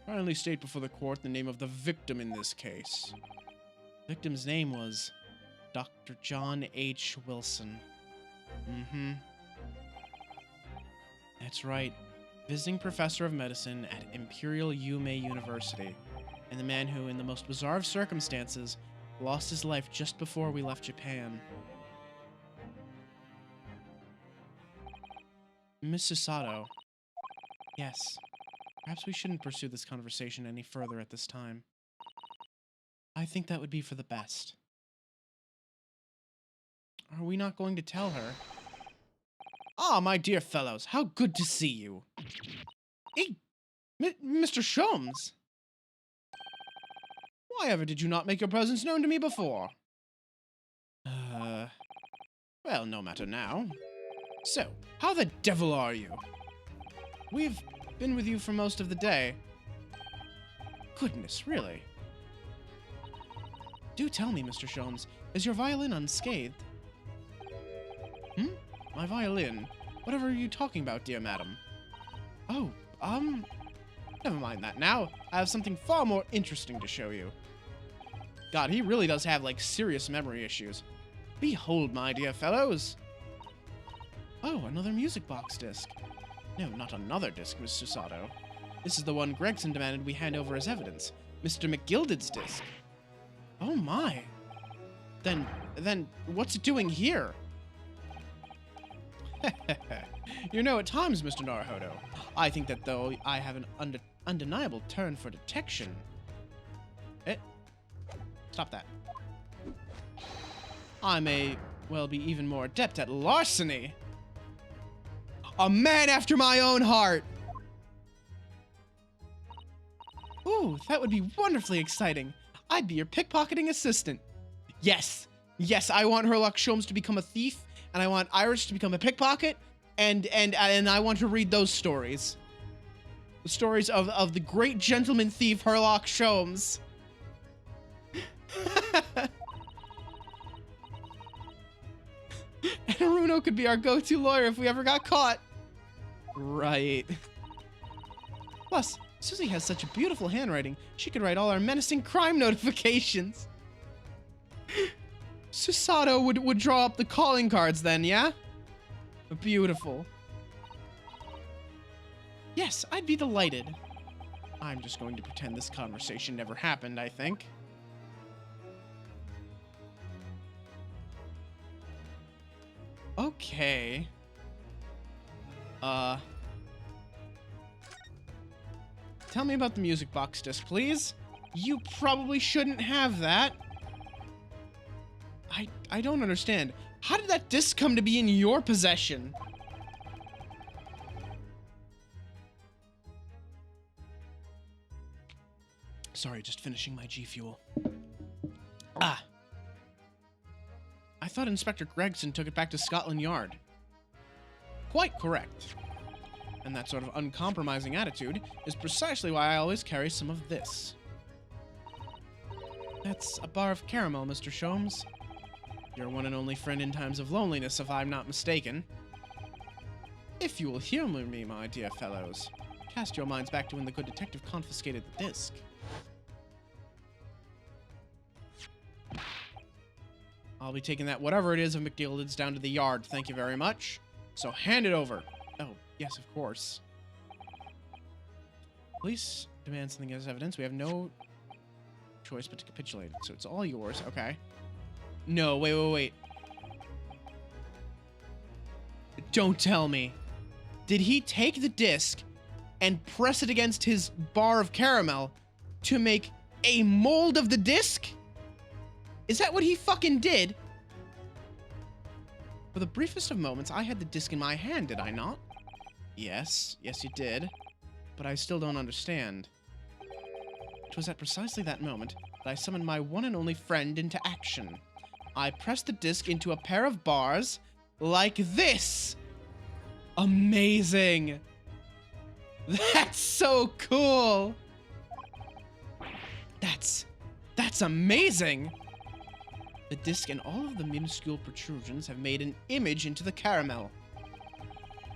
Kindly state before the court the name of the victim in this case. The victim's name was Dr. John H. Wilson. Mm-hmm. That's right. Visiting professor of medicine at Imperial Yume University. And the man who, in the most bizarre of circumstances, lost his life just before we left Japan. Miss Susato. Yes. Perhaps we shouldn't pursue this conversation any further at this time. I think that would be for the best. Are we not going to tell her? Ah, my dear fellows, how good to see you. Hey, Mr. Sholmes. Why ever did you not make your presence known to me before? Well, no matter now. So, how the devil are you? We've been with you for most of the day. Goodness, really? Do tell me, Mr. Sholmes, is your violin unscathed? My violin? Whatever are you talking about, dear madam? Oh, never mind that now. I have something far more interesting to show you. God, he really does have, like, serious memory issues. Behold, my dear fellows. Oh, another music box disc. No, not another disc, Miss Susato. This is the one Gregson demanded we hand over as evidence. Mr. McGilded's disc. Oh my. Then, what's it doing here? You know, at times, Mr. Naruhodo, I think that though I have an undeniable turn for detection. Stop that. I may well be even more adept at larceny. A man after my own heart! Ooh, that would be wonderfully exciting. I'd be your pickpocketing assistant. Yes, yes, I want Herlock Sholmes to become a thief, and I want Iris to become a pickpocket, and I want to read those stories. The stories of the great gentleman thief Herlock Sholmes. And Haruno could be our go-to lawyer if we ever got caught. Right. Plus, Susie has such a beautiful handwriting, she could write all our menacing crime notifications. Susato would draw up the calling cards then, yeah? Beautiful. Yes, I'd be delighted. I'm just going to pretend this conversation never happened, I think. Okay. Tell me about the music box disc, please. You probably shouldn't have that. I don't understand. How did that disc come to be in your possession? Sorry, just finishing my G Fuel. Ah. I thought Inspector Gregson took it back to Scotland Yard. Quite correct. And that sort of uncompromising attitude is precisely why I always carry some of this. That's a bar of caramel, Mr. Sholmes. Your one and only friend in times of loneliness, if I'm not mistaken. If you will humor me, my dear fellows, cast your minds back to when the good detective confiscated the disc. I'll be taking that whatever it is of McDilded's down to the yard, thank you very much. So hand it over. Oh, yes, of course. Police demand something as evidence. We have no choice but to capitulate. So it's all yours. Okay. No, wait. Don't tell me. Did he take the disc and press it against his bar of caramel to make a mold of the disc? Is that what he fucking did? For the briefest of moments, I had the disc in my hand, did I not? Yes, you did. But I still don't understand. It was at precisely that moment that I summoned my one and only friend into action. I pressed the disc into a pair of bars like this. Amazing. That's so cool. That's amazing. The disc and all of the minuscule protrusions have made an image into the caramel.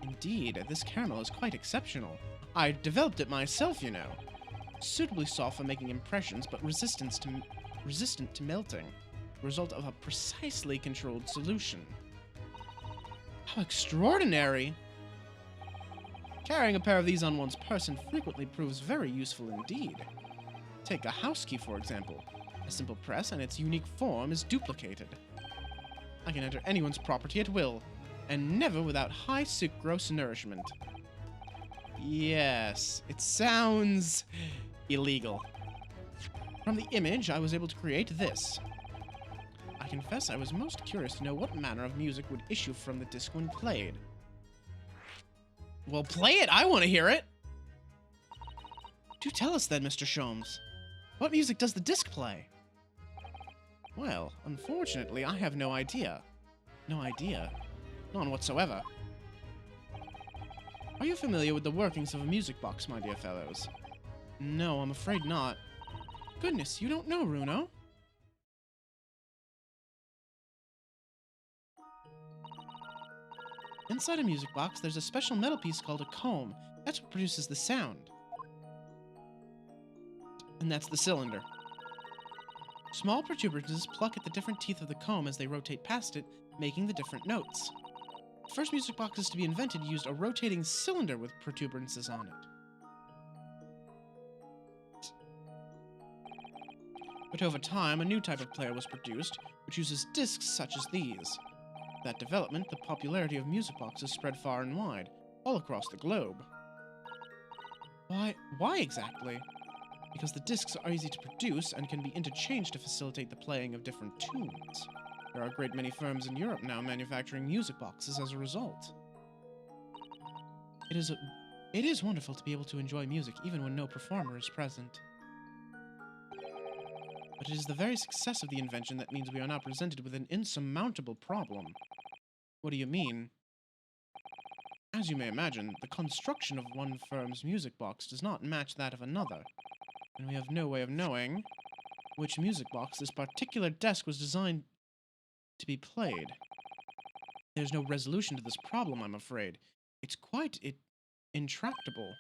Indeed, this caramel is quite exceptional. I developed it myself, you know. Suitably soft for making impressions, but resistant to melting. The result of a precisely controlled solution. How extraordinary! Carrying a pair of these on one's person frequently proves very useful indeed. Take a house key, for example. A simple press and its unique form is duplicated. I can enter anyone's property at will, and never without high sucrose nourishment. Yes, it sounds illegal. From the image, I was able to create this. I confess I was most curious to know what manner of music would issue from the disc when played. Well, play it! I want to hear it! Do tell us then, Mr. Sholmes. What music does the disc play? Well, unfortunately, I have no idea. No idea. None whatsoever. Are you familiar with the workings of a music box, my dear fellows? No, I'm afraid not. Goodness, you don't know, Runo? Inside a music box, there's a special metal piece called a comb. That's what produces the sound. And that's the cylinder. Small protuberances pluck at the different teeth of the comb as they rotate past it, making the different notes. The first music boxes to be invented used a rotating cylinder with protuberances on it. But over time, a new type of player was produced, which uses discs such as these. With that development, the popularity of music boxes spread far and wide, all across the globe. Why exactly? Because the discs are easy to produce and can be interchanged to facilitate the playing of different tunes. There are a great many firms in Europe now manufacturing music boxes as a result. It is wonderful to be able to enjoy music even when no performer is present. But it is the very success of the invention that means we are now presented with an insurmountable problem. What do you mean? As you may imagine, the construction of one firm's music box does not match that of another, and we have no way of knowing which music box this particular desk was designed to be played. There's no resolution to this problem, I'm afraid. It's quite intractable.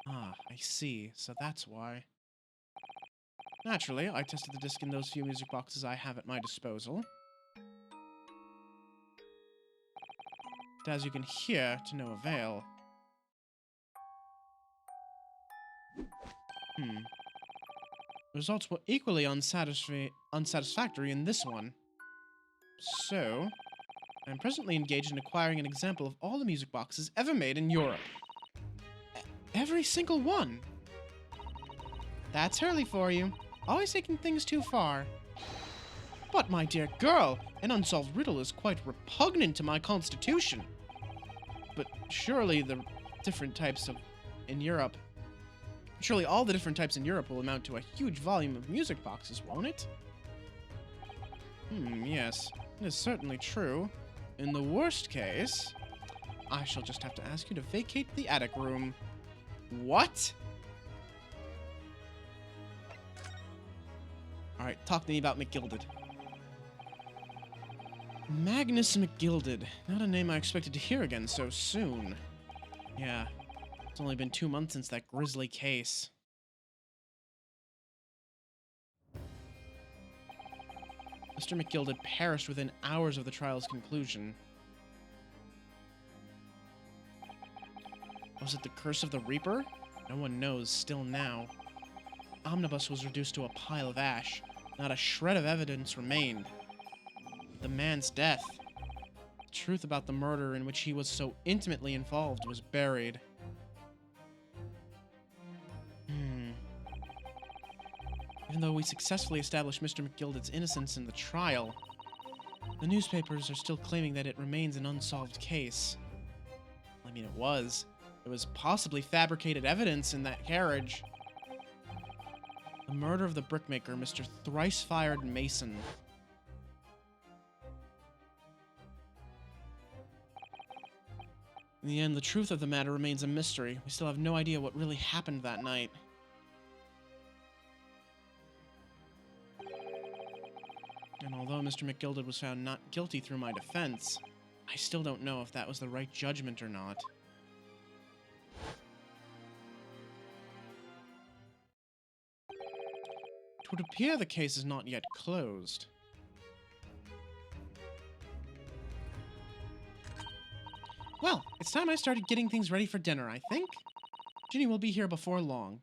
Ah, I see. So that's why. Naturally, I tested the disc in those few music boxes I have at my disposal. But as you can hear, to no avail. The results were equally unsatisfactory in this one. So, I am presently engaged in acquiring an example of all the music boxes ever made in Europe. Every single one! That's Hurley for you. Always taking things too far. But, my dear girl, an unsolved riddle is quite repugnant to my constitution. But surely the different types in Europe... Surely all the different types in Europe will amount to a huge volume of music boxes, won't it? Yes. It is certainly true. In the worst case, I shall just have to ask you to vacate the attic room. What? Alright, talk to me about McGilded. Magnus McGilded. Not a name I expected to hear again so soon. Yeah, it's only been 2 months since that grisly case. Mr. McGilded perished within hours of the trial's conclusion. Was it the curse of the Reaper? No one knows, still now. Omnibus was reduced to a pile of ash. Not a shred of evidence remained. The man's death. The truth about the murder in which he was so intimately involved was buried. Even though we successfully established Mr. McGilded's innocence in the trial, the newspapers are still claiming that it remains an unsolved case. I mean, it was. There was possibly fabricated evidence in that carriage. The murder of the brickmaker, Mr. Thrice-Fired Mason. In the end, the truth of the matter remains a mystery. We still have no idea what really happened that night. And although Mr. McGilded was found not guilty through my defense, I still don't know if that was the right judgment or not. It would appear the case is not yet closed. Well, it's time I started getting things ready for dinner, I think. Ginny will be here before long.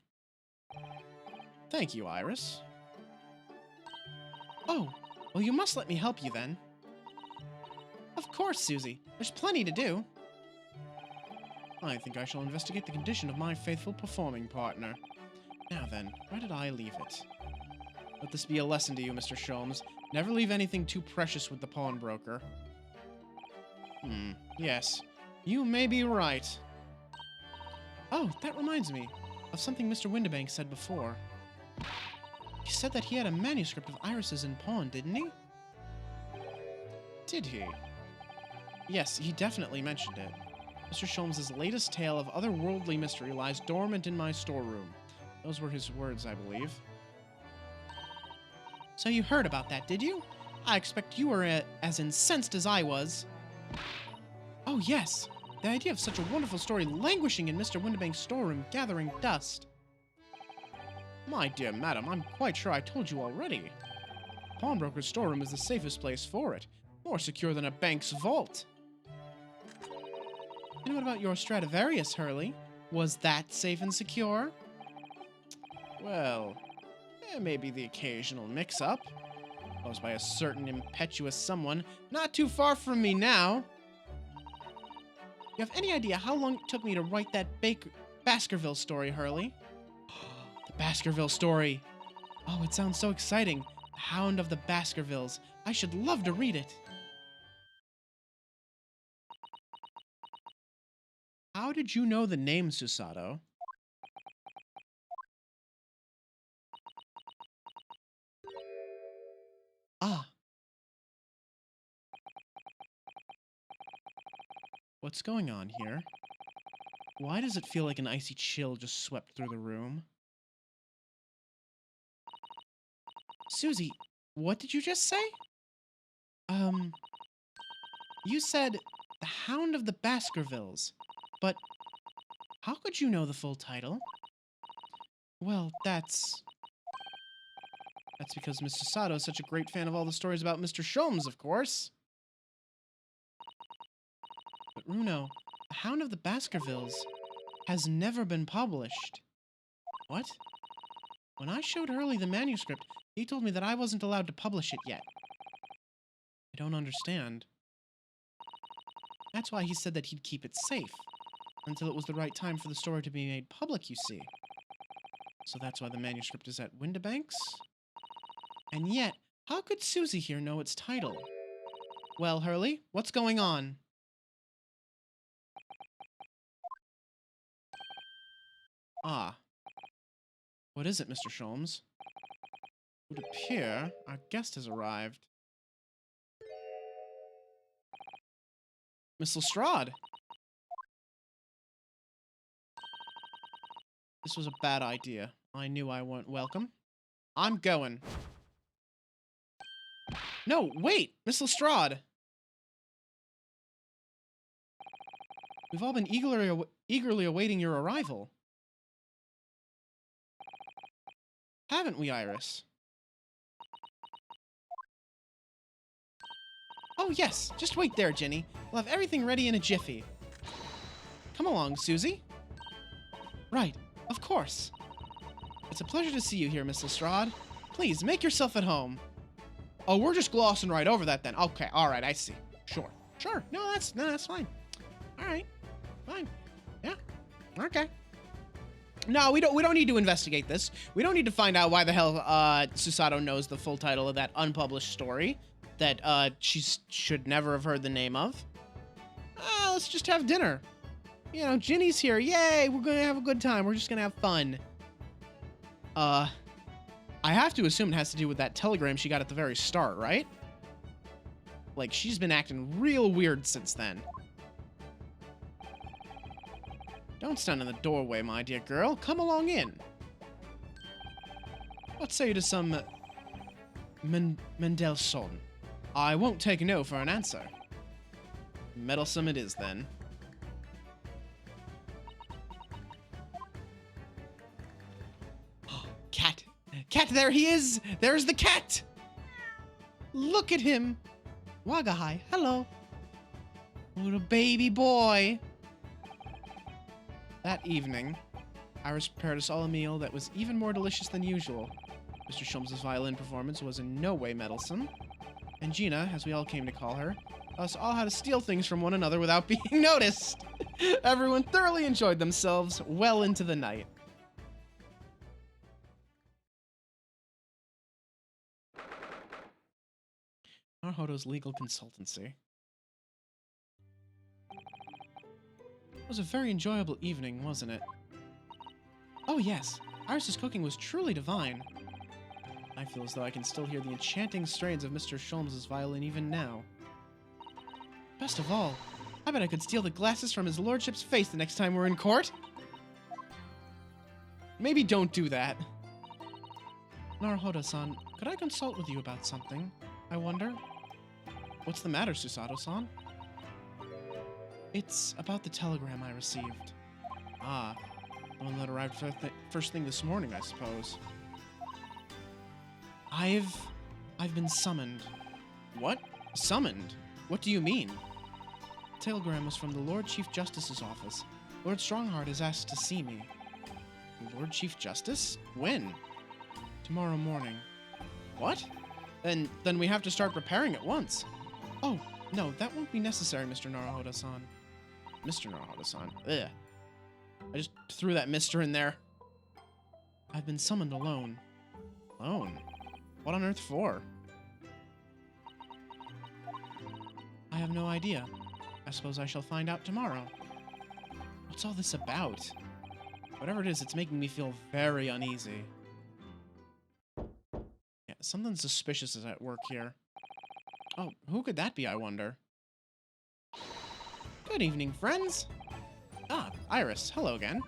Thank you, Iris. Oh, well, you must let me help you then. Of course, Susie. There's plenty to do. I think I shall investigate the condition of my faithful performing partner. Now then, where did I leave it? Let this be a lesson to you, Mr. Sholmes. Never leave anything too precious with the pawnbroker. Yes. You may be right. Oh, that reminds me of something Mr. Windibank said before. He said that he had a manuscript of Iris's in pawn, didn't he? Did he? Yes, he definitely mentioned it. Mr. Sholmes' latest tale of otherworldly mystery lies dormant in my storeroom. Those were his words, I believe. So you heard about that, did you? I expect you were as incensed as I was. Oh, yes. The idea of such a wonderful story languishing in Mr. Windibank's storeroom, gathering dust. My dear madam, I'm quite sure I told you already. Pawnbroker's storeroom is the safest place for it. More secure than a bank's vault. And what about your Stradivarius, Hurley? Was that safe and secure? Well, there may be the occasional mix-up, caused by a certain impetuous someone not too far from me now. You have any idea how long it took me to write that Baskerville story, Hurley? The Baskerville story. Oh, it sounds so exciting. The Hound of the Baskervilles. I should love to read it. How did you know the name, Susato? Ah. What's going on here? Why does it feel like an icy chill just swept through the room? Susie, what did you just say? You said The Hound of the Baskervilles, but how could you know the full title? Well, that's because Mr. Sato is such a great fan of all the stories about Mr. Sholmes, of course. But Runo, The Hound of the Baskervilles has never been published. What? When I showed Hurley the manuscript, he told me that I wasn't allowed to publish it yet. I don't understand. That's why he said that he'd keep it safe, until it was the right time for the story to be made public, you see. So that's why the manuscript is at Windibank's? And yet, how could Susie here know its title? Well, Hurley, what's going on? Ah. What is it, Mr. Sholmes? It would appear our guest has arrived. Miss Lestrade. This was a bad idea. I knew I wasn't welcome. I'm going. No, wait! Miss Lestrade! We've all been eagerly awaiting your arrival. Haven't we, Iris? Oh, yes. Just wait there, Jenny. We'll have everything ready in a jiffy. Come along, Susie. Right. Of course. It's a pleasure to see you here, Miss Lestrade. Please, make yourself at home. Oh, we're just glossing right over that then. Okay, all right, I see. Sure. Sure. No, that's fine. All right. Fine. Yeah. Okay. No, we don't need to investigate this. We don't need to find out why the hell Susato knows the full title of that unpublished story that she should never have heard the name of. Let's just have dinner. You know, Ginny's here. Yay, we're going to have a good time. We're just going to have fun. I have to assume it has to do with that telegram she got at the very start, right? Like, she's been acting real weird since then. Don't stand in the doorway, my dear girl. Come along in. What say you to some Mendelssohn? I won't take no for an answer. Meddlesome it is, then. Cat. Cat, there he is! There's the cat! Look at him! Wagahai, hello. Little baby boy. That evening, Iris prepared us all a meal that was even more delicious than usual. Mr. Sholmes' violin performance was in no way meddlesome, and Gina, as we all came to call her, taught us all how to steal things from one another without being noticed. Everyone thoroughly enjoyed themselves well into the night. Naruhodo's legal consultancy. It was a very enjoyable evening, wasn't it? Oh yes, Iris's cooking was truly divine. I feel as though I can still hear the enchanting strains of Mr. Sholmes' violin even now. Best of all, I bet I could steal the glasses from his lordship's face the next time we're in court. Maybe don't do that. Naruhodo-san, could I consult with you about something, I wonder? What's the matter, Susato-san? It's about the telegram I received. Ah, the one that arrived first thing this morning, I suppose. I've been summoned. What? Summoned? What do you mean? The telegram was from the Lord Chief Justice's office. Lord Strongheart has asked to see me. Lord Chief Justice? When? Tomorrow morning. What? Then we have to start preparing at once. Oh, no, that won't be necessary, Mr. Naruhodo-san. Mr. Naruhodo-san. Ugh. I just threw that Mr. in there. I've been summoned alone. Alone? What on earth for? I have no idea. I suppose I shall find out tomorrow. What's all this about? Whatever it is, it's making me feel very uneasy. Yeah, something suspicious is at work here. Oh, who could that be, I wonder? Good evening, friends. Ah, Iris, hello again.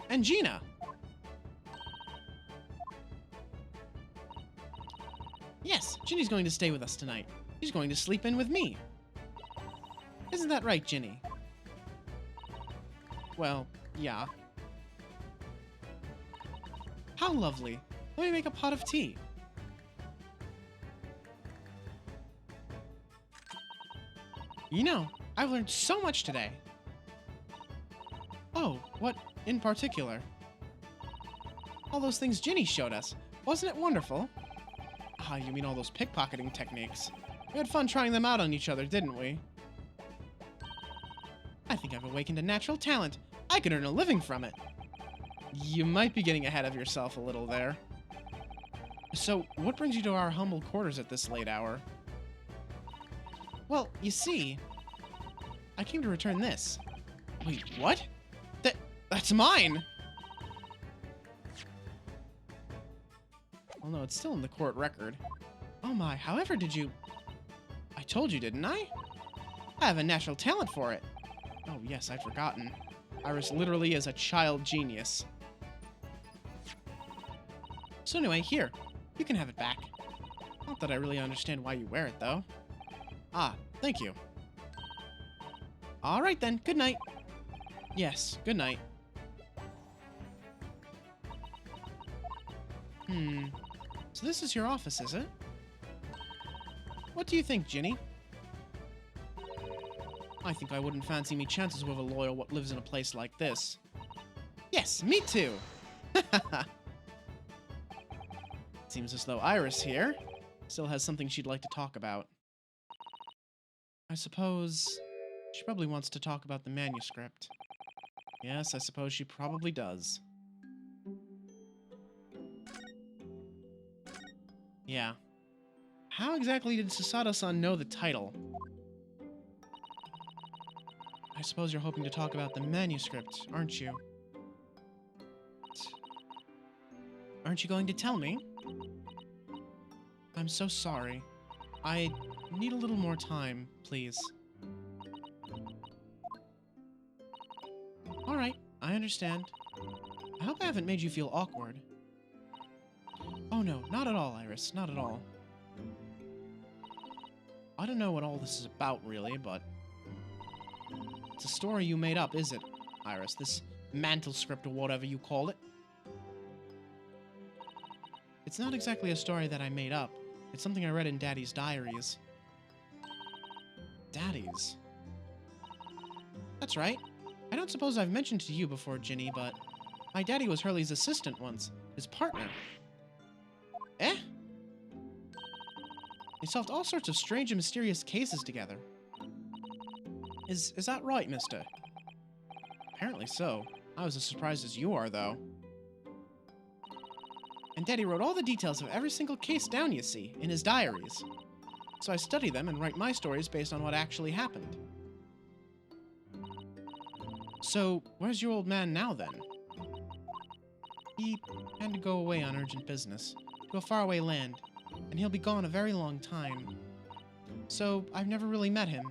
And Gina. Yes, Ginny's going to stay with us tonight. She's going to sleep in with me. Isn't that right, Ginny? Well, yeah. How lovely. Let me make a pot of tea. You know, I've learned so much today. Oh, what in particular? All those things Ginny showed us. Wasn't it wonderful? Ah, you mean all those pickpocketing techniques. We had fun trying them out on each other, didn't we? I think I've awakened a natural talent. I could earn a living from it. You might be getting ahead of yourself a little there. So, what brings you to our humble quarters at this late hour? Well, you see, I came to return this. Wait, what? That's mine! Well, no, it's still in the court record. Oh my, however did you... I told you, didn't I? I have a natural talent for it. Oh, yes, I'd forgotten. Iris literally is a child genius. So anyway, here. You can have it back. Not that I really understand why you wear it, though. Ah, thank you. Alright then, good night. Yes, good night. So this is your office, is it? What do you think, Ginny? I think I wouldn't fancy me chances with a lawyer what lives in a place like this. Yes, me too! Seems as though Iris here still has something she'd like to talk about. I suppose she probably wants to talk about the manuscript. Yes, I suppose she probably does. Yeah. How exactly did Susato-san know the title? I suppose you're hoping to talk about the manuscript, aren't you? Aren't you going to tell me? I'm so sorry. I need a little more time, please. Alright, I understand. I hope I haven't made you feel awkward. Oh no, not at all, Iris, not at all. I don't know what all this is about, really, but... It's a story you made up, is it, Iris? This mantle script or whatever you call it? It's not exactly a story that I made up. It's something I read in Daddy's diaries. Daddy's? That's right. I don't suppose I've mentioned to you before, Ginny, but my daddy was Hurley's assistant once. His partner. Eh? They solved all sorts of strange and mysterious cases together. Is that right, mister? Apparently so. I was as surprised as you are, though. And Daddy wrote all the details of every single case down, you see, in his diaries. So I study them and write my stories based on what actually happened. So, where's your old man now, then? He had to go away on urgent business, to a faraway land, and he'll be gone a very long time. So, I've never really met him.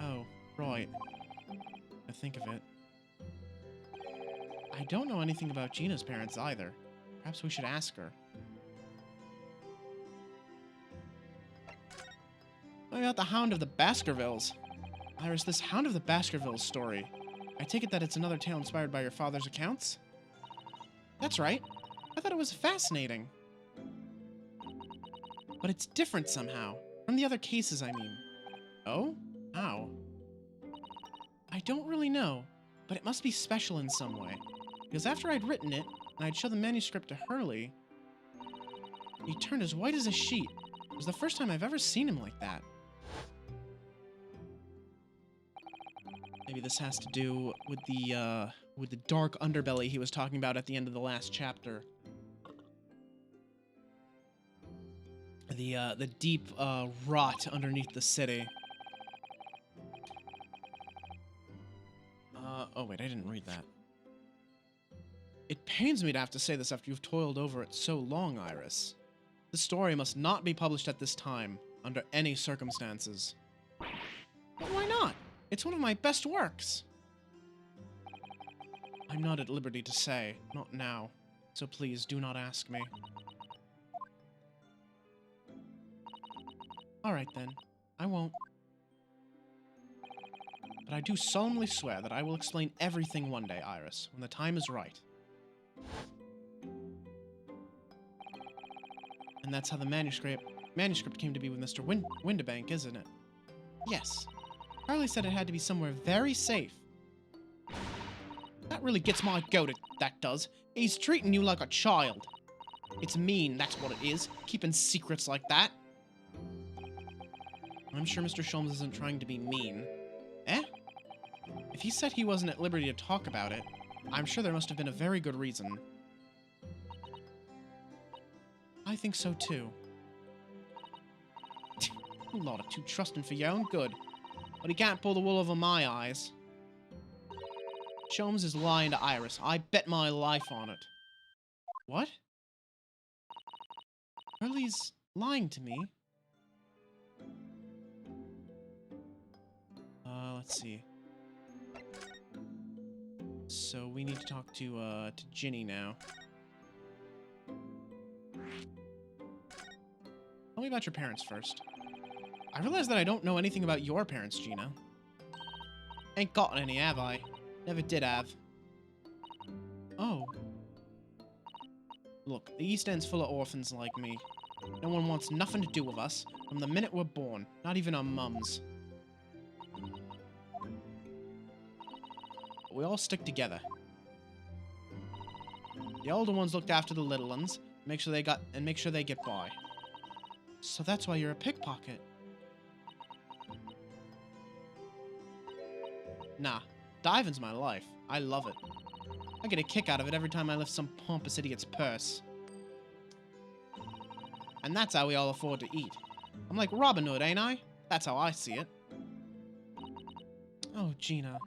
Oh, right. I think of it. I don't know anything about Gina's parents either. Perhaps we should ask her. What about the Hound of the Baskervilles? Iris, this Hound of the Baskervilles story. I take it that it's another tale inspired by your father's accounts? That's right. I thought it was fascinating. But it's different somehow. From the other cases, I mean. Oh? How? I don't really know, but it must be special in some way. Because after I'd written it, and I'd show the manuscript to Hurley, he turned as white as a sheet. It was the first time I've ever seen him like that. Maybe this has to do with the dark underbelly he was talking about at the end of the last chapter. The deep rot underneath the city. Oh wait, I didn't read that. It pains me to have to say this after you've toiled over it so long, Iris. The story must not be published at this time, under any circumstances. But why not? It's one of my best works. I'm not at liberty to say, not now, so please do not ask me. Alright then, I won't. But I do solemnly swear that I will explain everything one day, Iris, when the time is right. And that's how the manuscript came to be with Mr. Windibank, isn't it? Yes. Harley said it had to be somewhere very safe. That really gets my goat, that does. He's treating you like a child. It's mean, that's what it is, keeping secrets like that. I'm sure Mr. Sholmes isn't trying to be mean. Eh? If he said he wasn't at liberty to talk about it, I'm sure there must have been a very good reason. I think so too. A lot of too trusting for your own good. But he can't pull the wool over my eyes. Sholmes is lying to Iris. I bet my life on it. What? Hurley's lying to me? let's see. So we need to talk to Ginny now. Tell me about your parents first. I realize that I don't know anything about your parents, Gina. Ain't got any, have I? Never did have. Oh. Look, the East End's full of orphans like me. No one wants nothing to do with us from the minute we're born, not even our mums. But we all stick together. The older ones looked after the little ones, make sure they get by. So that's why you're a pickpocket. Nah, diving's my life. I love it. I get a kick out of it every time I lift some pompous idiot's purse. And that's how we all afford to eat. I'm like Robin Hood, ain't I? That's how I see it. Oh, Gina.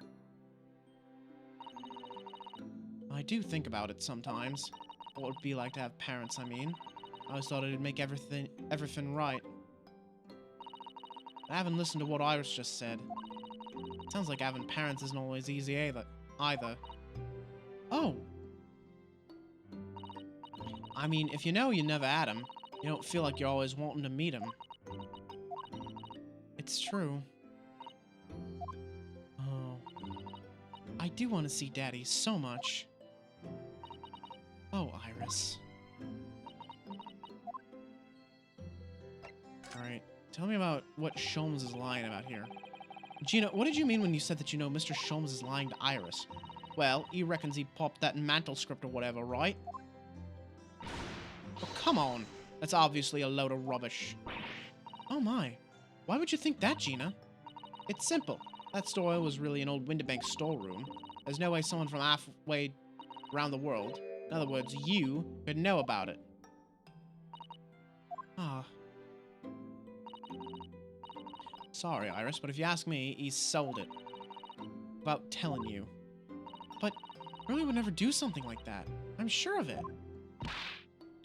I do think about it sometimes. What it would be like to have parents, I mean. I always thought it'd make everything right. I haven't listened to what Iris just said. It sounds like having parents isn't always easy either. Oh! I mean, if you know you never had them, you don't feel like you're always wanting to meet them. It's true. Oh. I do want to see Daddy so much. Oh, Iris. Alright, tell me about what Sholmes is lying about here. Gina, what did you mean when you said that you know Mr. Sholmes is lying to Iris? Well, he reckons he popped that mantle script or whatever, right? Oh, come on. That's obviously a load of rubbish. Oh my. Why would you think that, Gina? It's simple. That store was really an old Winterbank storeroom. There's no way someone from halfway around the world, in other words, you, could know about it. Ah. Sorry, Iris, but if you ask me, he sold it. Without telling you. But Curly would never do something like that. I'm sure of it.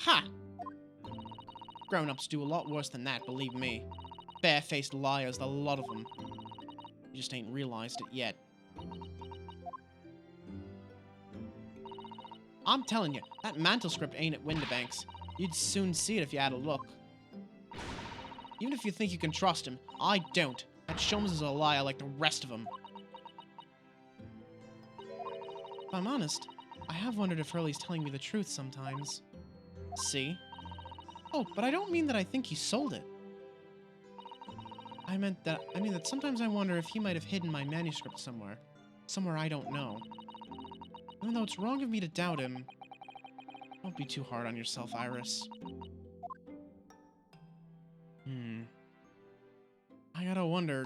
Ha! Grown-ups do a lot worse than that, believe me. Bare-faced liars, the lot of them. You just ain't realized it yet. I'm telling you, that mantle script ain't at Winterbank's. You'd soon see it if you had a look. Even if you think you can trust him, I don't. That Sholmes is a liar like the rest of them. If I'm honest, I have wondered if Hurley's telling me the truth sometimes. See? Oh, but I don't mean that I think he sold it. I mean that sometimes I wonder if he might have hidden my manuscript somewhere. Somewhere I don't know. Even though it's wrong of me to doubt him, don't be too hard on yourself, Iris. I gotta wonder,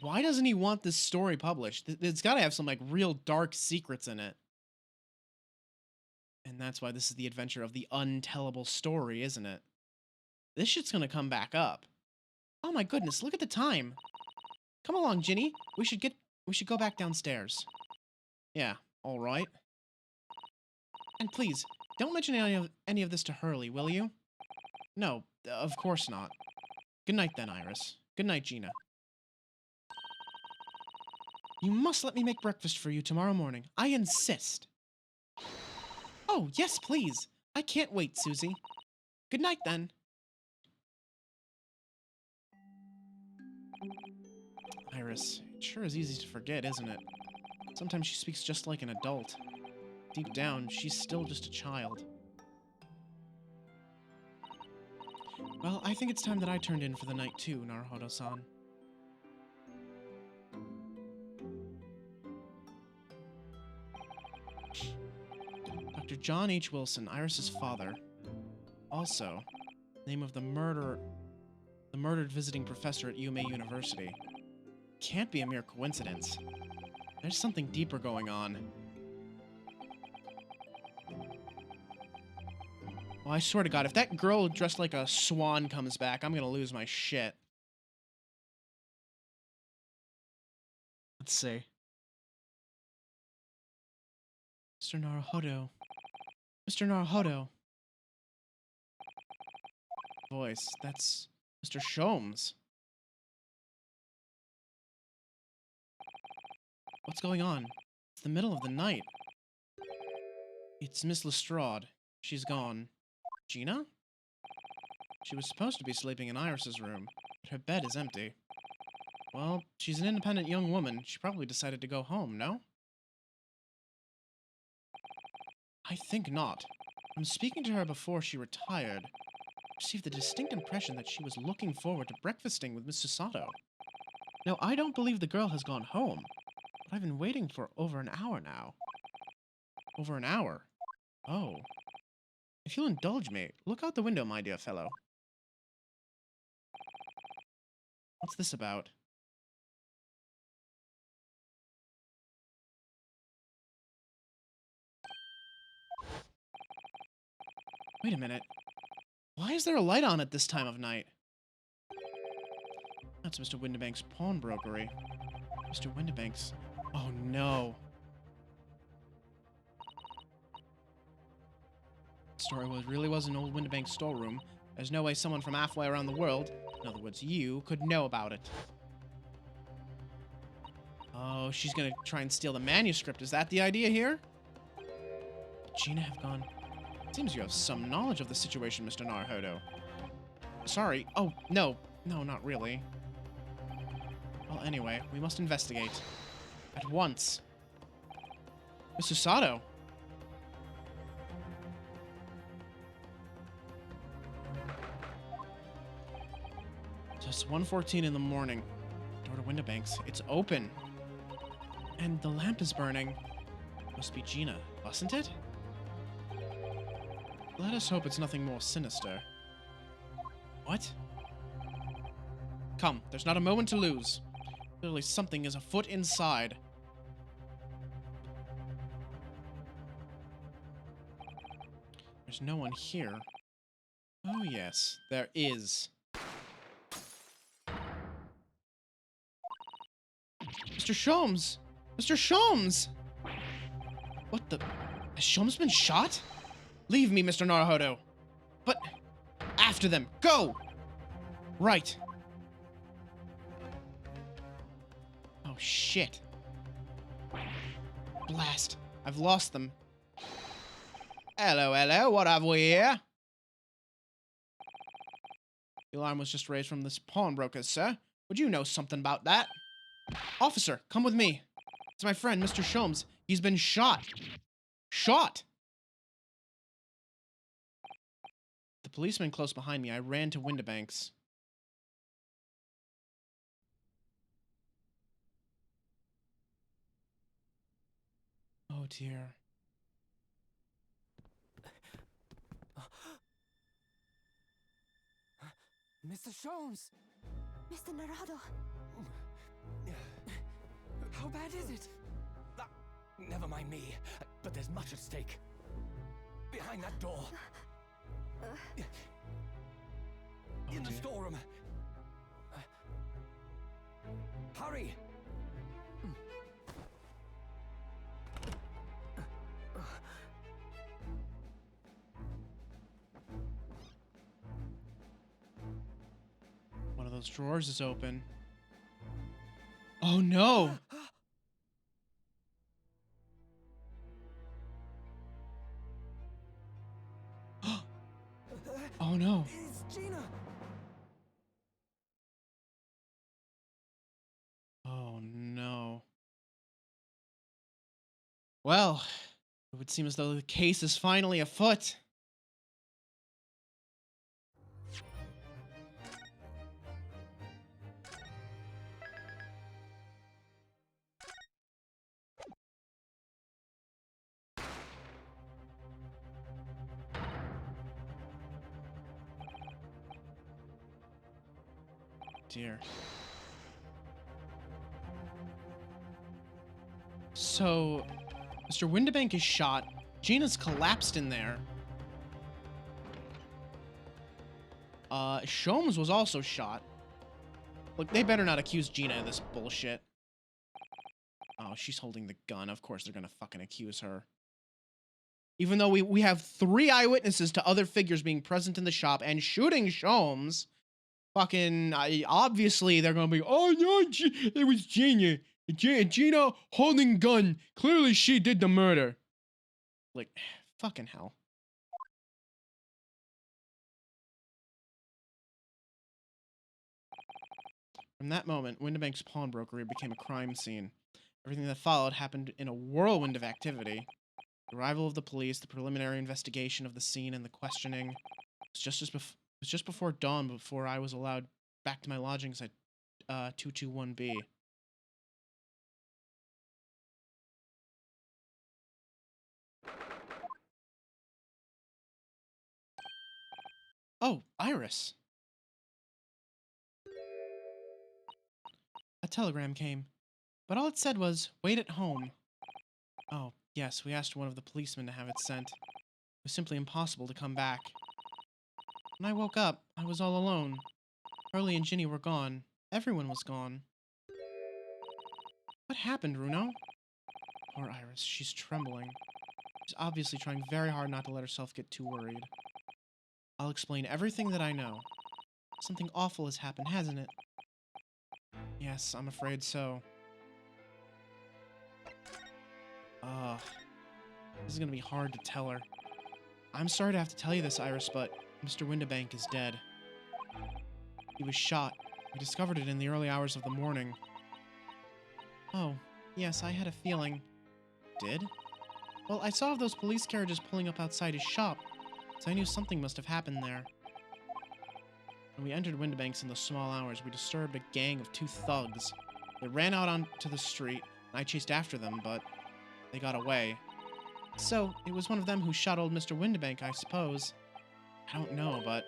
why doesn't he want this story published? It's gotta have some, like, real dark secrets in it. And that's why this is the adventure of the untellable story, isn't it? This shit's gonna come back up. Oh my goodness, look at the time. Come along, Ginny. We should go back downstairs. Yeah, all right. And please, don't mention any of this to Hurley, will you? No, of course not. Good night then, Iris. Good night, Gina. You must let me make breakfast for you tomorrow morning. I insist. Oh, yes, please. I can't wait, Susie. Good night, then. Iris, it sure is easy to forget, isn't it? Sometimes she speaks just like an adult. Deep down, she's still just a child. Well, I think it's time that I turned in for the night too, Naruhodo-san. Dr. John H. Wilson, Iris's father. Also, name of the murdered visiting professor at UMA University. Can't be a mere coincidence. There's something deeper going on. Well, I swear to God, if that girl dressed like a swan comes back, I'm gonna lose my shit. Let's see. Mr. Naruhodo. Mr. Naruhodo. Voice. That's Mr. Sholmes. What's going on? It's the middle of the night. It's Miss Lestrade. She's gone. Gina? She was supposed to be sleeping in Iris's room, but her bed is empty. Well, she's an independent young woman. She probably decided to go home, no? I think not. From speaking to her before she retired, I received the distinct impression that she was looking forward to breakfasting with Mr. Sato. Now, I don't believe the girl has gone home, but I've been waiting for over an hour now. Over an hour? Oh. If you'll indulge me, look out the window, my dear fellow. What's this about? Wait a minute. Why is there a light on at this time of night? That's Mr. Windibank's pawnbrokery. Mr. Windibank's... Oh, no. Story really was an old Windibank storeroom. There's no way someone from halfway around the world, in other words, you, could know about it. Oh, she's gonna try and steal the manuscript. Is that the idea here? Could Gina have gone... Seems you have some knowledge of the situation, Mr. Naruhodo. Sorry. Oh, no. No, not really. Well, anyway, we must investigate. At once. Mr. Sato. Just 1:14 in the morning. Door to Windibank's. It's open. And the lamp is burning. Must be Gina, mustn't it? Let us hope it's nothing more sinister. What? Come, there's not a moment to lose. Clearly something is afoot inside. There's no one here. Oh yes, there is. Mr. Sholmes! Mr. Sholmes! What the... Has Sholmes been shot? Leave me, Mr. Naruhodo. But... After them! Go! Right. Oh, shit. Blast. I've lost them. Hello, hello. What have we here? The alarm was just raised from this pawnbroker, sir. Would you know something about that? Officer, come with me. It's my friend, Mr. Sholmes. He's been shot. Shot! The policeman close behind me, I ran to Windibank's. Oh dear. Mr. Sholmes! Mr. Naruhodo. How bad is it? Never mind me, but there's much at stake. Behind that door. In the storeroom. Hurry! One of those drawers is open. Oh no! Oh no. It's Gina! Oh no. Well, it would seem as though the case is finally afoot. Dear. So, Mr. Windibank is shot. Gina's collapsed in there. Sholmes was also shot. Look, they better not accuse Gina of this bullshit. Oh, she's holding the gun. Of course they're gonna fucking accuse her. Even though we have 3 eyewitnesses to other figures being present in the shop and shooting Sholmes, fucking, obviously they're gonna be, oh no, it was Gina. Gina holding gun. Clearly she did the murder. Like, fucking hell. From that moment, Windibank's pawnbrokery became a crime scene. Everything that followed happened in a whirlwind of activity. The arrival of the police, the preliminary investigation of the scene, and the questioning. It was just before dawn before I was allowed back to my lodgings at 221B. Oh, Iris. A telegram came, but all it said was, "Wait at home." Oh, yes, we asked one of the policemen to have it sent. It was simply impossible to come back. When I woke up, I was all alone. Hurley and Ginny were gone. Everyone was gone. What happened, Runo? Poor Iris, she's trembling. She's obviously trying very hard not to let herself get too worried. I'll explain everything that I know. Something awful has happened, hasn't it? Yes, I'm afraid so. This is gonna be hard to tell her. I'm sorry to have to tell you this, Iris, but Mr. Windibank is dead. He was shot. We discovered it in the early hours of the morning. Oh, yes, I had a feeling. Did? Well, I saw those police carriages pulling up outside his shop, so I knew something must have happened there. When we entered Windibank's in the small hours, we disturbed a gang of 2 thugs. They ran out onto the street, and I chased after them, but they got away. So, it was one of them who shot old Mr. Windibank, I suppose. I don't know, but...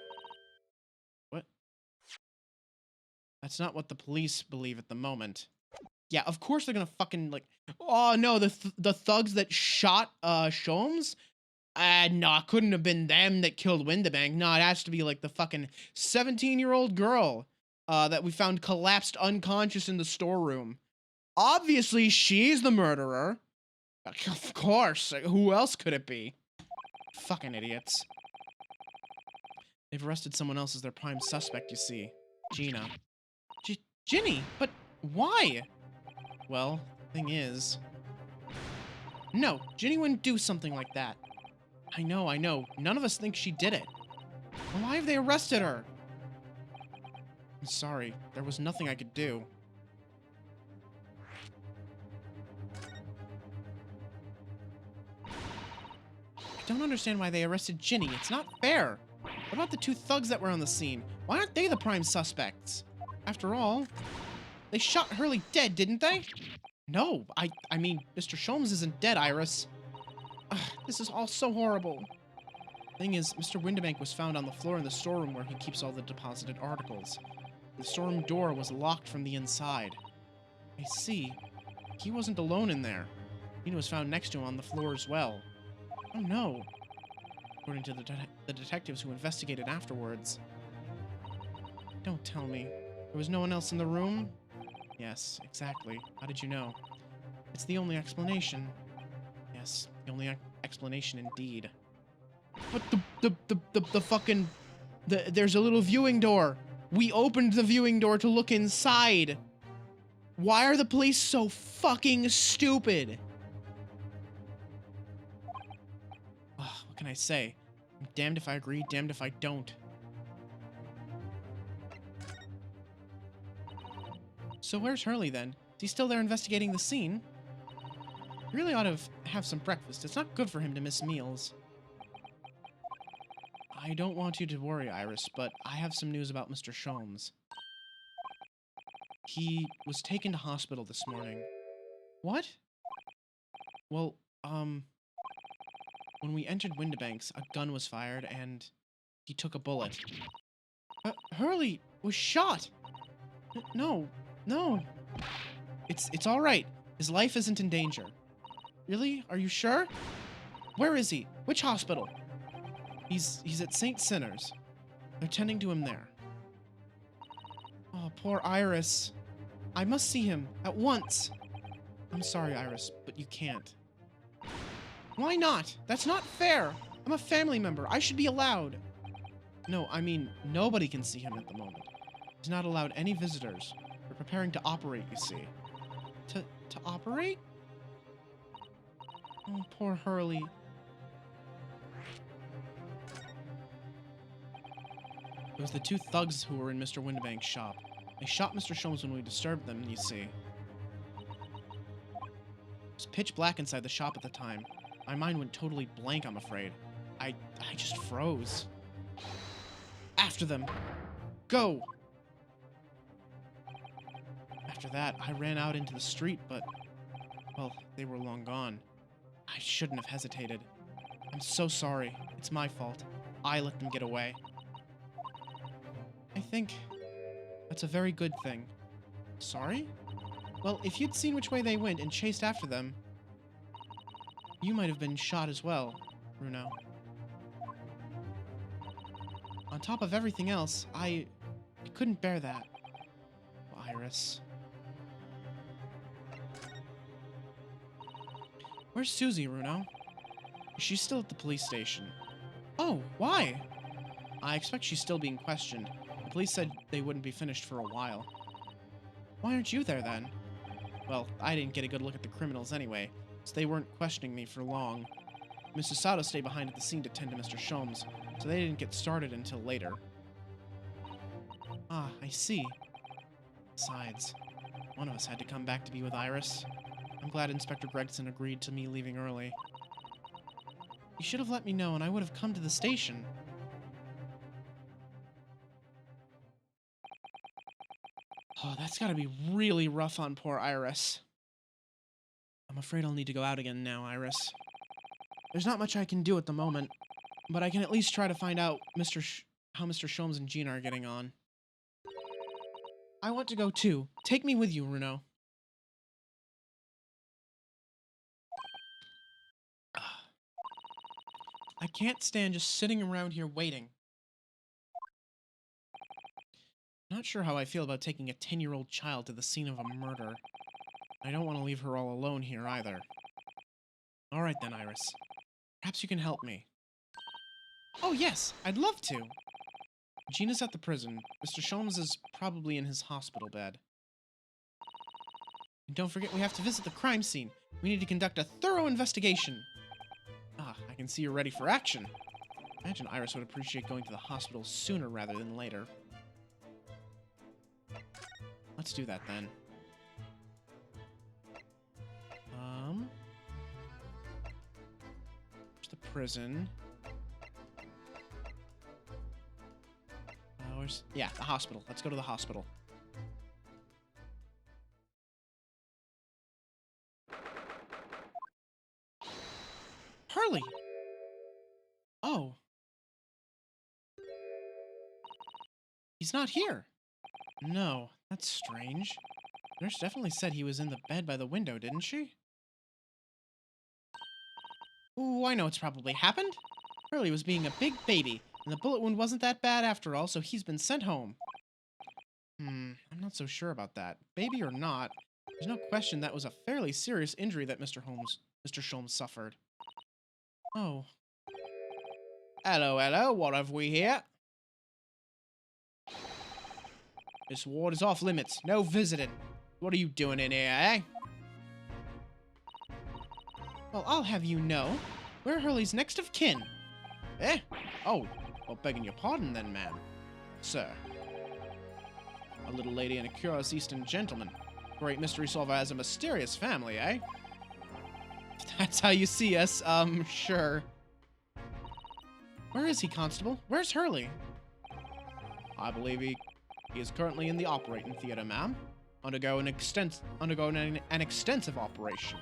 What? That's not what the police believe at the moment. Yeah, of course they're gonna fucking, like... Oh, no, the thugs that shot, Sholmes? No, it couldn't have been them that killed Windibank. No, it has to be, like, the fucking 17-year-old girl, that we found collapsed unconscious in the storeroom. Obviously, she's the murderer. Of course. Who else could it be? Fucking idiots. They've arrested someone else as their prime suspect, you see. Gina. Ginny? But why? Well, thing is... No, Ginny wouldn't do something like that. I know. None of us think she did it. Well, why have they arrested her? I'm sorry. There was nothing I could do. I don't understand why they arrested Ginny. It's not fair. What about the 2 thugs that were on the scene? Why aren't they the prime suspects? After all, they shot Hurley dead, didn't they? No, I mean, Mr. Sholmes isn't dead, Iris. Ugh, this is all so horrible. Thing is, Mr. Windibank was found on the floor in the storeroom where he keeps all the deposited articles. The storeroom door was locked from the inside. I see. He wasn't alone in there. Nina was found next to him on the floor as well. Oh no. According to the detectives who investigated afterwards. Don't tell me. There was no one else in the room? Yes, exactly. How did you know? It's the only explanation. Yes, the only explanation indeed. But the fucking... There's a little viewing door. We opened the viewing door to look inside. Why are the police so fucking stupid? Ugh, what can I say? I'm damned if I agree, damned if I don't. So where's Hurley then? Is he still there investigating the scene? He really ought to have some breakfast. It's not good for him to miss meals. I don't want you to worry, Iris, but I have some news about Mr. Sholmes. He was taken to hospital this morning. What? Well, when we entered Windibank's, a gun was fired, and he took a bullet. Hurley was shot! No. It's all right. His life isn't in danger. Really? Are you sure? Where is he? Which hospital? He's at St. Sinner's. They're tending to him there. Oh, poor Iris. I must see him at once. I'm sorry, Iris, but you can't. Why not? That's not fair. I'm a family member. I should be allowed. No, I mean, nobody can see him at the moment. He's not allowed any visitors. We're preparing to operate, you see. to operate? Oh, poor Hurley. It was the two thugs who were in Mr. Windbank's shop. They shot Mr. Sholmes when we disturbed them, you see. It was pitch black inside the shop at the time. My mind went totally blank, I'm afraid. I just froze. After them! Go! After that, I ran out into the street, but, well, they were long gone. I shouldn't have hesitated. I'm so sorry. It's my fault. I let them get away. I think that's a very good thing. Sorry? Well, if you'd seen which way they went and chased after them, you might have been shot as well, Bruno. On top of everything else, I couldn't bear that. Oh, Iris. Where's Susie, Bruno? She's still at the police station. Oh, why? I expect she's still being questioned. The police said they wouldn't be finished for a while. Why aren't you there, then? Well, I didn't get a good look at the criminals anyway, so they weren't questioning me for long. Mr. Sato stayed behind at the scene to tend to Mr. Sholmes, so they didn't get started until later. Ah, I see. Besides, one of us had to come back to be with Iris. I'm glad Inspector Gregson agreed to me leaving early. You should have let me know and I would have come to the station. Oh, that's gotta be really rough on poor Iris. I'm afraid I'll need to go out again now, Iris. There's not much I can do at the moment, but I can at least try to find out how Mr. Sholmes and Gina are getting on. I want to go too. Take me with you, Runo. I can't stand just sitting around here waiting. Not sure how I feel about taking a 10-year-old child to the scene of a murder. I don't want to leave her all alone here either. Alright then, Iris. Perhaps you can help me. Oh yes, I'd love to! Gina's at the prison. Mr. Sholmes is probably in his hospital bed. And don't forget we have to visit the crime scene. We need to conduct a thorough investigation. Ah, I can see you're ready for action. Imagine Iris would appreciate going to the hospital sooner rather than later. Let's do that then. There's the prison. Yeah, the hospital. Let's go to the hospital. Hurley! Oh. He's not here. No, that's strange. Nurse definitely said he was in the bed by the window, didn't she? Ooh, I know what's probably happened. Hurley was being a big baby, and the bullet wound wasn't that bad after all, so he's been sent home. I'm not so sure about that. Baby or not, there's no question that was a fairly serious injury that Mr. Sholmes suffered. Oh. Hello, hello, what have we here? This ward is off limits. No visiting. What are you doing in here, eh? Well, I'll have you know, we're Hurley's next of kin. Eh? Oh, well, begging your pardon then, ma'am. Sir. A little lady and a curious Eastern gentleman. Great mystery solver has a mysterious family, eh? That's how you see us, sure. Where is he, Constable? Where's Hurley? I believe he is currently in the operating theater, ma'am. Undergoing an extensive operation.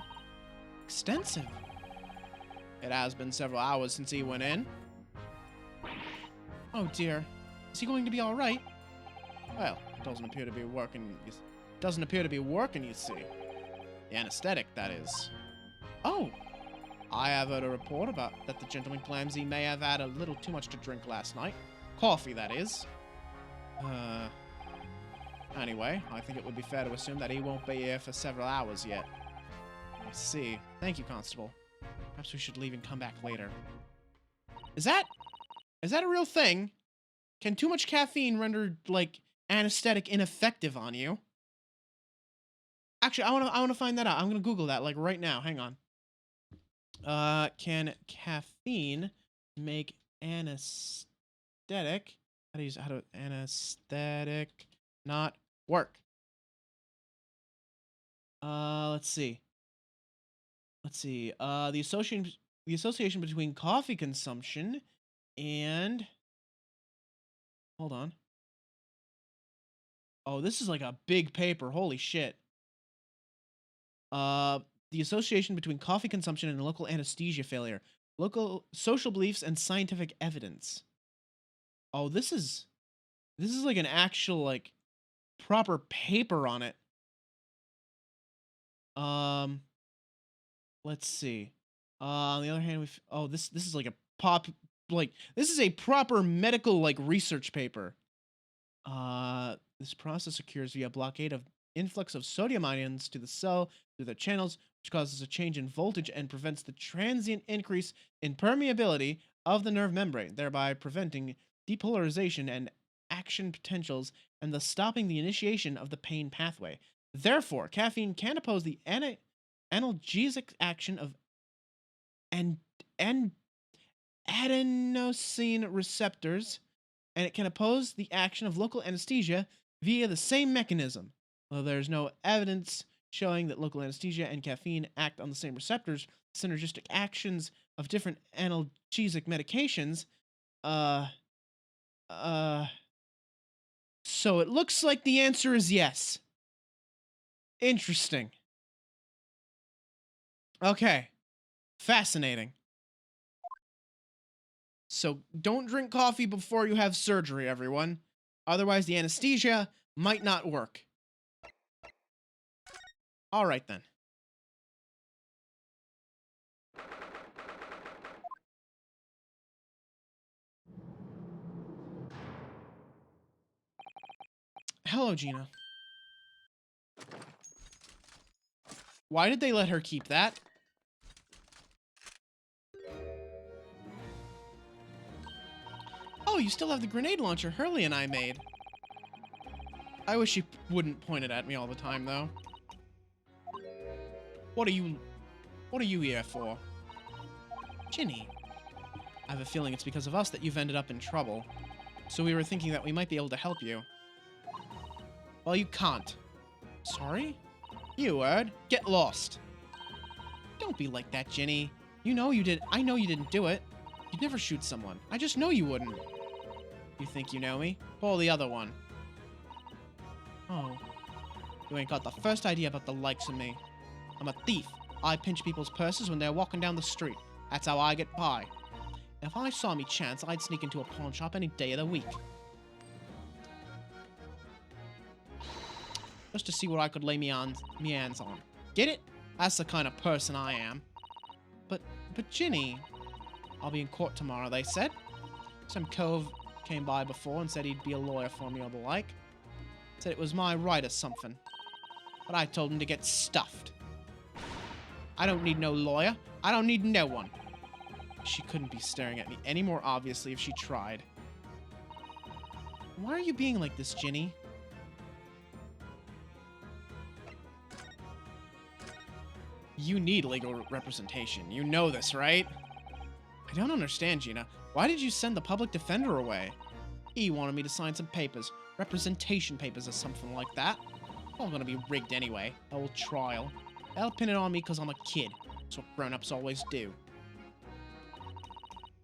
Extensive? It has been several hours since he went in. Oh dear. Is he going to be all right? Well, it doesn't appear to be working. You see. The anesthetic, that is. Oh! I have heard a report about that the gentleman claims he may have had a little too much to drink last night. Coffee, that is. Anyway, I think it would be fair to assume that he won't be here for several hours yet. I see. Thank you, Constable. Perhaps we should leave and come back later. Is that a real thing? Can too much caffeine render, like, anesthetic ineffective on you? Actually, I wanna find that out. I'm gonna Google that like right now. Hang on. Can caffeine make anesthetic? How to anesthetic not work? Let's see. Let's see. The association between coffee consumption and hold on. Oh, this is like a big paper. Holy shit. Uh, the association between coffee consumption and local anesthesia failure, local social beliefs, and scientific evidence. Oh, this is like an actual like proper paper on it. Um, let's see. On the other hand, this is like a this is a proper medical like research paper. This process occurs via blockade of influx of sodium ions to the cell through the channels, which causes a change in voltage and prevents the transient increase in permeability of the nerve membrane, thereby preventing depolarization and action potentials and thus stopping the initiation of the pain pathway. Therefore, caffeine can oppose the analgesic action of an, an adenosine receptors, and it can oppose the action of local anesthesia via the same mechanism. Although there is no evidence showing that local anesthesia and caffeine act on the same receptors, synergistic actions of different analgesic medications, uh, uh, so it looks like the answer is yes. Interesting. Okay. Fascinating. So don't drink coffee before you have surgery, everyone. Otherwise, the anesthesia might not work. All right, then. Hello, Gina. Why did they let her keep that? Oh, you still have the grenade launcher Hurley and I made. I wish she wouldn't point it at me all the time, though. What are you here for? Ginny. I have a feeling it's because of us that you've ended up in trouble. So we were thinking that we might be able to help you. Well, you can't. Sorry? You heard. Get lost. Don't be like that, Ginny. You know you did. I know you didn't do it. You'd never shoot someone. I just know you wouldn't. You think you know me? Pull the other one. Oh. You ain't got the first idea about the likes of me. I'm a thief. I pinch people's purses when they're walking down the street. That's how I get by. If I saw me chance, I'd sneak into a pawn shop any day of the week. Just to see what I could lay me hands on. Get it? That's the kind of person I am. But Ginny, I'll be in court tomorrow, they said. Some cove came by before and said he'd be a lawyer for me or the like. Said it was my right or something. But I told him to get stuffed. I don't need no lawyer. I don't need no one. She couldn't be staring at me any more obviously if she tried. Why are you being like this, Ginny? You need legal representation. You know this, right? I don't understand, Gina. Why did you send the public defender away? He wanted me to sign some papers. Representation papers or something like that. All gonna be rigged anyway. The whole trial. They'll pin it on me because I'm a kid. That's what grown-ups always do.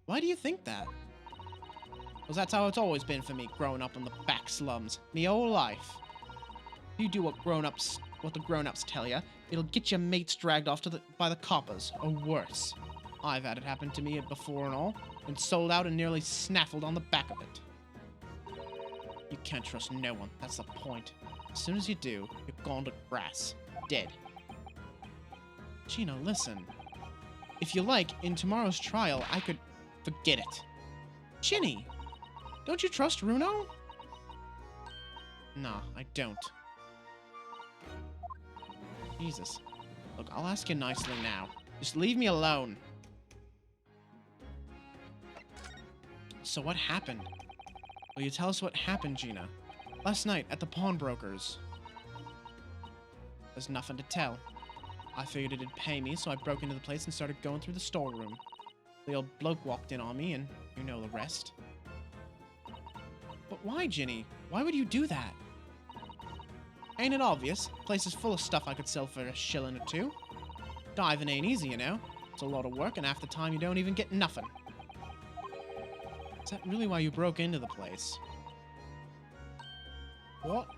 Why do you think that? Because that's how it's always been for me, growing up in the back slums. Me whole life. You do what the grown-ups tell you, it'll get your mates dragged off by the coppers, or worse. I've had it happen to me before and all, been sold out and nearly snaffled on the back of it. You can't trust no one, that's the point. As soon as you do, you're gone to grass. Dead. Gina, listen. If you like, in tomorrow's trial, I could... Forget it. Ginny! Don't you trust Runo? Nah, I don't. Jesus. Look, I'll ask you nicely now. Just leave me alone. So what happened? Will you tell us what happened, Gina? Last night, at the pawnbroker's. There's nothing to tell. I figured it'd pay me, so I broke into the place and started going through the storeroom. The old bloke walked in on me, and you know the rest. But why, Ginny? Why would you do that? Ain't it obvious? The place is full of stuff I could sell for a shilling or two. Diving ain't easy, you know. It's a lot of work, and half the time you don't even get nothing. Is that really why you broke into the place? What?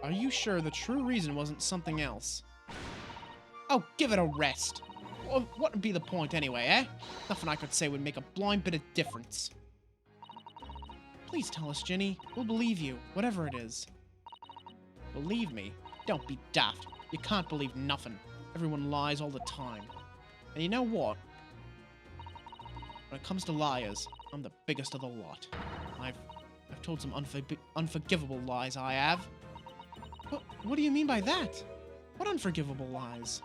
Are you sure the true reason wasn't something else? Oh, give it a rest. What would be the point anyway, eh? Nothing I could say would make a blind bit of difference. Please tell us, Ginny. We'll believe you, whatever it is. Believe me? Don't be daft. You can't believe nothing. Everyone lies all the time. And you know what? When it comes to liars, I'm the biggest of the lot. I've told some unforgivable lies, I have. What do you mean by that? What unforgivable lies?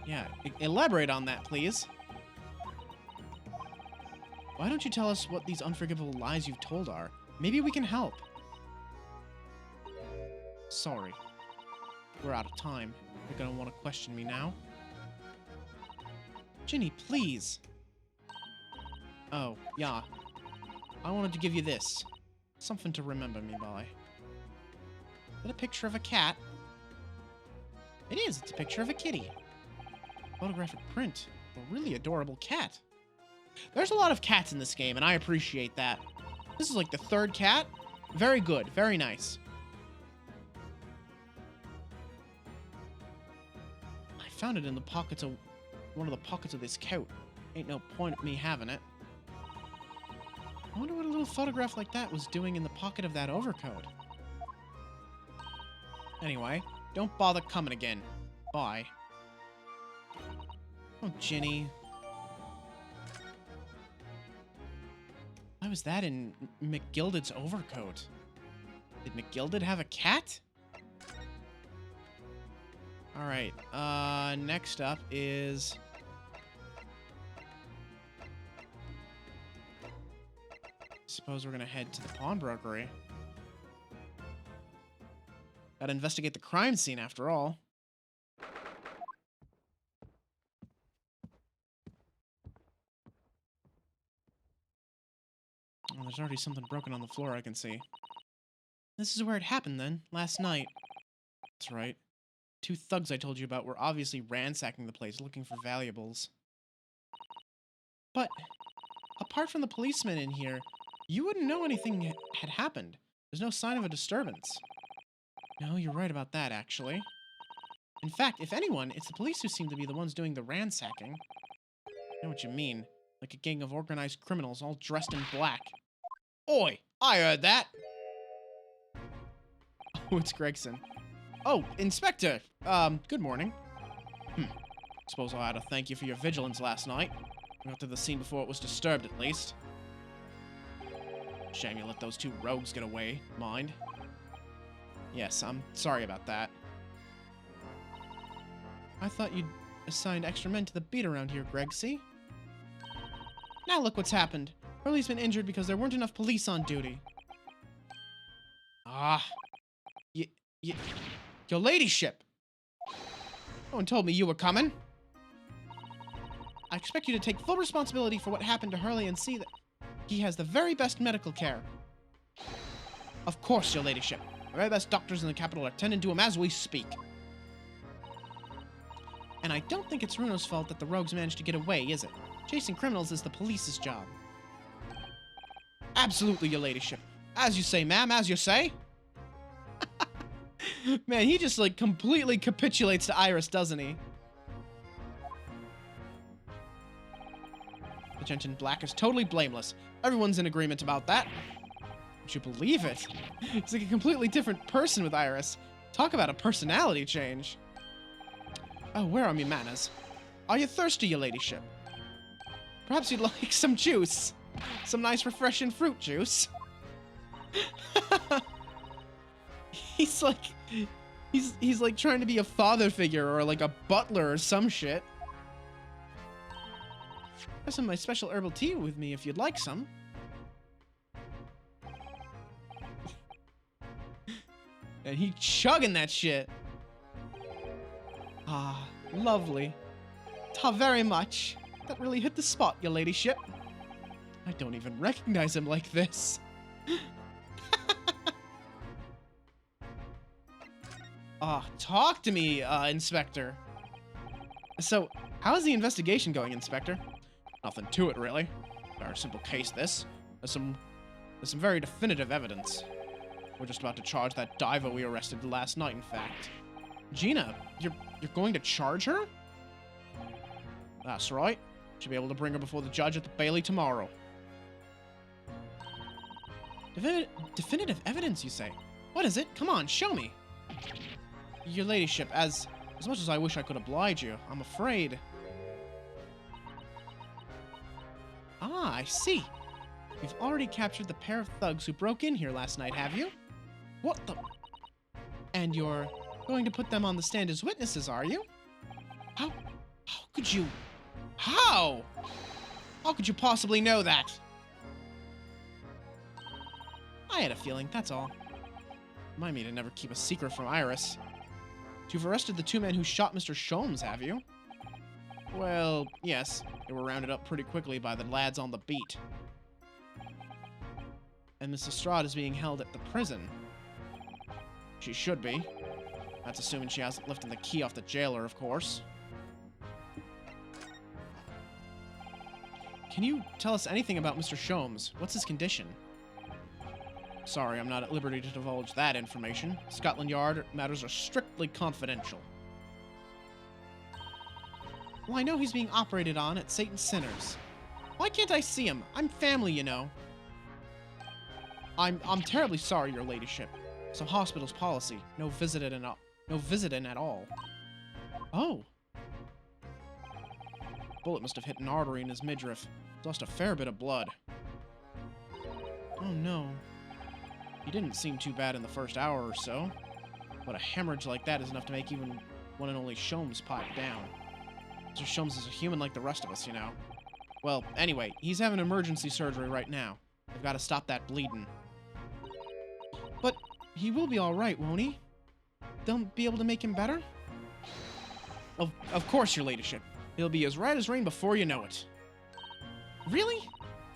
Yeah, elaborate on that, please. Why don't you tell us what these unforgivable lies you've told are? Maybe we can help. Sorry. We're out of time. You're gonna want to question me now. Ginny, please. Oh, yeah. I wanted to give you this. Something to remember me by. Is that a picture of a cat? It is. It's a picture of a kitty. Photographic print. A really adorable cat. There's a lot of cats in this game, and I appreciate that. This is like the third cat. Very good. Very nice. I found it in the pockets of... one of the pockets of this coat. Ain't no point in me having it. I wonder what a little photograph like that was doing in the pocket of that overcoat. Anyway, don't bother coming again. Bye. Oh, Ginny. Why was that in McGilded's overcoat? Did McGilded have a cat? Alright, next up is... suppose we're gonna head to the pawnbrokery. Gotta investigate the crime scene after all. Oh, there's already something broken on the floor I can see. This is where it happened then, last night. That's right. 2 thugs I told you about were obviously ransacking the place looking for valuables. But, apart from the policemen in here, you wouldn't know anything had happened. There's no sign of a disturbance. No, you're right about that, actually. In fact, if anyone, it's the police who seem to be the ones doing the ransacking. I know what you mean. Like a gang of organized criminals all dressed in black. Oi! I heard that! Oh, it's Gregson. Oh, Inspector! Good morning. Suppose I ought to thank you for your vigilance last night. We got to the scene before it was disturbed, at least. Shame you let those 2 rogues get away. Mind? Yes, I'm sorry about that. I thought you'd assigned extra men to the beat around here, Gregsy. Now look what's happened. Hurley's been injured because there weren't enough police on duty. Ah. Your ladyship! No one told me you were coming. I expect you to take full responsibility for what happened to Hurley and see that he has the very best medical care. Of course, your ladyship. The very best doctors in the capital are tending to him as we speak. And I don't think it's Runo's fault that the rogues managed to get away, is it? Chasing criminals is the police's job. Absolutely, your ladyship. As you say, ma'am, as you say. Man, he just, like, completely capitulates to Iris, doesn't he? The gent in black is totally blameless. Everyone's in agreement about that. Would you believe it? He's like a completely different person with Iris. Talk about a personality change. Oh, where are me manners? Are you thirsty, your ladyship? Perhaps you'd like some juice. Some nice refreshing fruit juice. He's like trying to be a father figure or like a butler or some shit. I have some of my special herbal tea with me if you'd like some. And he chugging that shit. Ah, lovely. Ta very much. That really hit the spot, your ladyship. I don't even recognize him like this. Talk to me, Inspector. So, how's the investigation going, Inspector? Nothing to it, really. Very simple case, this. There's some very definitive evidence. We're just about to charge that diver we arrested last night, in fact. Gina, you're going to charge her? That's right. Should be able to bring her before the judge at the Bailey tomorrow. Definitive evidence, you say? What is it? Come on, show me. Your ladyship, as much as I wish I could oblige you, I'm afraid... Ah, I see. You've already captured the pair of thugs who broke in here last night, have you? What the... And you're going to put them on the stand as witnesses, are you? How could you... How could you possibly know that? I had a feeling, that's all. Remind me to never keep a secret from Iris. You've arrested the two men who shot Mr. Sholmes, have you? Well, yes. They were rounded up pretty quickly by the lads on the beat. And Miss Lestrade is being held at the prison. She should be. That's assuming she hasn't lifted the key off the jailer, of course. Can you tell us anything about Mr. Sholmes? What's his condition? Sorry, I'm not at liberty to divulge that information. Scotland Yard matters are strictly confidential. Well, I know he's being operated on at Satan's Sinners. Why can't I see him? I'm family, you know. I'm terribly sorry, your ladyship. It's a hospital's policy. No visiting at all. Oh. Bullet must have hit an artery in his midriff. Lost a fair bit of blood. Oh no. He didn't seem too bad in the first hour or so. But a hemorrhage like that is enough to make even one and only Sholmes pipe down. Mr. Sholmes is a human like the rest of us, you know. Well, anyway, he's having emergency surgery right now. They've got to stop that bleeding. But he will be alright, won't he? They'll be able to make him better? Of course, your ladyship. He'll be as red as rain before you know it. Really?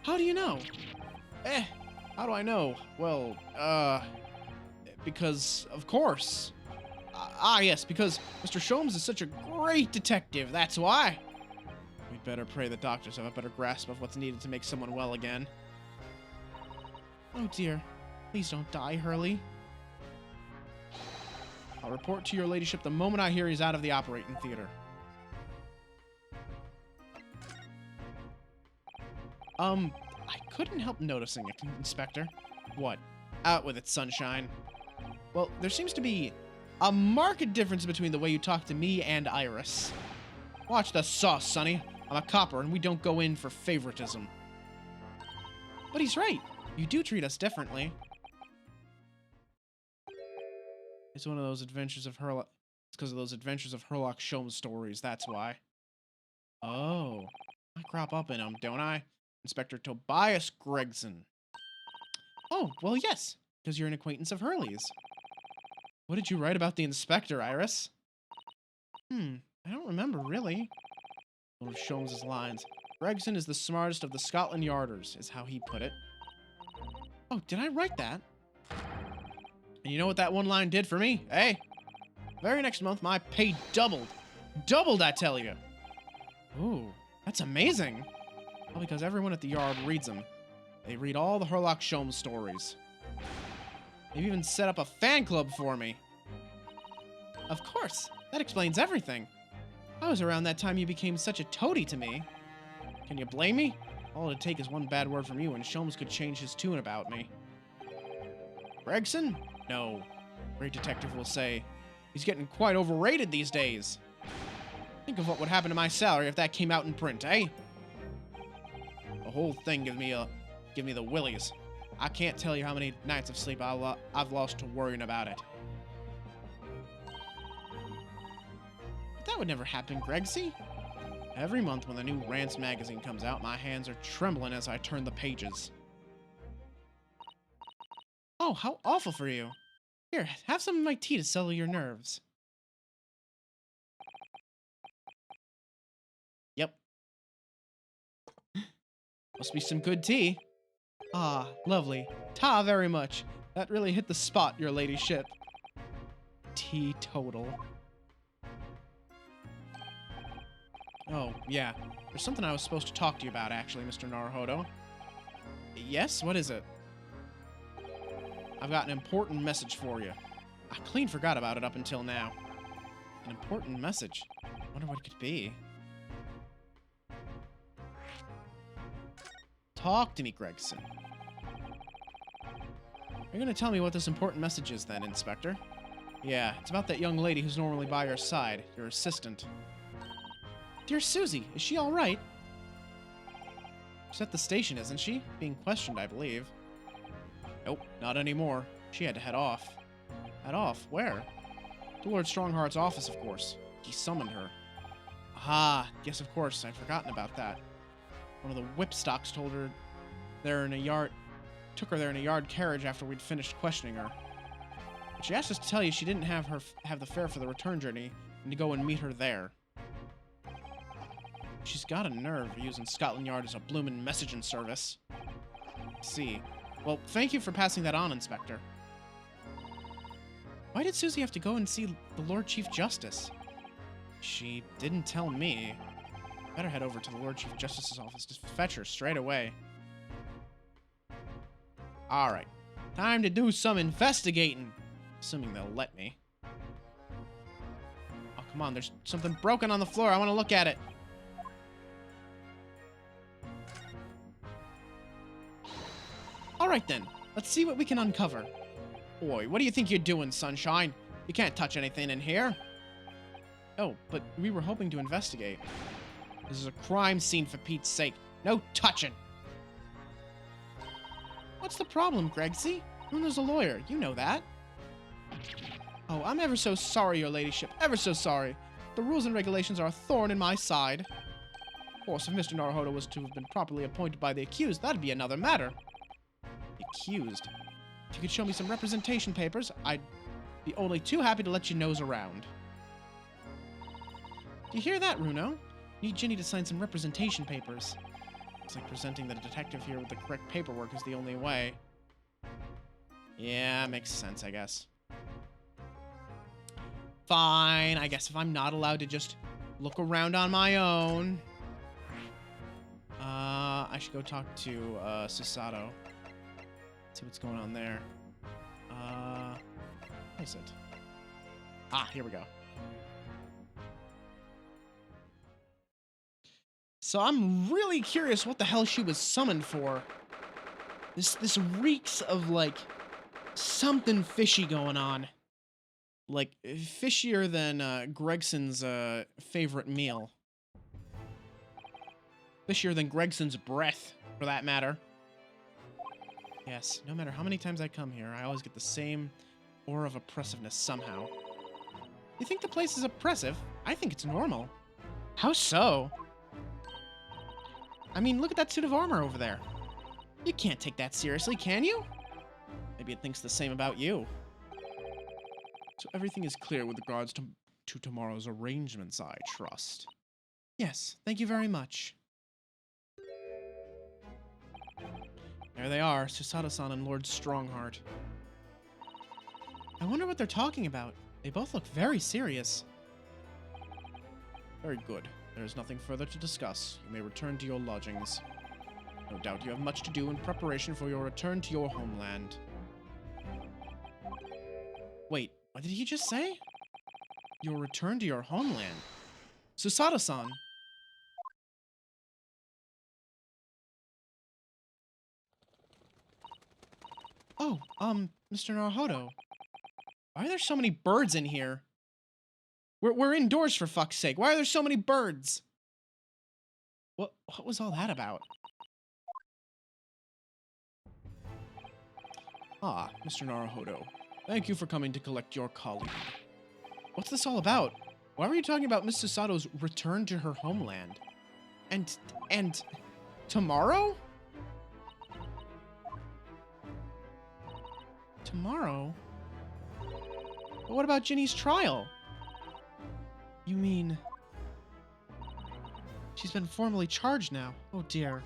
How do you know? How do I know? Well, because, of course. Yes, because Mr. Sholmes is such a great detective, that's why. We'd better pray the doctors have a better grasp of what's needed to make someone well again. Oh dear. Please don't die, Hurley. I'll report to your ladyship the moment I hear he's out of the operating theater. I couldn't help noticing it, Inspector. What? Out with it, sunshine. Well, there seems to be a marked difference between the way you talk to me and Iris. Watch the sauce, Sonny. I'm a copper, and we don't go in for favoritism. But he's right. You do treat us differently. It's one of those adventures of Herlock. It's because of those adventures of Herlock Sholmes stories, that's why. Oh. I crop up in them, don't I? Inspector Tobias Gregson. Oh, well, yes, because you're an acquaintance of Hurley's. What did you write about the inspector, Iris? I don't remember, really. One of Sholmes' lines. Gregson is the smartest of the Scotland Yarders, is how he put it. Oh, did I write that? And you know what that one line did for me, eh? Very next month, my pay doubled. Doubled, I tell you. Ooh, that's amazing. Well, because everyone at the yard reads them. They read all the Herlock Sholmes stories. They've even set up a fan club for me. Of course, that explains everything. I was around that time you became such a toady to me. Can you blame me? All it'd take is one bad word from you and Sholmes could change his tune about me. Gregson? No. Great detective will say. He's getting quite overrated these days. Think of what would happen to my salary if that came out in print, eh? The whole thing give me the willies. I can't tell you how many nights of sleep I've lost to worrying about it. But that would never happen, Gregsy. Every month when the new Rance magazine comes out, my hands are trembling as I turn the pages. Oh, how awful for you. Here, have some of my tea to settle your nerves. Yep. Must be some good tea. Ah, lovely. Ta very much. That really hit the spot, your ladyship. Teetotal. Oh, yeah. There's something I was supposed to talk to you about, actually, Mr. Naruhodo. Yes? What is it? I've got an important message for you. I clean forgot about it up until now. An important message? Wonder what it could be. Talk to me, Gregson. You're gonna tell me what this important message is then, Inspector? Yeah, it's about that young lady who's normally by your side, your assistant. Dear Susie, is she alright? She's at the station, isn't she? Being questioned, I believe. Nope, not anymore. She had to head off. Head off? Where? To Lord Strongheart's office, of course. He summoned her. Ah, yes, of course. I'd forgotten about that. One of the whipstocks told her took her there in a yard carriage after we'd finished questioning her. But she asked us to tell you she didn't have the fare for the return journey and to go and meet her there. She's got a nerve using Scotland Yard as a bloomin' messaging service. See. Well, thank you for passing that on, Inspector. Why did Susie have to go and see the Lord Chief Justice? She didn't tell me. Better head over to the Lord Chief Justice's office to fetch her straight away. Alright. Time to do some investigating. Assuming they'll let me. Oh, come on. There's something broken on the floor. I want to look at it. Alright then. Let's see what we can uncover. Boy, what do you think you're doing, Sunshine? You can't touch anything in here. Oh, but we were hoping to investigate. This is a crime scene, for Pete's sake. No touching. What's the problem, Gregsy? Bruno's a lawyer. You know that. Oh, I'm ever so sorry, your ladyship. Ever so sorry. The rules and regulations are a thorn in my side. Of course, if Mr. Naruhodo was to have been properly appointed by the accused, that'd be another matter. The accused? If you could show me some representation papers, I'd be only too happy to let you nose around. Do you hear that, Runo? Need Ginny to sign some representation papers. Looks like presenting the detective here with the correct paperwork is the only way. Yeah, makes sense, I guess. Fine, I guess if I'm not allowed to just look around on my own. I should go talk to, Susato. See what's going on there. What is it? Ah, here we go. So I'm really curious what the hell she was summoned for. This reeks of, like, something fishy going on. Like, fishier than, Gregson's, favorite meal. Fishier than Gregson's breath, for that matter. Yes, no matter how many times I come here, I always get the same aura of oppressiveness somehow. You think the place is oppressive? I think it's normal. How so? I mean, look at that suit of armor over there. You can't take that seriously, can you? Maybe it thinks the same about you. So everything is clear with regards to tomorrow's arrangements, I trust. Yes, thank you very much. There they are, Susato-san and Lord Strongheart. I wonder what they're talking about. They both look very serious. Very good. There is nothing further to discuss. You may return to your lodgings. No doubt you have much to do in preparation for your return to your homeland. Wait, what did he just say? Your return to your homeland? Susato-san! Oh, Mr. Naruhodo. Why are there so many birds in here? We're indoors, for fuck's sake. Why are there so many birds? What was all that about? Ah, Mr. Naruhodo. Thank you for coming to collect your colleague. What's this all about? Why were you talking about Miss Susato's return to her homeland? And tomorrow? Tomorrow? But what about Ginny's trial? You mean... she's been formally charged now. Oh dear.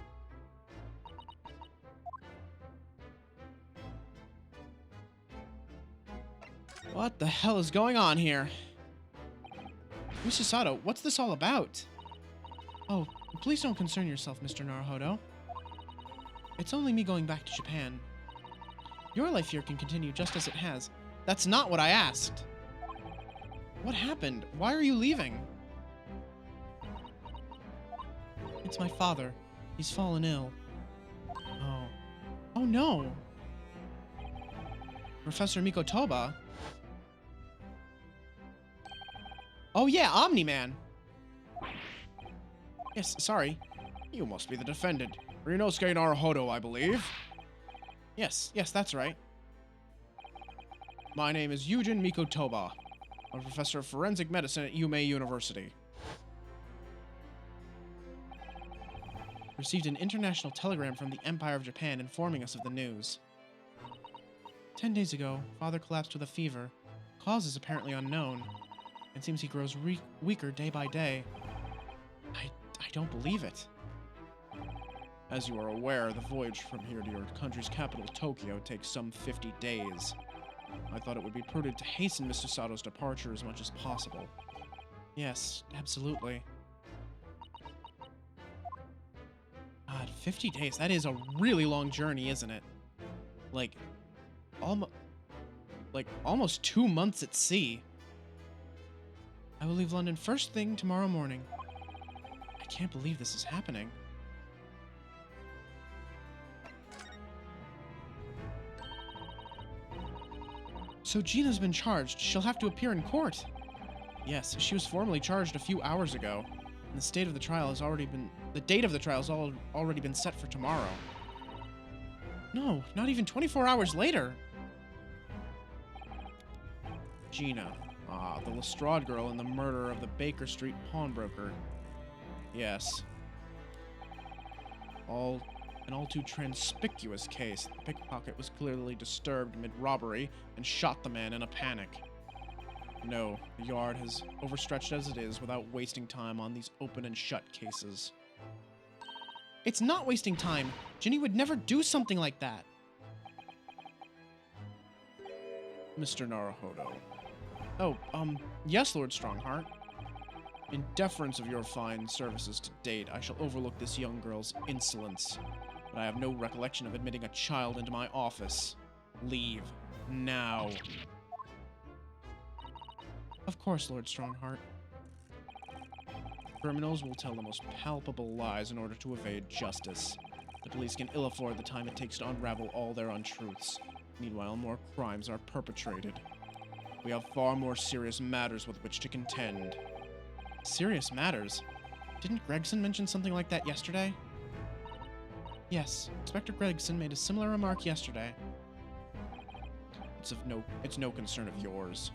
What the hell is going on here? Mr. Sato, what's this all about? Oh, please don't concern yourself, Mr. Naruhodo. It's only me going back to Japan. Your life here can continue just as it has. That's not what I asked. What happened? Why are you leaving? It's my father. He's fallen ill. Oh. Oh no! Professor Mikotoba? Oh yeah, Omni-Man! Yes, sorry. You must be the defendant. Ryunosuke Naruhodo, I believe. Yes, that's right. My name is Yujin Mikotoba. I'm a professor of forensic medicine at Yume University. Received an international telegram from the Empire of Japan informing us of the news. 10 days ago, father collapsed with a fever. Cause is apparently unknown. It seems he grows weaker day by day. I don't believe it. As you are aware, the voyage from here to your country's capital, Tokyo, takes some 50 days. I thought it would be prudent to hasten Mr. Sato's departure as much as possible. Yes, absolutely. God, 50 days. That is a really long journey, isn't it? Like, almost 2 months at sea. I will leave London first thing tomorrow morning. I can't believe this is happening. So Gina's been charged. She'll have to appear in court. Yes, she was formally charged a few hours ago. And the date of the trial has already been set for tomorrow. No, not even 24 hours later. Gina. Ah, the Lestrade girl and the murder of the Baker Street pawnbroker. Yes. An all too conspicuous case. The pickpocket was clearly disturbed mid-robbery and shot the man in a panic. No, the yard has overstretched as it is without wasting time on these open and shut cases. It's not wasting time. Ginny would never do something like that. Mr. Naruhodo. Oh, yes, Lord Strongheart. In deference of your fine services to date, I shall overlook this young girl's insolence. But I have no recollection of admitting a child into my office. Leave. Now. Of course, Lord Strongheart. Criminals will tell the most palpable lies in order to evade justice. The police can ill afford the time it takes to unravel all their untruths. Meanwhile, more crimes are perpetrated. We have far more serious matters with which to contend. Serious matters? Didn't Gregson mention something like that yesterday? Yes, Inspector Gregson made a similar remark yesterday. It's no concern of yours,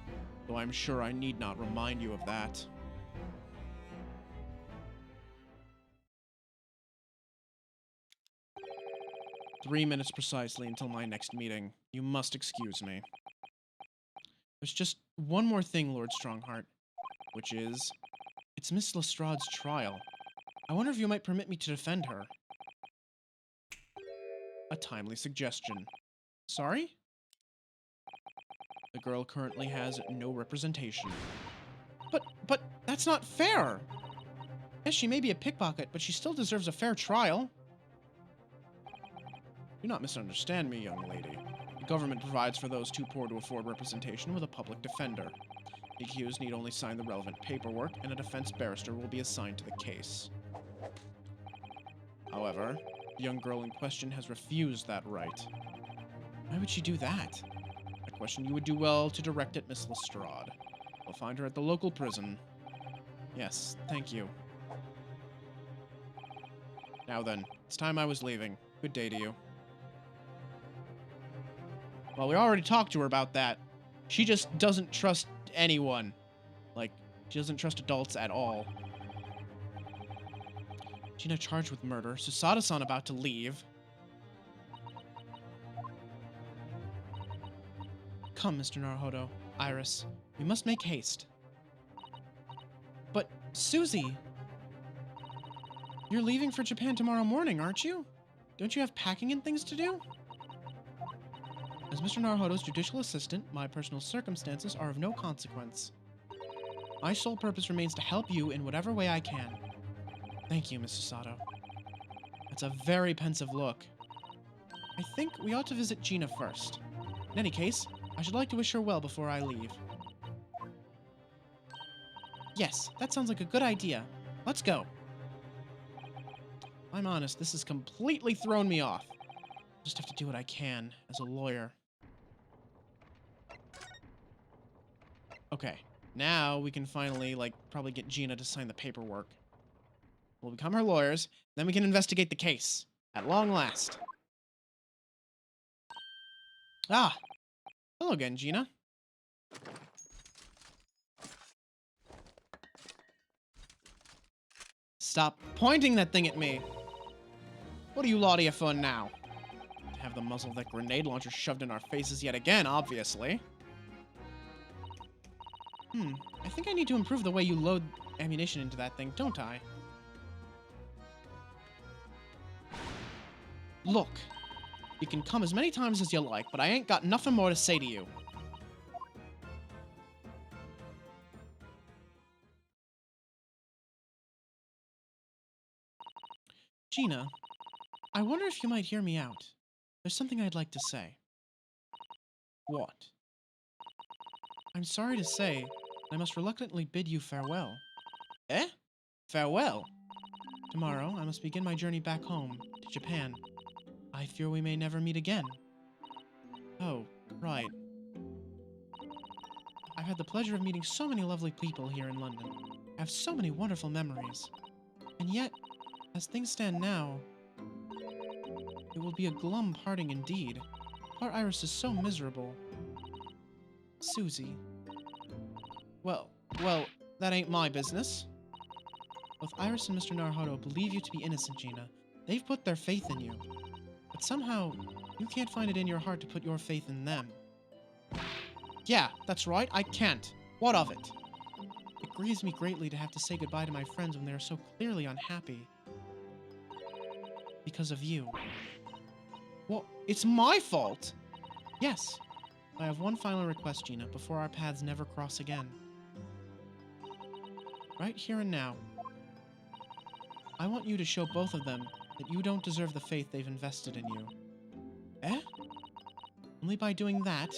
though I'm sure I need not remind you of that. "3 minutes precisely until my next meeting. You must excuse me. There's just one more thing, Lord Strongheart, which is, it's Miss Lestrade's trial. I wonder if you might permit me to defend her." A timely suggestion. Sorry? The girl currently has no representation. But that's not fair! Yes, she may be a pickpocket, but she still deserves a fair trial. Do not misunderstand me, young lady. The government provides for those too poor to afford representation with a public defender. The accused need only sign the relevant paperwork, and a defense barrister will be assigned to the case. However, the young girl in question has refused that right. Why would she do that? A question you would do well to direct at Miss Lestrade. You'll find her at the local prison. Yes, thank you. Now then, it's time I was leaving. Good day to you. Well, we already talked to her about that. She just doesn't trust anyone. Like, she doesn't trust adults at all. Gina charged with murder. Susada-san about to leave. Come, Mr. Naruhodo. Iris, we must make haste. But, Susie, you're leaving for Japan tomorrow morning, aren't you? Don't you have packing and things to do? As Mr. Naruhodo's judicial assistant, my personal circumstances are of no consequence. My sole purpose remains to help you in whatever way I can. Thank you, Mr. Sato. That's a very pensive look. I think we ought to visit Gina first. In any case, I should like to wish her well before I leave. Yes, that sounds like a good idea. Let's go. I'm honest, this has completely thrown me off. Just have to do what I can as a lawyer. Okay, now we can finally, probably get Gina to sign the paperwork. We'll become her lawyers, then we can investigate the case. At long last. Ah! Hello again, Gina. Stop pointing that thing at me! What are you laudia for now? To have the muzzle of that grenade launcher shoved in our faces yet again, obviously. I think I need to improve the way you load ammunition into that thing, don't I? Look, you can come as many times as you like, but I ain't got nothing more to say to you. Gina, I wonder if you might hear me out. There's something I'd like to say. What? I'm sorry to say, I must reluctantly bid you farewell. Eh? Farewell? Tomorrow, I must begin my journey back home, to Japan. I fear we may never meet again. Oh, right. I've had the pleasure of meeting so many lovely people here in London. I have so many wonderful memories. And yet, as things stand now, it will be a glum parting indeed. Poor Iris is so miserable. Susie. Well, that ain't my business. Both Iris and Mr. Naruhodo believe you to be innocent, Gina. They've put their faith in you. But somehow, you can't find it in your heart to put your faith in them. Yeah, that's right, I can't. What of it? It grieves me greatly to have to say goodbye to my friends when they are so clearly unhappy. Because of you. Well, it's my fault! Yes. I have one final request, Gina, before our paths never cross again. Right here and now, I want you to show both of them that you don't deserve the faith they've invested in you. Eh? Only by doing that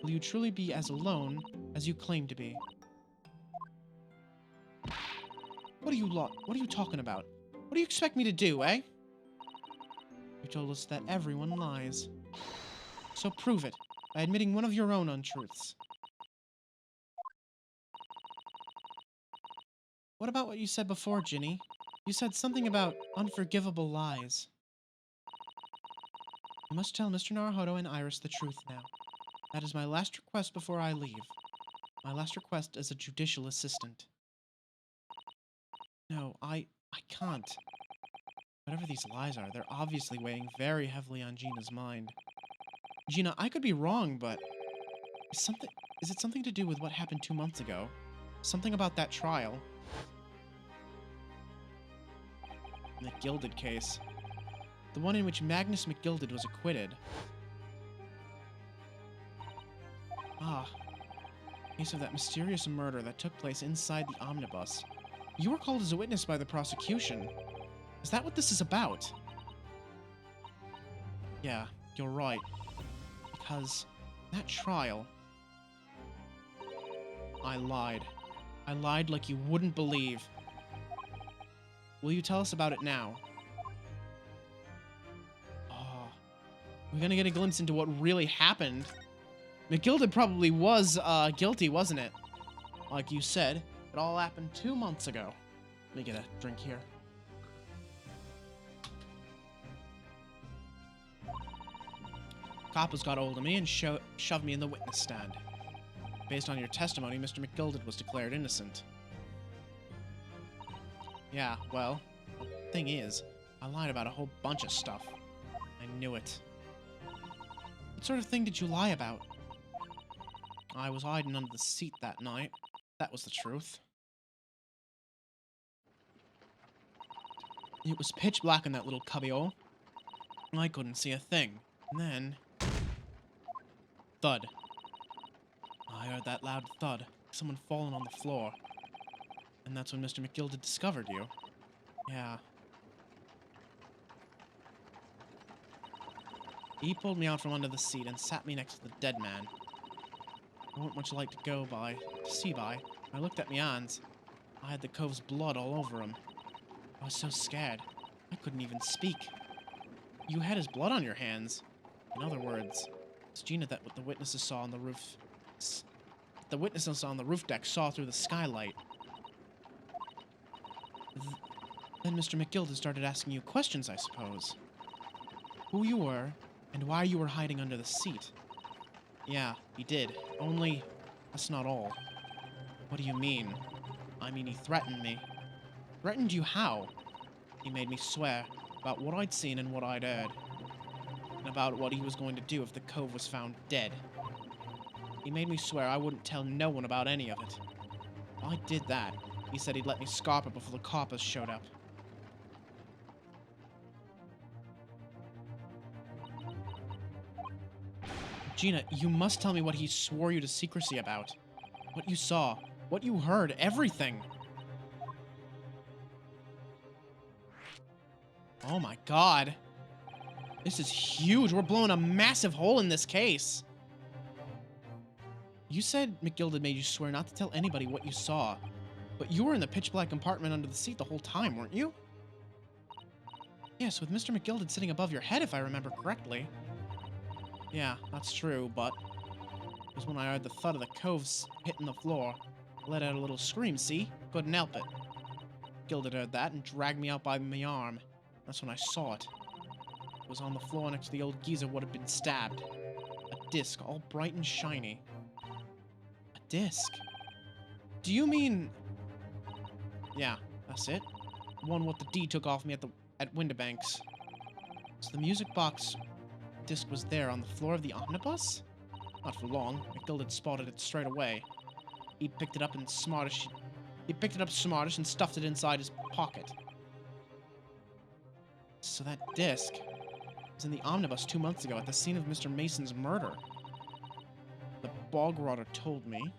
will you truly be as alone as you claim to be. What are you talking about? What do you expect me to do, eh? You told us that everyone lies. So prove it by admitting one of your own untruths. What about what you said before, Ginny? You said something about unforgivable lies. You must tell Mr. Naruhodo and Iris the truth now. That is my last request before I leave. My last request as a judicial assistant. No, I can't. Whatever these lies are, they're obviously weighing very heavily on Gina's mind. Gina, I could be wrong, but is it something to do with what happened 2 months ago? Something about that trial? The Gilded case. The one in which Magnus McGilded was acquitted. Ah. Case of that mysterious murder that took place inside the omnibus. You were called as a witness by the prosecution. Is that what this is about? Yeah, you're right. Because that trial, I lied. I lied like you wouldn't believe. Will you tell us about it now? Oh, we're gonna get a glimpse into what really happened. McGilded probably was guilty, wasn't it? Like you said, it all happened 2 months ago. Let me get a drink here. Coppers got hold of me and shoved me in the witness stand. Based on your testimony, Mr. McGilded was declared innocent. Yeah, well, the thing is, I lied about a whole bunch of stuff. I knew it. What sort of thing did you lie about? I was hiding under the seat that night. That was the truth. It was pitch black in that little cubbyhole. I couldn't see a thing. And then... thud. I heard that loud thud. Someone falling on the floor. And that's when Mr. McGilda discovered you. Yeah. He pulled me out from under the seat and sat me next to the dead man. There weren't much light to go by, to see by. I looked at my hands. I had the cove's blood all over them. I was so scared. I couldn't even speak. You had his blood on your hands. In other words, it's Gina that what the witnesses saw on the roof. The witnesses on the roof deck saw through the skylight. Then Mr. McGilda started asking you questions, I suppose. Who you were, and why you were hiding under the seat. Yeah, he did. Only, that's not all. What do you mean? I mean, he threatened me. Threatened you how? He made me swear about what I'd seen and what I'd heard. And about what he was going to do if the cove was found dead. He made me swear I wouldn't tell no one about any of it. If I did that, he said he'd let me scarp it before the coppers showed up. Gina, you must tell me what he swore you to secrecy about. What you saw, what you heard, everything. Oh my god. This is huge. We're blowing a massive hole in this case. You said McGilda made you swear not to tell anybody what you saw. But you were in the pitch black compartment under the seat the whole time, weren't you? Yes, with Mr. McGilda sitting above your head, if I remember correctly. Yeah, that's true, but it was when I heard the thud of the coves hitting the floor. I let out a little scream, see? Couldn't help it. Gilda heard that and dragged me out by my arm. That's when I saw it. It was on the floor next to the old geezer what had been stabbed. A disc, all bright and shiny. A disc? Do you mean... Yeah, that's it. The one what the D took off me at Winterbanks. So the music box disc was there on the floor of the omnibus? Not for long. McGill had spotted it straight away. He picked it up and smartish and stuffed it inside his pocket. So that disc was in the omnibus 2 months ago at the scene of Mr. Mason's murder. The bog rotter told me.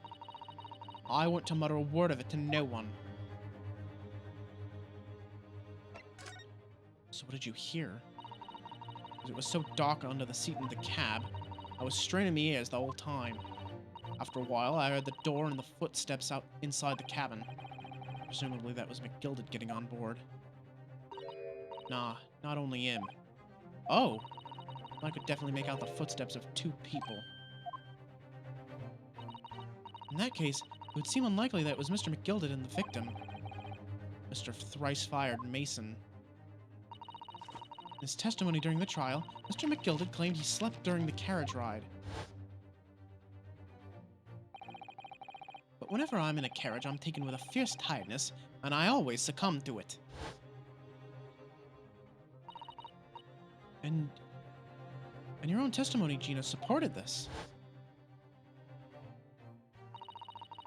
I want to mutter a word of it to no one. So what did you hear? It was so dark under the seat in the cab, I was straining my ears the whole time. After a while, I heard the door and the footsteps out inside the cabin. Presumably that was McGilda getting on board. Nah, not only him. Oh! I could definitely make out the footsteps of 2 people. In that case, it would seem unlikely that it was Mr. McGilda and the victim. Mr. Thrice-Fired Mason. In his testimony during the trial, Mr. McGilda claimed he slept during the carriage ride. But whenever I'm in a carriage, I'm taken with a fierce tiredness, and I always succumb to it. And your own testimony, Gina, supported this.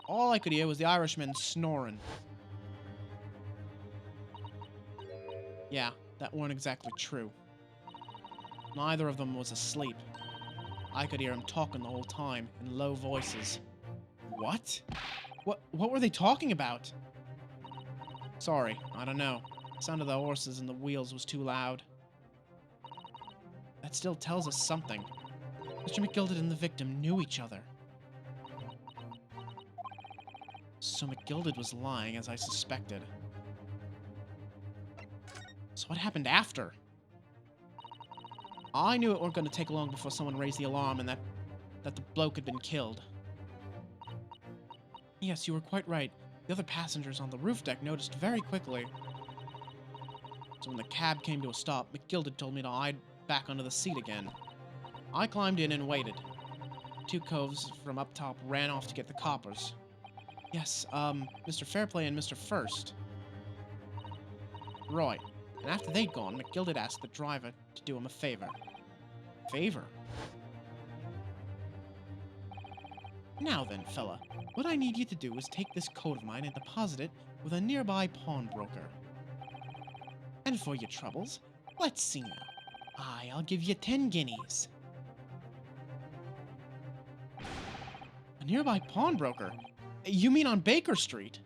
All I could hear was the Irishman snoring. Yeah, that weren't exactly true. Neither of them was asleep. I could hear him talking the whole time, in low voices. What? What were they talking about? Sorry, I don't know. The sound of the horses and the wheels was too loud. That still tells us something. Mr. McGilda and the victim knew each other. So McGilda was lying, as I suspected. So what happened after? I knew it weren't going to take long before someone raised the alarm and that the bloke had been killed. Yes, you were quite right. The other passengers on the roof deck noticed very quickly. So when the cab came to a stop, McGilda told me to hide back under the seat again. I climbed in and waited. 2 coves from up top ran off to get the coppers. Yes, Mr. Fairplay and Mr. First. Right. And after they'd gone, McGilda asked the driver to do him a favor. Favor? Now then, fella, what I need you to do is take this coat of mine and deposit it with a nearby pawnbroker. And for your troubles, let's see now. I'll give you 10 guineas. A nearby pawnbroker? You mean on Baker Street?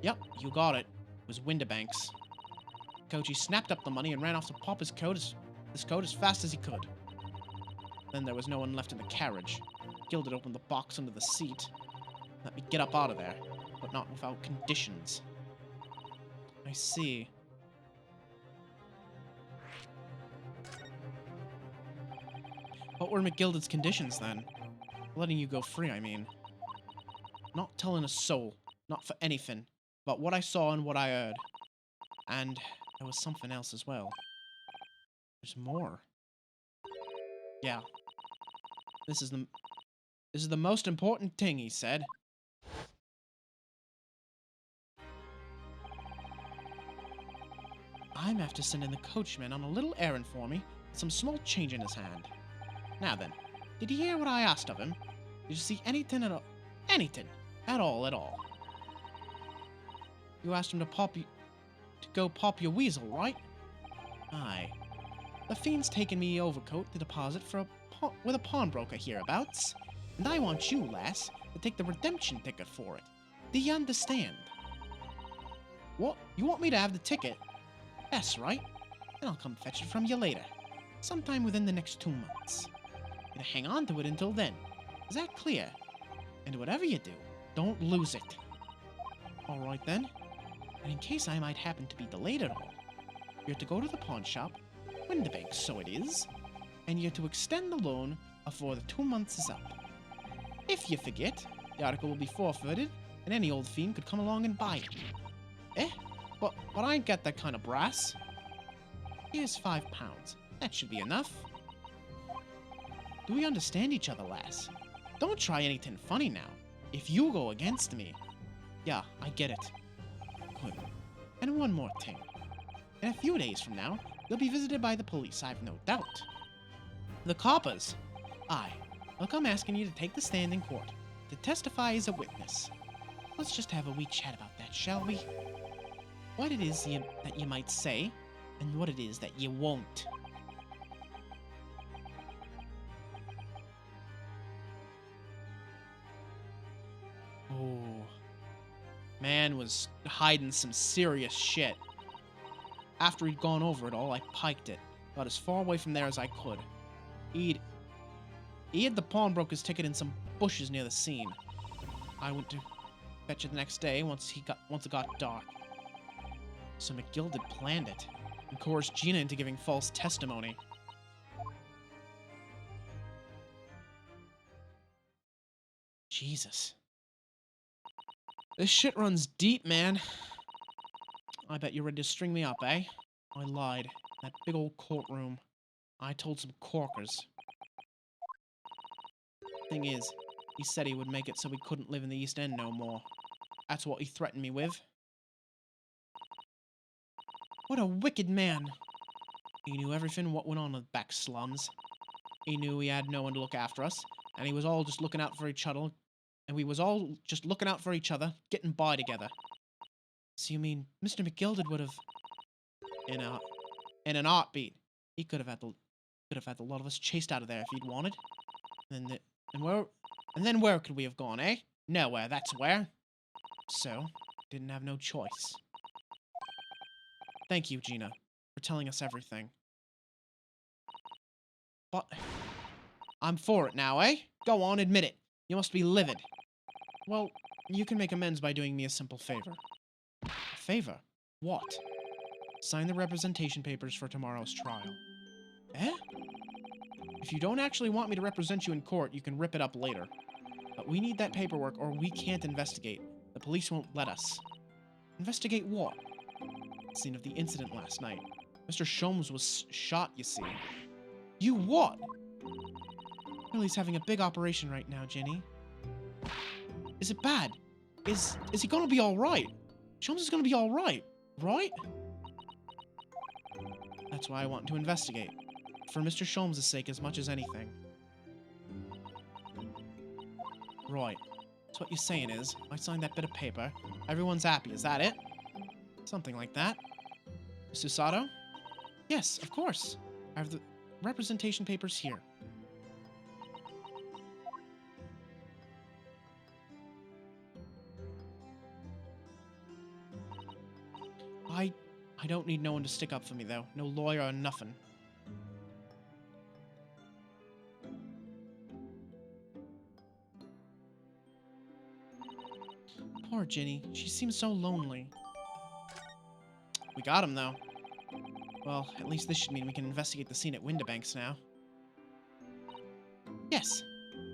Yep, you got it. It was Windibank's. Coachy snapped up the money and ran off to pop his coat as fast as he could. Then there was no one left in the carriage. Gilded opened the box under the seat. Let me get up out of there, but not without conditions. I see. What were McGilded's conditions, then? Letting you go free, I mean. Not telling a soul, not for anything, about what I saw and what I heard. And there was something else as well. There's more. Yeah. This is the most important thing, he said. I'm after sending the coachman on a little errand for me with some small change in his hand. Now then, did you hear what I asked of him? Did you see anything at all? Anything. At all. You asked him to go pop your weasel, right? Aye. The fiend's taken me overcoat to deposit with a pawnbroker hereabouts, and I want you, lass, to take the redemption ticket for it. Do you understand? What? You want me to have the ticket? That's right. Then I'll come fetch it from you later. Sometime within the next 2 months. Gonna hang on to it until then. Is that clear? And whatever you do, don't lose it. Alright then. And in case I might happen to be delayed at all, you're to go to the pawn shop, Windibank, so it is, and you're to extend the loan before the 2 months is up. If you forget, the article will be forfeited, and any old fiend could come along and buy it. Eh? But I ain't got that kind of brass. Here's £5. That should be enough. Do we understand each other, lass? Don't try anything funny now. If you go against me... Yeah, I get it. Good. And one more thing. In a few days from now, you'll be visited by the police, I've no doubt. The coppers? Aye. They'll come asking you to take the stand in court, to testify as a witness. Let's just have a wee chat about that, shall we? What it is that you might say, and what it is that you won't. Oh. Man was hiding some serious shit. After he'd gone over it all, I piked it. Got as far away from there as I could. He hid the pawnbroker's ticket in some bushes near the scene. I went to fetch it the next day once it got dark. So McGilded planned it and coerced Gina into giving false testimony. Jesus. This shit runs deep, man. I bet you're ready to string me up, eh? I lied. That big old courtroom. I told some corkers. Thing is, he said he would make it so we couldn't live in the East End no more. That's what he threatened me with. What a wicked man. He knew everything what went on in the back slums. He knew he had no one to look after us, and he was all just looking out for each other. And we was all just looking out for each other, getting by together. So you mean Mr. McGilded would have, in an heartbeat, he could have had the lot of us chased out of there if he'd wanted. And then where could we have gone, eh? Nowhere, that's where. So, didn't have no choice. Thank you, Gina, for telling us everything. But I'm for it now, eh? Go on, admit it. You must be livid. Well, you can make amends by doing me a simple favor. A favor? What? Sign the representation papers for tomorrow's trial. Eh? If you don't actually want me to represent you in court, you can rip it up later. But we need that paperwork or we can't investigate. The police won't let us. Investigate what? The scene of the incident last night. Mr. Sholmes was shot, you see. You what? Billy's having a big operation right now, Jenny. Is it bad? Is he gonna be alright? Sholmes is gonna be alright, right? That's why I want to investigate. For Mr. Sholmes' sake as much as anything. Right. So what you're saying is, I signed that bit of paper, everyone's happy, is that it? Something like that. Susato? Yes, of course. I have the representation papers here. I don't need no one to stick up for me, though. No lawyer or nothing. Poor Ginny. She seems so lonely. We got him, though. Well, at least this should mean we can investigate the scene at Windibanks now. Yes.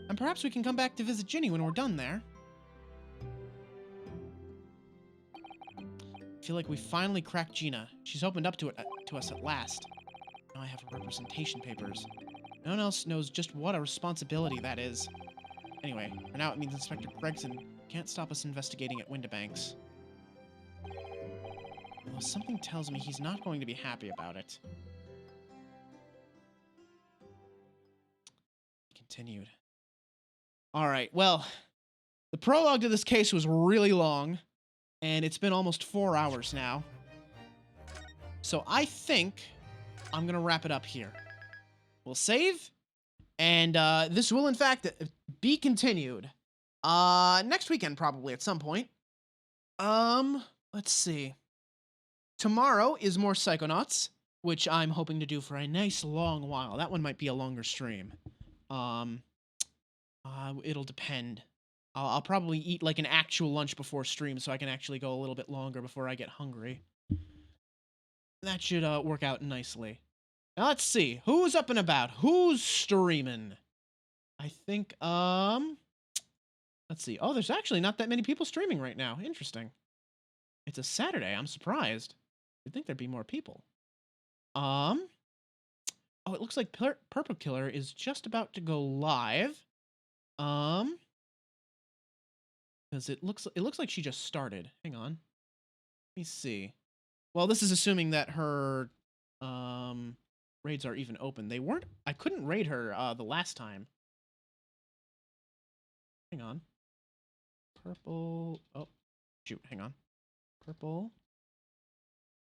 And perhaps we can come back to visit Ginny when we're done there. I feel like we finally cracked Gina. She's opened up to us at last. Now I have her representation papers. No one else knows just what a responsibility that is. Anyway, for now it means Inspector Gregson can't stop us investigating at Windibanks. Well, something tells me he's not going to be happy about it. Continued. Alright, well, the prologue to this case was really long, and it's been almost 4 hours now. So I think I'm going to wrap it up here. We'll save, and this will, in fact, be continued. Next weekend, probably, at some point. Let's see. Tomorrow is more Psychonauts, which I'm hoping to do for a nice long while. That one might be a longer stream. It'll depend. I'll probably eat like an actual lunch before stream so I can actually go a little bit longer before I get hungry. That should work out nicely. Now let's see. Who's up and about? Who's streaming? I think, let's see. Oh, there's actually not that many people streaming right now. Interesting. It's a Saturday. I'm surprised. You'd think there'd be more people. Oh, it looks like Purple Killer is just about to go live. Because it looks like she just started. Hang on. Let me see. Well, this is assuming that her raids are even open. They weren't. I couldn't raid her the last time. Hang on. Purple. Oh, shoot. Hang on. Purple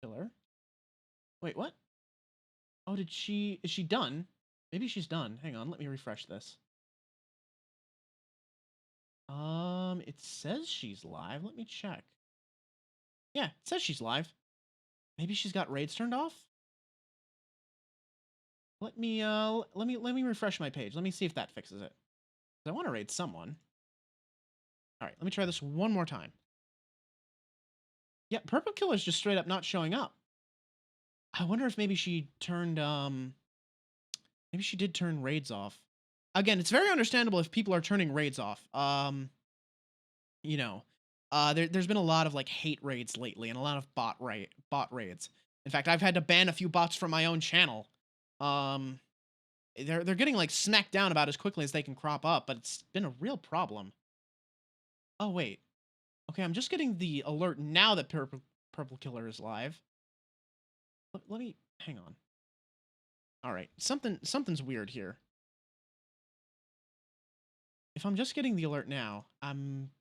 Killer. Wait, what? Oh, is she done? Maybe she's done. Hang on, let me refresh this. It says she's live. Let me check. Yeah, it says she's live. Maybe she's got raids turned off? Let me refresh my page. Let me see if that fixes it. I want to raid someone. All right, let me try this one more time. Yeah, Purple Killer's just straight up not showing up. I wonder if maybe she turned, maybe she did turn raids off. Again, it's very understandable if people are turning raids off. You know, there's been a lot of, like, hate raids lately and a lot of bot raids. In fact, I've had to ban a few bots from my own channel. They're getting, like, smacked down about as quickly as they can crop up, but it's been a real problem. Oh, wait. Okay, I'm just getting the alert now that Purple Killer is live. Let me hang on. All right, something's weird here. If I'm just getting the alert now, I'm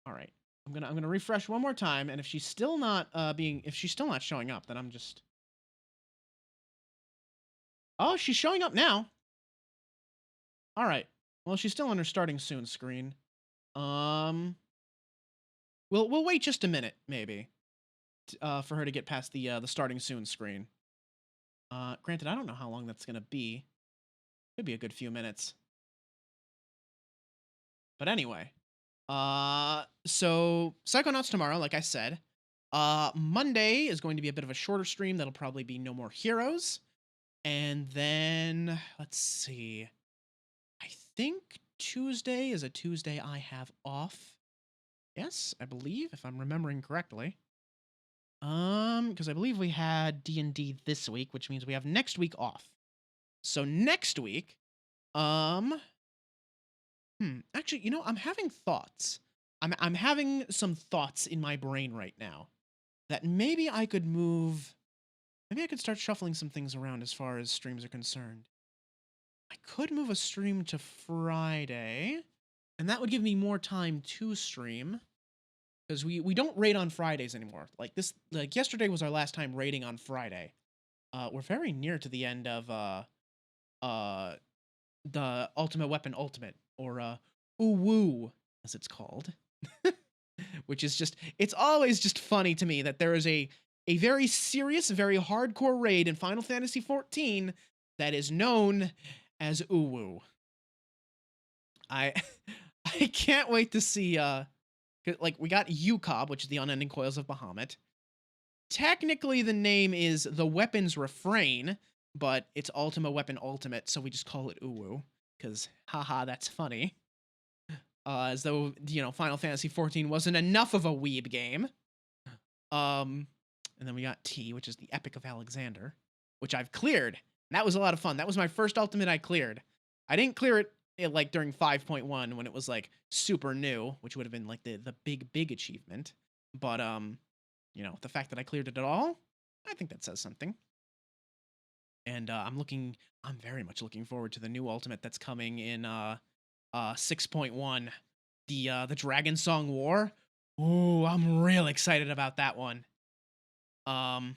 all right. I'm gonna refresh one more time, and if she's still not showing up, then I'm just. Oh, she's showing up now. All right. Well, she's still on her starting soon screen. We'll wait just a minute, maybe, for her to get past the starting soon screen. Granted, I don't know how long that's gonna be. Could be a good few minutes. But anyway, so Psychonauts tomorrow, like I said. Monday is going to be a bit of a shorter stream. That'll probably be No More Heroes. And then, let's see. I think Tuesday is a Tuesday I have off. Yes, I believe, if I'm remembering correctly. Because I believe we had D&D this week, which means we have next week off. So next week, actually, you know, I'm having thoughts. I'm having some thoughts in my brain right now that maybe I could start shuffling some things around as far as streams are concerned. I could move a stream to Friday, and that would give me more time to stream. Because we don't raid on Fridays anymore. Like yesterday was our last time raiding on Friday. We're very near to the end of uh the Ultimate Weapon Ultimate, or Uwu as it's called. Which is just, it's always just funny to me that there is a very serious, very hardcore raid in Final Fantasy XIV that is known as Uwu. I I can't wait to see like we got Yukab, which is the Unending Coils of Bahamut. Technically the name is the Weapons Refrain, but it's Ultima Weapon Ultimate, so we just call it Uwu, because haha, that's funny. As though, you know, Final Fantasy XIV wasn't enough of a weeb game. And then we got T, which is the Epic of Alexander, which I've cleared. And that was a lot of fun. That was my first ultimate I cleared. I didn't clear it like during 5.1 when it was like super new, which would have been like the big achievement. But you know, the fact that I cleared it at all, I think that says something. And I'm very much looking forward to the new ultimate that's coming in 6.1, the Dragon Song War. Ooh, I'm real excited about that one. So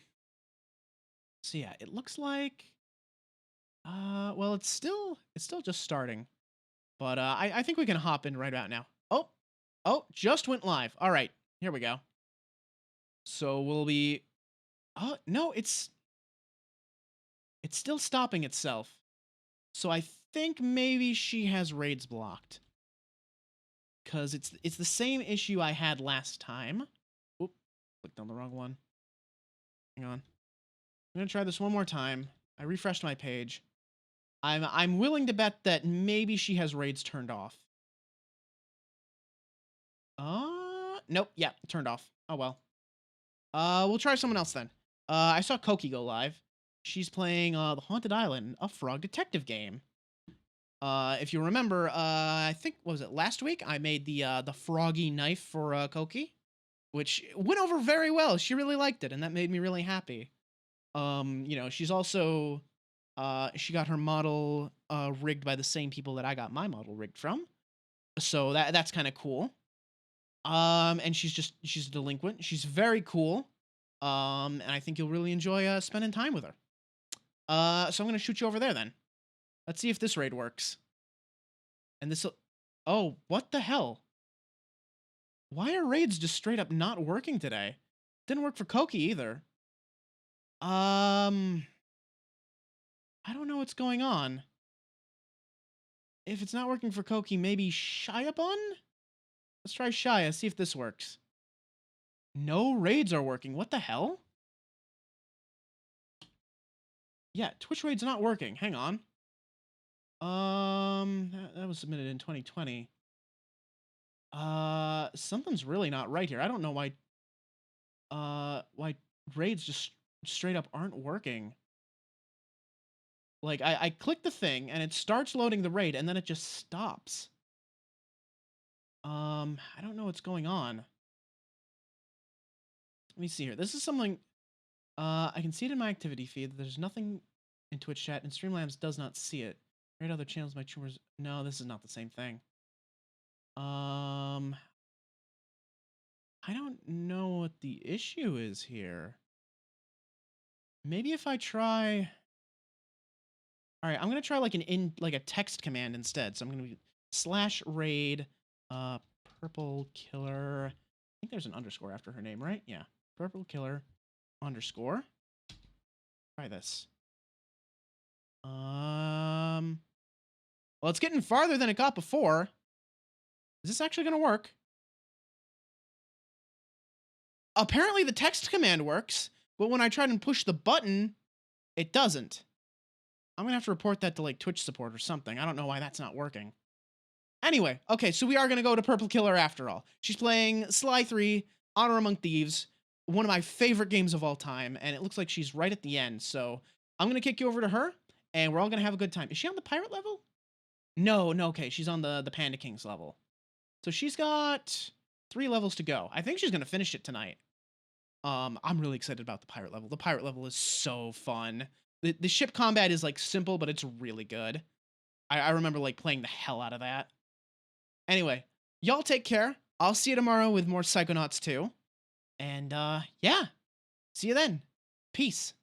yeah, it looks like well, it's still just starting. But I think we can hop in right about now. Oh, just went live. All right, here we go. So we'll be no, it's still stopping itself. So I think maybe she has raids blocked. Cause it's the same issue I had last time. Oop, clicked on the wrong one. Hang on. I'm gonna try this one more time. I refreshed my page. I'm willing to bet that maybe she has raids turned off. Nope, yeah, turned off. Oh well. We'll try someone else then. I saw Koki go live. She's playing The Haunted Island, a frog detective game. If you remember, I think, what was it, last week? I made the froggy knife for Koki, which went over very well. She really liked it, and that made me really happy. You know, she's also, she got her model rigged by the same people that I got my model rigged from. So that's kind of cool. And she's a delinquent. She's very cool. And I think you'll really enjoy spending time with her. So I'm gonna shoot you over there then. Let's see if this raid works. And this'll... Oh, what the hell? Why are raids just straight up not working today? Didn't work for Koki either. I don't know what's going on. If it's not working for Koki, maybe Shiabun? Let's try Shia, see if this works. No raids are working. What the hell? Yeah, Twitch raid's not working. Hang on. That was submitted in 2020. Something's really not right here. I don't know why raids just straight up aren't working. Like, I click the thing, and it starts loading the raid, and then it just stops. I don't know what's going on. Let me see here. This is something, I can see it in my activity feed. There's nothing in Twitch chat, and Streamlabs does not see it. Right, other channels, my tumors. No, this is not the same thing. I don't know what the issue is here. Maybe if I try... Alright, I'm gonna try like a text command instead. So I'm gonna be /raid purple killer. I think there's an underscore after her name, right? Yeah. Purple killer underscore. Try this. Well, it's getting farther than it got before. Is this actually gonna work? Apparently the text command works, but when I try to push the button, it doesn't. I'm gonna have to report that to like Twitch support or something. I don't know why that's not working. Anyway, okay, so we are gonna go to Purple Killer after all. She's playing Sly 3, Honor Among Thieves, one of my favorite games of all time, and it looks like she's right at the end, so I'm gonna kick you over to her, and we're all gonna have a good time. Is she on the pirate level? No, okay, she's on the Panda Kings level. So she's got 3 levels to go. I think she's gonna finish it tonight. I'm really excited about the pirate level. The pirate level is so fun. The ship combat is like simple, but it's really good. I remember like playing the hell out of that. Anyway, y'all take care. I'll see you tomorrow with more Psychonauts 2. And yeah, see you then. Peace.